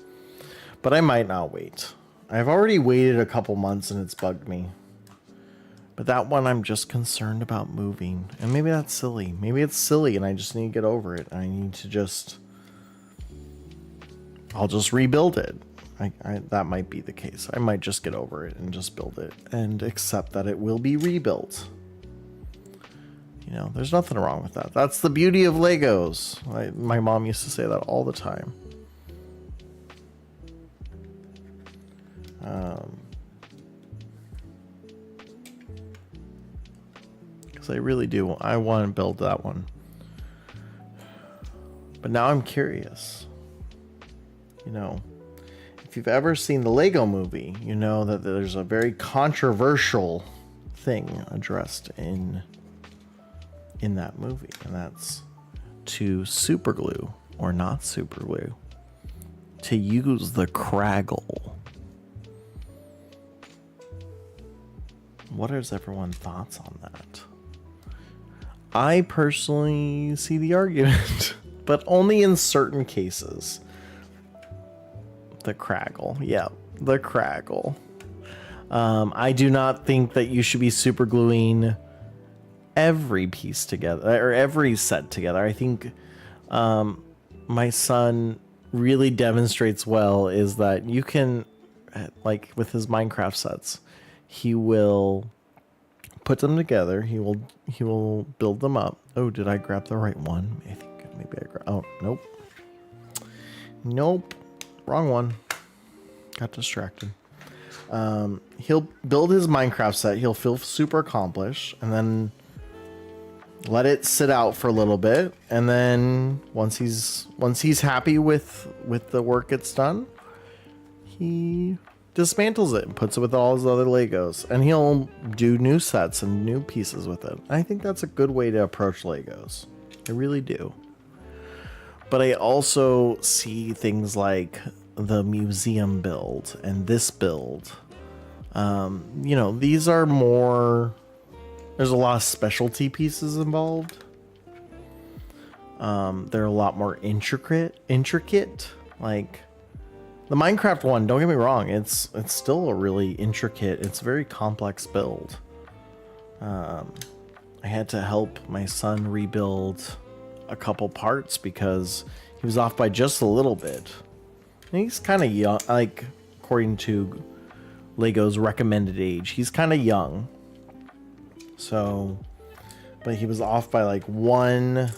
But I might not wait. I've already waited a couple months and it's bugged me. But that one I'm just concerned about moving. And maybe that's silly. Maybe it's silly and I just need to get over it. I need to just... I'll just rebuild it. That might be the case. I might just get over it and just build it and accept that it will be rebuilt. You know, there's nothing wrong with that. That's the beauty of Legos. My mom used to say that all the time. Because I really do. I want to build that one. But now I'm curious. You know, if you've ever seen the Lego movie, you know that there's a very controversial thing addressed in that movie, and that's to super glue or not super glue, to use the Craggle. What is everyone's thoughts on that? I personally see the argument, but only in certain cases. The Craggle. Yeah, the Craggle. I do not think that you should be super gluing every piece together or every set together. I think my son really demonstrates well is that you can, like with his Minecraft sets, he will put them together. He will build them up. Oh, did I grab the right one? I think maybe I grabbed. Oh, nope. Nope. Wrong one. Got distracted. He'll build his Minecraft set. He'll feel super accomplished, and then let it sit out for a little bit. And then once he's happy with the work it's done, he dismantles it and puts it with all his other Legos, and he'll do new sets and new pieces with it. I think that's a good way to approach Legos. I really do. But I also see things like the museum build and this build. You know, these are more... There's a lot of specialty pieces involved. They're a lot more intricate. Like the Minecraft one, don't get me wrong, it's still a really intricate, it's a very complex build. I had to help my son rebuild a couple parts because he was off by just a little bit. And he's kind of young, like according to Lego's recommended age, he's kind of young. So, but he was off by like one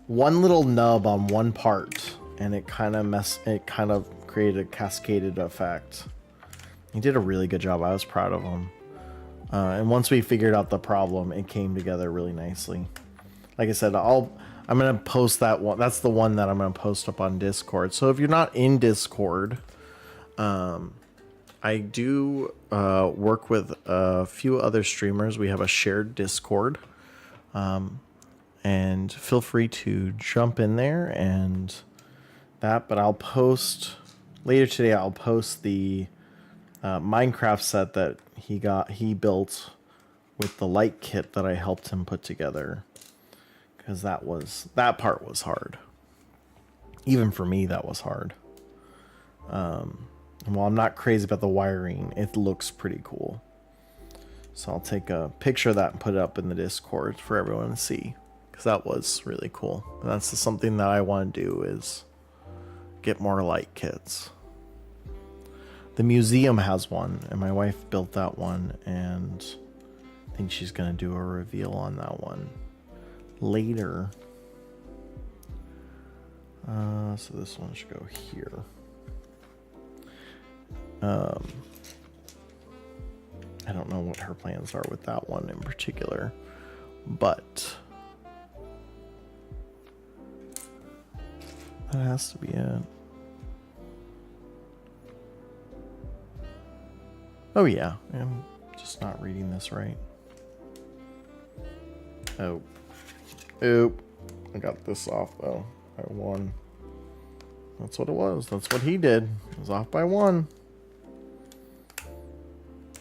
little nub on one part, and it kind of created a cascaded effect. He did a really good job. I was proud of him. And once we figured out the problem, it came together really nicely. Like I said, I'm gonna post that one. That's the one that I'm gonna post up on Discord. So if you're not in Discord, I do work with a few other streamers. We have a shared Discord, and feel free to jump in there and that. But I'll post later today. I'll post the Minecraft set that he built with the light kit that I helped him put together, because that part was hard. Even for me, that was hard. And while I'm not crazy about the wiring, it looks pretty cool. So I'll take a picture of that and put it up in the Discord for everyone to see, because that was really cool. And that's something that I want to do, is get more light kits. The museum has one, and my wife built that one, and I think she's going to do a reveal on that one later. So this one should go here. I don't know what her plans are with that one in particular, but that has to be it. Oh yeah, I'm just not reading this right. Oh. Oop. I got this off though. By one. That's what it was. That's what he did. It was off by one.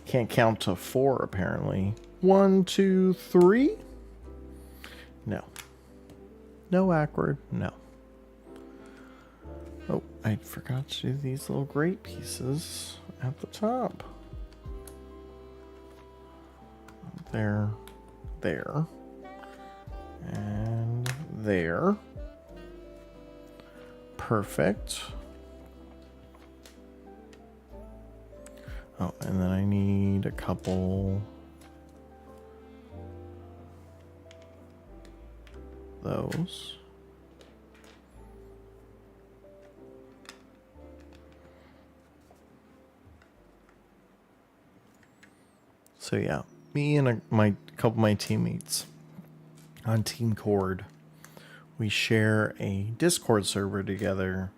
Can't count to 4 apparently. 1, 2, 3. No. No Akward. No. Oh, I forgot to do these little grate pieces at the top. There. There. And there. Perfect. Oh, and then I need a couple those. So yeah, me and my couple of my teammates on Team Cord, we share a Discord server together.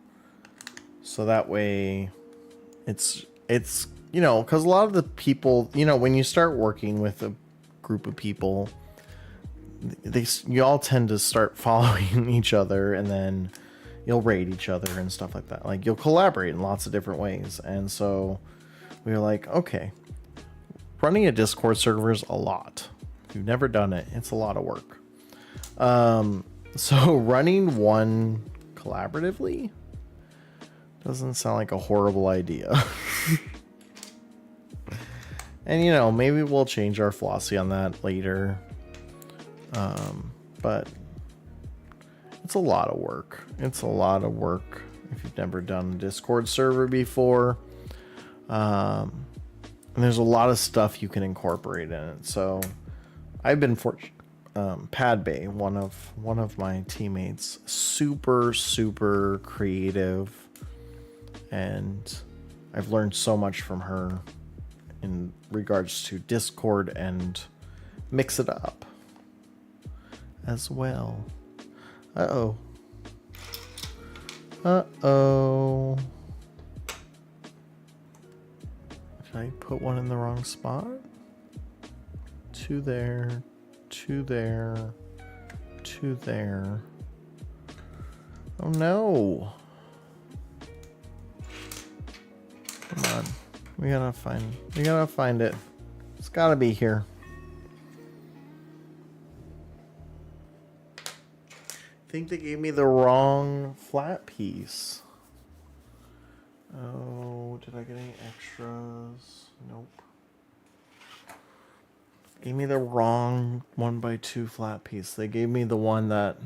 So that way it's you know, because a lot of the people, you know, when you start working with a group of people, you all tend to start following each other, and then you'll raid each other and stuff like that. Like, you'll collaborate in lots of different ways. And so we were like, okay, running a Discord server is a lot. If you've never done it, it's a lot of work. So running one collaboratively doesn't sound like a horrible idea. And, you know, maybe we'll change our philosophy on that later. But it's a lot of work. It's a lot of work if you've never done a Discord server before. And there's a lot of stuff you can incorporate in it. So I've been fortunate. Padbay, one of my teammates, super creative, and I've learned so much from her in regards to Discord and mix it up as well. Uh-oh. Did I put one in the wrong spot? 2 there, 2 there, 2 there. Oh no. Come on. We gotta find it. It's gotta be here. I think they gave me the wrong flat piece. Oh, did I get any extras? Nope. Gave me the wrong 1x2 flat piece. They gave me the one that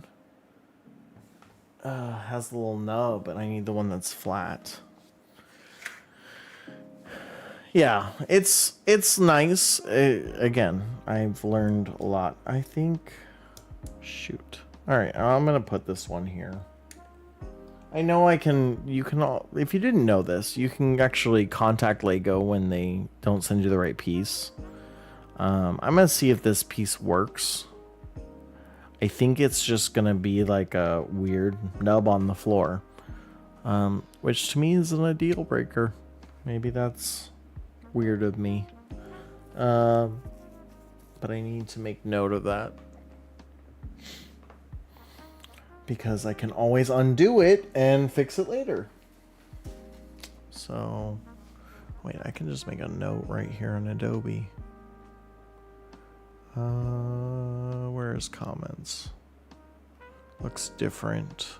has the little nub, and I need the one that's flat. Yeah, it's nice. Again, I've learned a lot. I think... Shoot. Alright, I'm going to put this one here. I know you can, if you didn't know this, you can actually contact Lego when they don't send you the right piece. I'm going to see if this piece works. I think it's just going to be like a weird nub on the floor. Which to me isn't a deal breaker. Maybe that's weird of me. But I need to make note of that. Because I can always undo it and fix it later. So, wait, I can just make a note right here in Adobe. Where's comments? Looks different.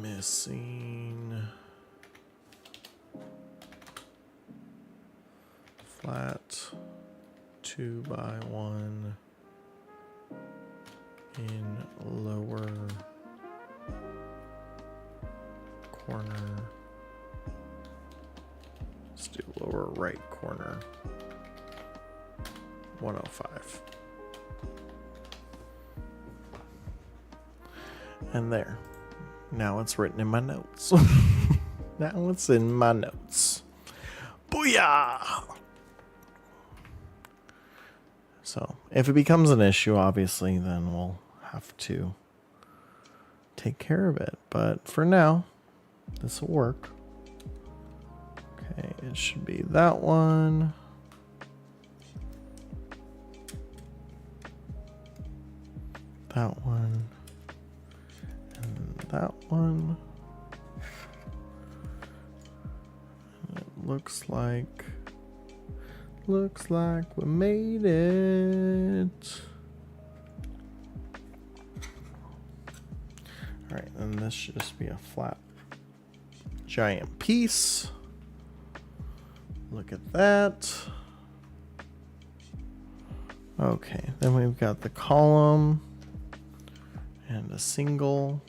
Missing flat 2x1 in lower corner. Let's do lower right corner. 105. And there. Now it's written in my notes. Now it's in my notes. Booyah! So, if it becomes an issue, obviously, then we'll have to take care of it. But for now, this will work. Okay, it should be that one. That one. And that one. looks like we made it. All right, then this should just be a flat giant piece. Look at that. Okay, then we've got the column and a single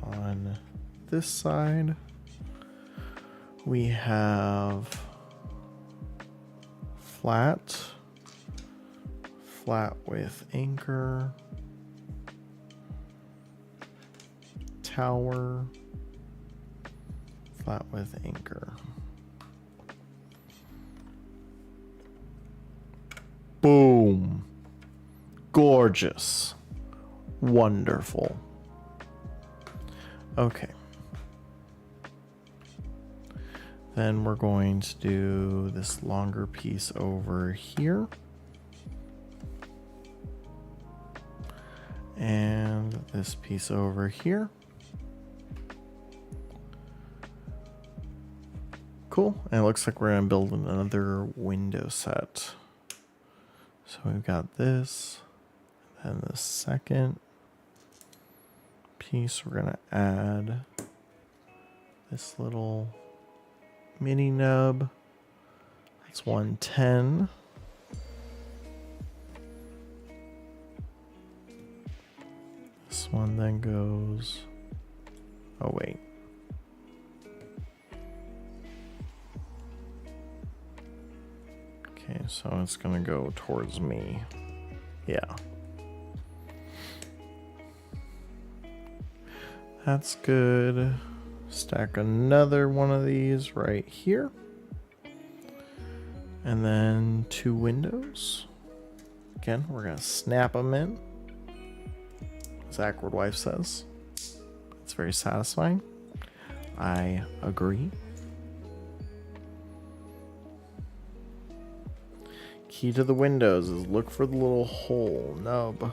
on this side. We have flat with anchor, tower, flat with anchor. Boom. Gorgeous. Wonderful. Okay. Then we're going to do this longer piece over here. And this piece over here. Cool. And it looks like we're going to build another window set. So we've got this, and the second piece, we're going to add this little mini nub. That's 110. This one then goes, oh wait. Okay, so it's gonna go towards me. Yeah. That's good. Stack another one of these right here. And then 2 windows. Again, we're gonna snap them in. As Akward wife says. It's very satisfying. I agree. Key to the windows is look for the little hole nub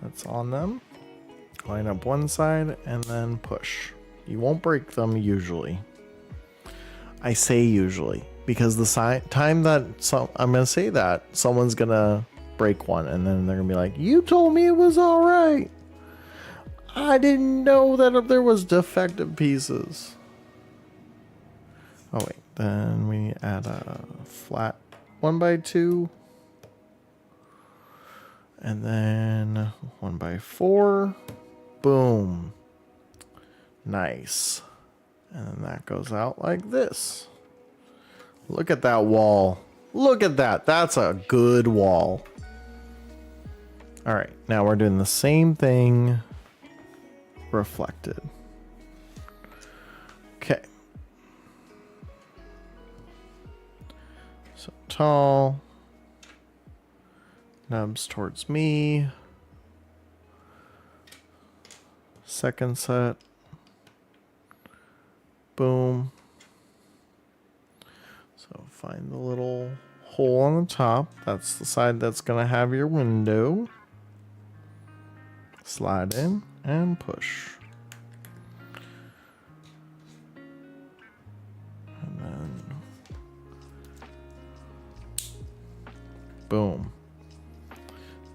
that's on them. Line up one side and then push. You won't break them usually. I say usually because the time that I'm gonna say that someone's gonna break one and then they're gonna be like, "You told me it was all right. I didn't know that there was defective pieces." Oh wait, then we add a flat 1x2 and then 1x4. Boom. Nice. And then that goes out like this. Look at that wall. Look at that. That's a good wall. All right, now we're doing the same thing reflected. Okay. So tall. Nubs towards me. Second set. Boom. So find the little hole on the top. That's the side that's going to have your window. Slide in and push. And then boom.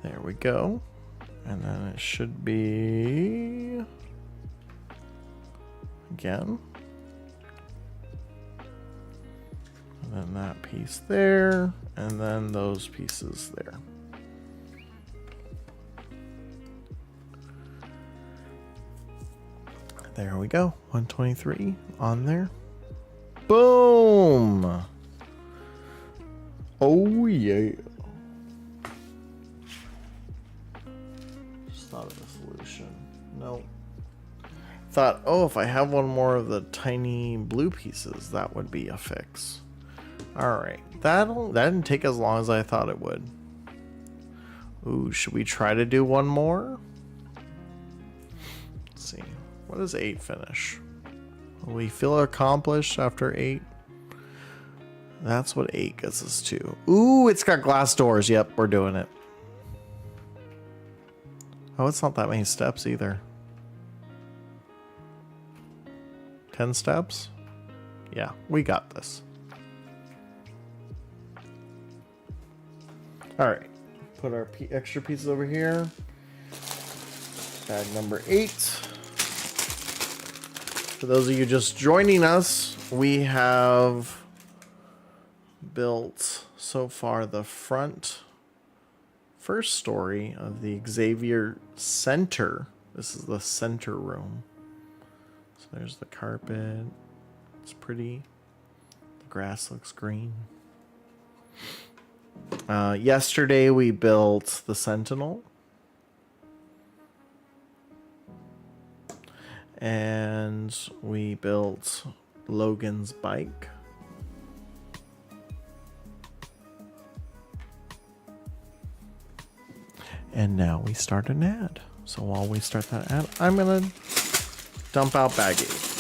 There we go. And then it should be again. And then that piece there, and then those pieces there. There we go. 123 on there. Boom! Oh yeah. Just thought of a solution. Nope. Thought, oh, if I have one more of the tiny blue pieces, that would be a fix. Alright. That didn't take as long as I thought it would. Ooh, should we try to do one more? Let's see. What does 8 finish? Will we feel accomplished after 8? That's what 8 gets us to. Ooh, it's got glass doors. Yep, we're doing it. Oh, it's not that many steps either. 10 steps? Yeah, we got this. All right, put our extra pieces over here. Bag number 8. For those of you just joining us, we have built so far the first story of the Xavier Center. This is the center room. So there's the carpet. It's pretty. The grass looks green. Yesterday we built the Sentinel. And we built Logan's bike. And now we start an ad. So while we start that ad, I'm going to dump out bag 8.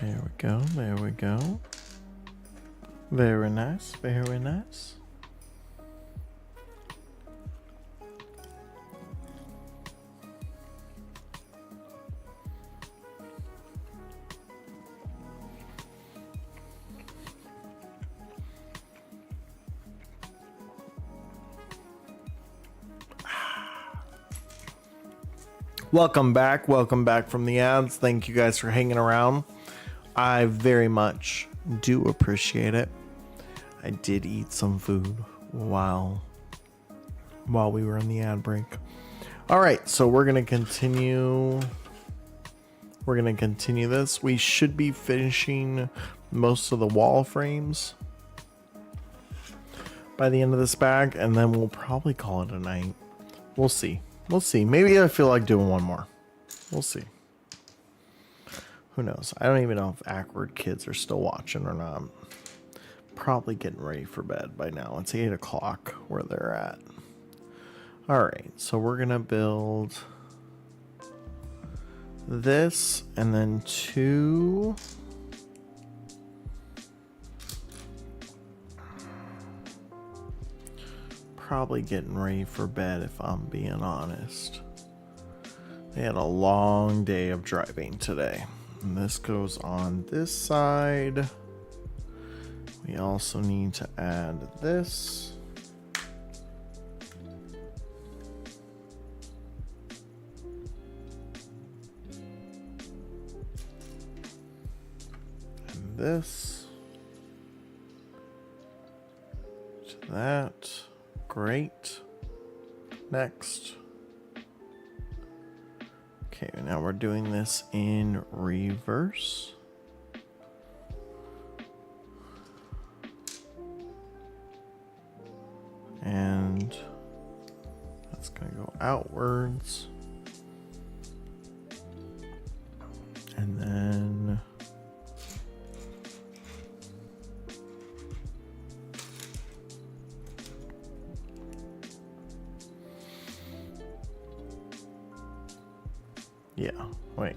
There we go, there we go. Very nice, very nice. Welcome back from the ads. Thank you guys for hanging around. I very much do appreciate it. I did eat some food while we were in the ad break. All right, so we're gonna continue. We're gonna continue this. We should be finishing most of the wall frames by the end of this bag, and then we'll probably call it a night. We'll see. We'll see. Maybe I feel like doing one more. We'll see. Who knows? I don't even know if Akward kids are still watching or not. Probably getting ready for bed by now. It's 8 o'clock where they're at. Alright, so we're going to build this and then 2. Probably getting ready for bed if I'm being honest. They had a long day of driving today. And this goes on this side. We also need to add this. And this. To that. Great. Next. Okay, now we're doing this in reverse. And that's going to go outwards. And then yeah, wait.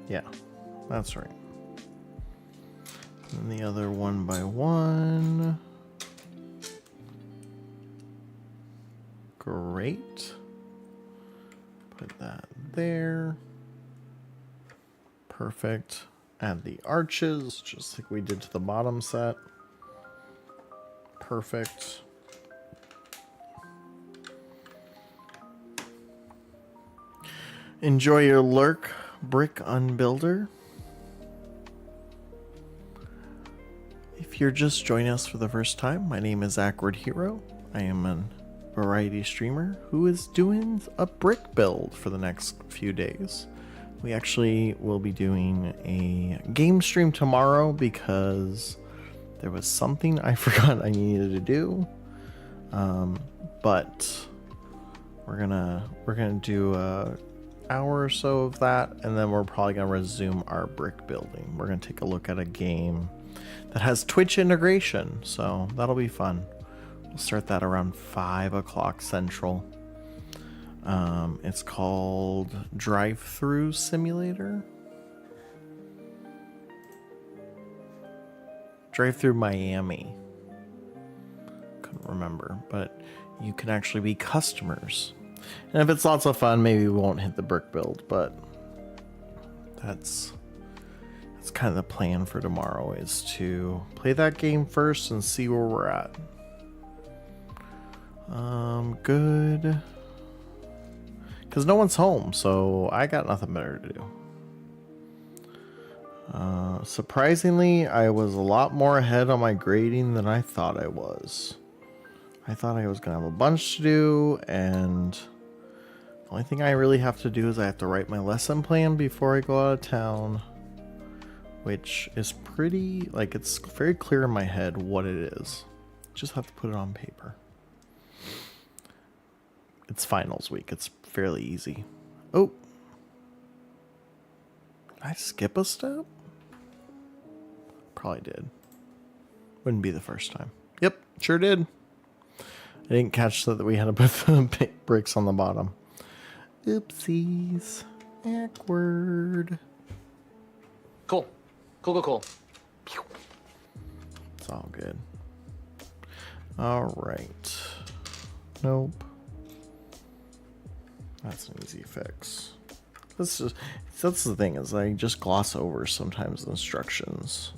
Yeah, that's right. And the other 1 by 1. Great. Put that there. Perfect. Add the arches, just like we did to the bottom set. Perfect. Enjoy your lurk, brick unbuilder. If you're just joining us for the first time, my name is Akward Hero. I am a variety streamer who is doing a brick build for the next few days. We actually will be doing a game stream tomorrow because there was something I forgot I needed to do. But we're gonna do a hour or so of that, and then we're probably gonna resume our brick building. We're gonna take a look at a game that has Twitch integration. So that'll be fun. We'll start that around 5 o'clock Central. It's called Drive-Through Simulator. Drive-Through Miami. Couldn't remember, but you can actually be customers. And if it's lots of fun, maybe we won't hit the brick build, but that's kind of the plan for tomorrow, is to play that game first and see where we're at. Good. Because no one's home, so I got nothing better to do. Surprisingly, I was a lot more ahead on my grading than I thought I was. I thought I was going to have a bunch to do, and the only thing I really have to do is I have to write my lesson plan before I go out of town, which is pretty, like, it's very clear in my head what it is. Just have to put it on paper. It's finals week. It's fairly easy. Oh. Did I skip a step? Probably did. Wouldn't be the first time. Yep, sure did. I didn't catch that we had to put the bricks on the bottom. Oopsies. Awkward. Cool. Cool. It's all good. All right. Nope. That's an easy fix. That's the thing, is I just gloss over sometimes the instructions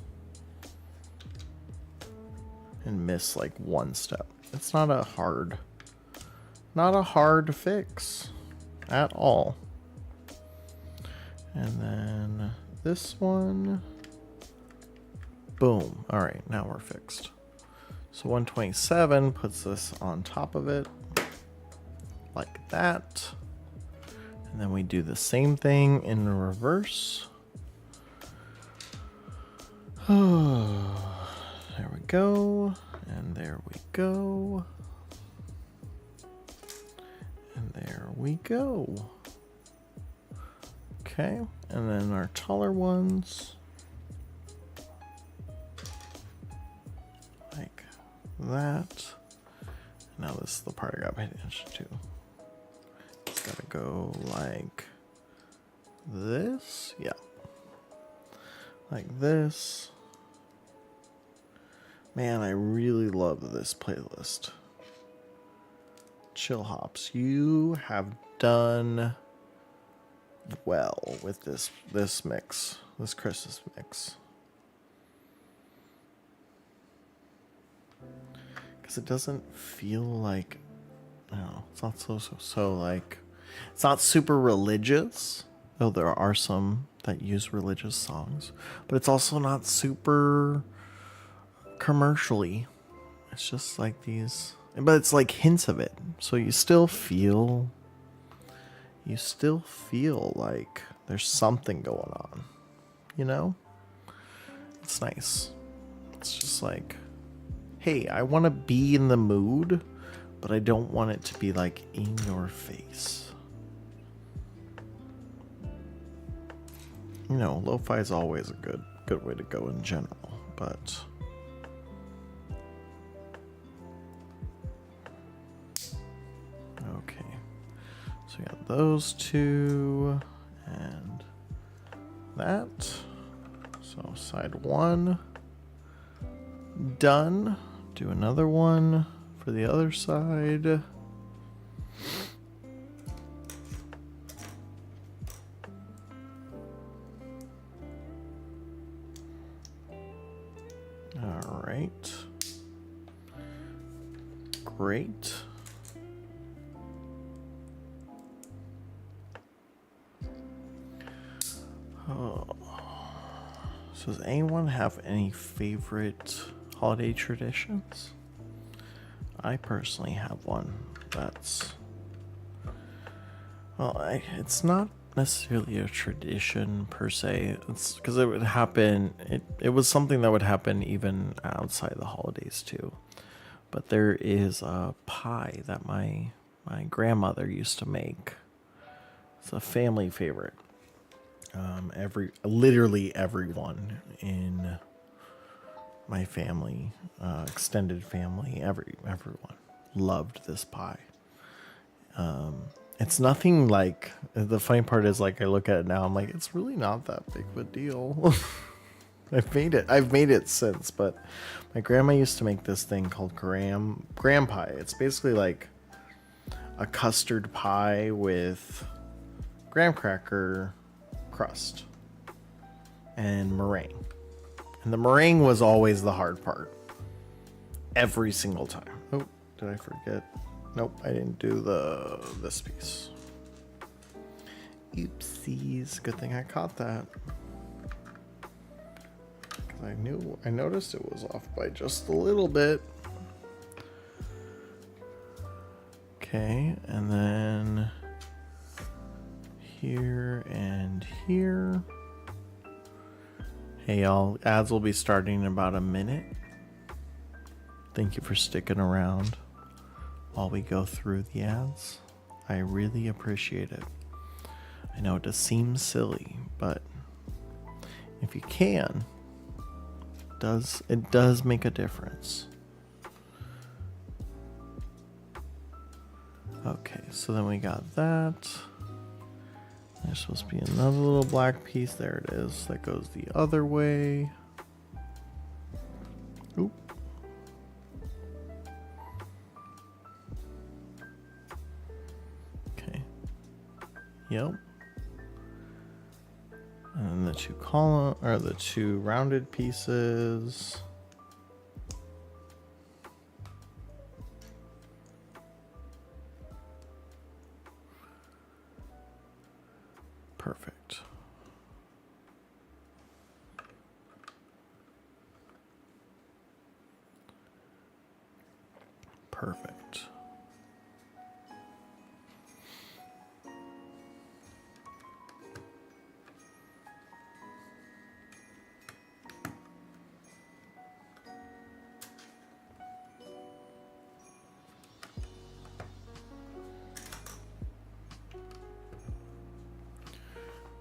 and miss like one step. It's not a hard fix at all. And then this one, boom. All right, now we're fixed. So 127 puts this on top of it like that. And then we do the same thing in reverse. There we go. And there we go. And there we go. Okay. And then our taller ones. Like that. Now this is the part I gotta pay attention to. Gotta go like this. Yeah. Like this. Man, I really love this playlist. Chill Hops, you have done well with this mix, this Christmas mix. Because it doesn't feel like, no, it's not so like, it's not super religious, though there are some that use religious songs, but it's also not super commercially. It's just like these, but it's like hints of it. So you still feel like there's something going on, you know? It's nice. It's just like, hey, I want to be in the mood, but I don't want it to be like in your face. You know, lo-fi is always a good way to go in general, but okay. So we got those two and that. So side one done. Do another one for the other side. All right. Great. Oh. So does anyone have any favorite holiday traditions? I personally have one. That's, well, it's not necessarily a tradition per se. It's because it would happen. It was something that would happen even outside the holidays too. But there is a pie that my grandmother used to make. It's a family favorite. Literally everyone in my family, extended family, everyone loved this pie. It's nothing like, the funny part is, like, I look at it now, I'm like, it's really not that big of a deal. I've made it since, but my grandma used to make this thing called graham pie. It's basically like a custard pie with graham cracker crust and meringue. And the meringue was always the hard part. Every single time. Oh, did I forget? Nope, I didn't do this piece. Oopsies. Good thing I caught that. Because I noticed it was off by just a little bit. Okay, and then here and here. Hey y'all, ads will be starting in about a minute. Thank you for sticking around while we go through the ads. I really appreciate it. I know it just seems silly, but if you can, it does make a difference. Okay, so then we got that. There's supposed to be another little black piece. There it is. That goes the other way. Oop. Okay. Yep. And then the the two rounded pieces. Perfect. Perfect.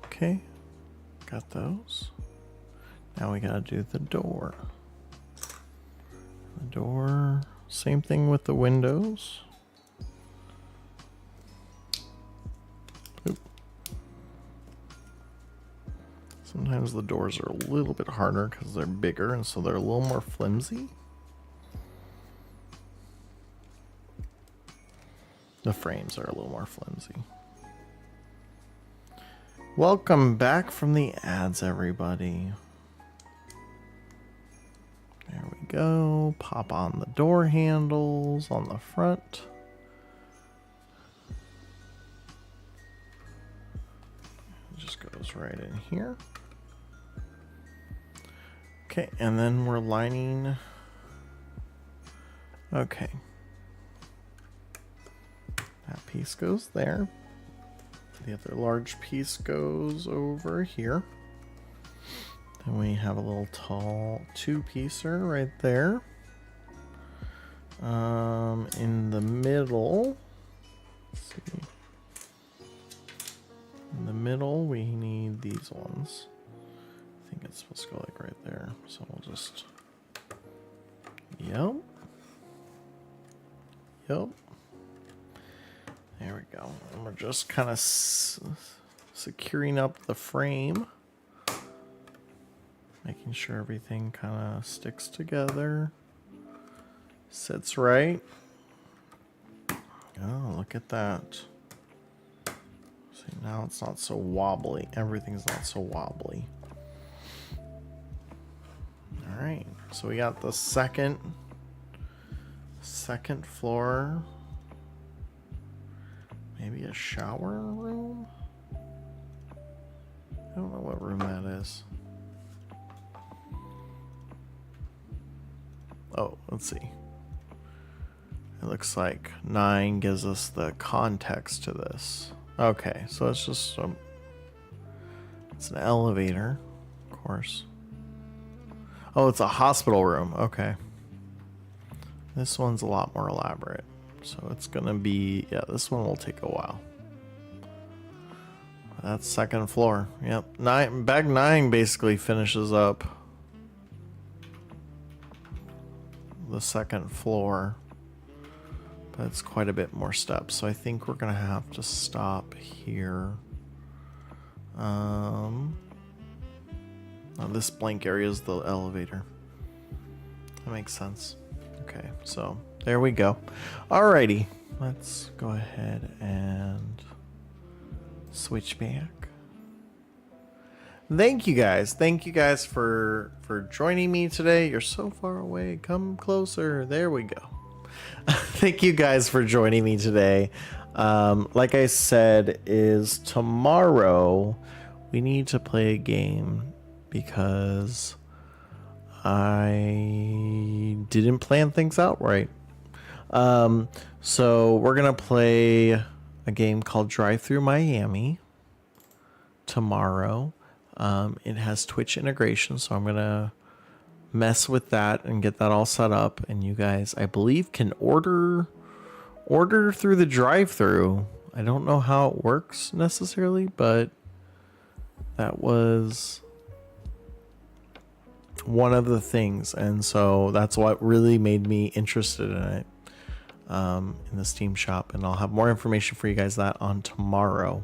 Okay, got those. Now we gotta do the door. The door, same thing with the windows. Oop. Sometimes the doors are a little bit harder because they're bigger and so they're a little more flimsy. The frames are a little more flimsy. Welcome back from the ads, everybody. There we go. Pop on the door handles on the front. It just goes right in here. Okay, and then we're lining. Okay. That piece goes there. The other large piece goes over here. Then we have a little tall two-piecer right there. In the middle, let's see. In the middle, we need these ones. I think it's supposed to go like right there. So we'll just, yep. Yep. There we go. And we're just kind of securing up the frame. Making sure everything kind of sticks together. Sits right. Oh, look at that. See, now it's not so wobbly. Everything's not so wobbly. All right. So we got the second floor. Maybe a shower room? I don't know what room that is. Oh, let's see. It looks like 9 gives us the context to this. Okay, so it's just it's an elevator, of course. Oh, it's a hospital room. Okay. This one's a lot more elaborate. So it's gonna be, yeah, this one will take a while. That's second floor. Yep. Bag 9 basically finishes up the second floor, but it's quite a bit more steps. So I think we're gonna have to stop here. Oh, this blank area is the elevator. That makes sense. Okay, so there we go. Alrighty, let's go ahead and switch back. Thank you guys. Thank you guys for joining me today. You're so far away. Come closer. There we go. Thank you guys for joining me today. Like I said, is tomorrow we need to play a game because I didn't plan things out right. So we're gonna play a game called Drive Through Miami tomorrow. It has Twitch integration, so I'm gonna mess with that and get that all set up. And you guys, I believe, can order through the drive-through. I don't know how it works necessarily, but that was one of the things, and so that's what really made me interested in it, in the Steam shop. And I'll have more information for you guys that on tomorrow.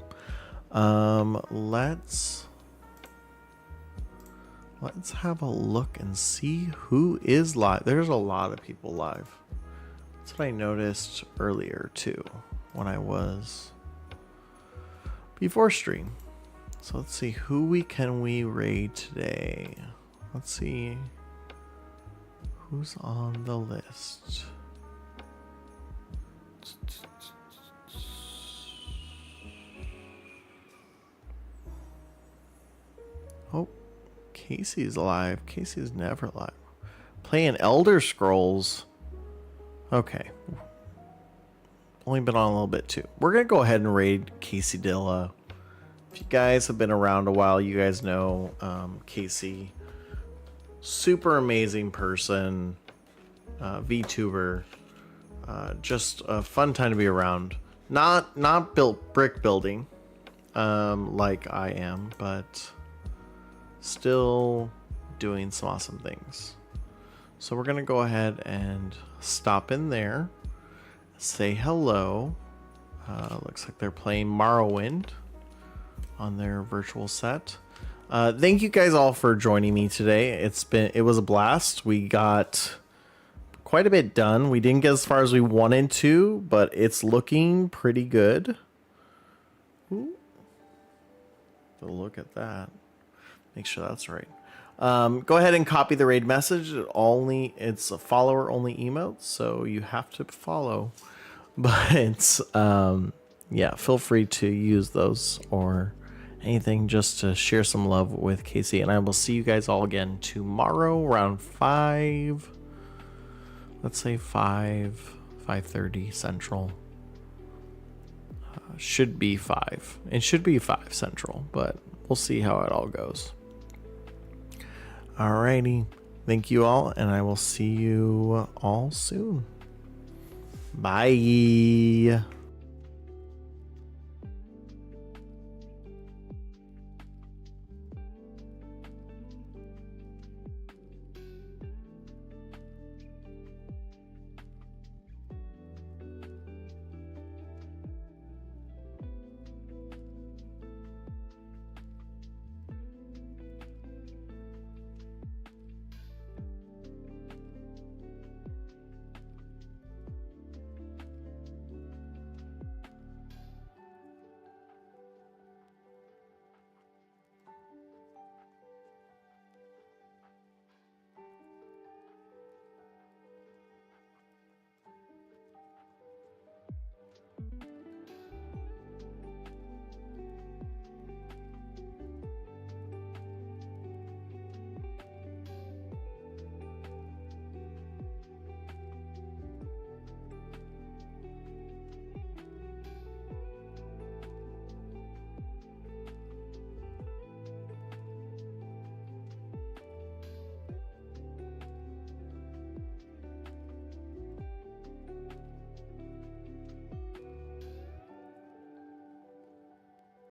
Let's have a look and see who is live. There's a lot of people live. That's what I noticed earlier too, when I was before stream. So let's see who we raid today. Let's see who's on the list. Oh, Casey's live. Casey's never live. Playing Elder Scrolls. Okay. Only been on a little bit too. We're going to go ahead and raid Casey Dilla. If you guys have been around a while, you guys know Casey. Super amazing person. VTuber. Just a fun time to be around. Not built brick building like I am, but still doing some awesome things. So we're gonna go ahead and stop in there, say hello. Looks like they're playing Morrowind on their virtual set. Thank you guys all for joining me today. It was a blast. We got quite a bit done. We didn't get as far as we wanted to, but it's looking pretty good. Ooh. Look at that. Make sure that's right. Go ahead and copy the raid message. It's a follower only emote, so you have to follow. But yeah, feel free to use those or anything just to share some love with Casey. And I will see you guys all again tomorrow around 5. Let's say 5:30 Central. Should be 5. It should be 5 Central, but we'll see how it all goes. Alrighty. Thank you all, and I will see you all soon. Bye.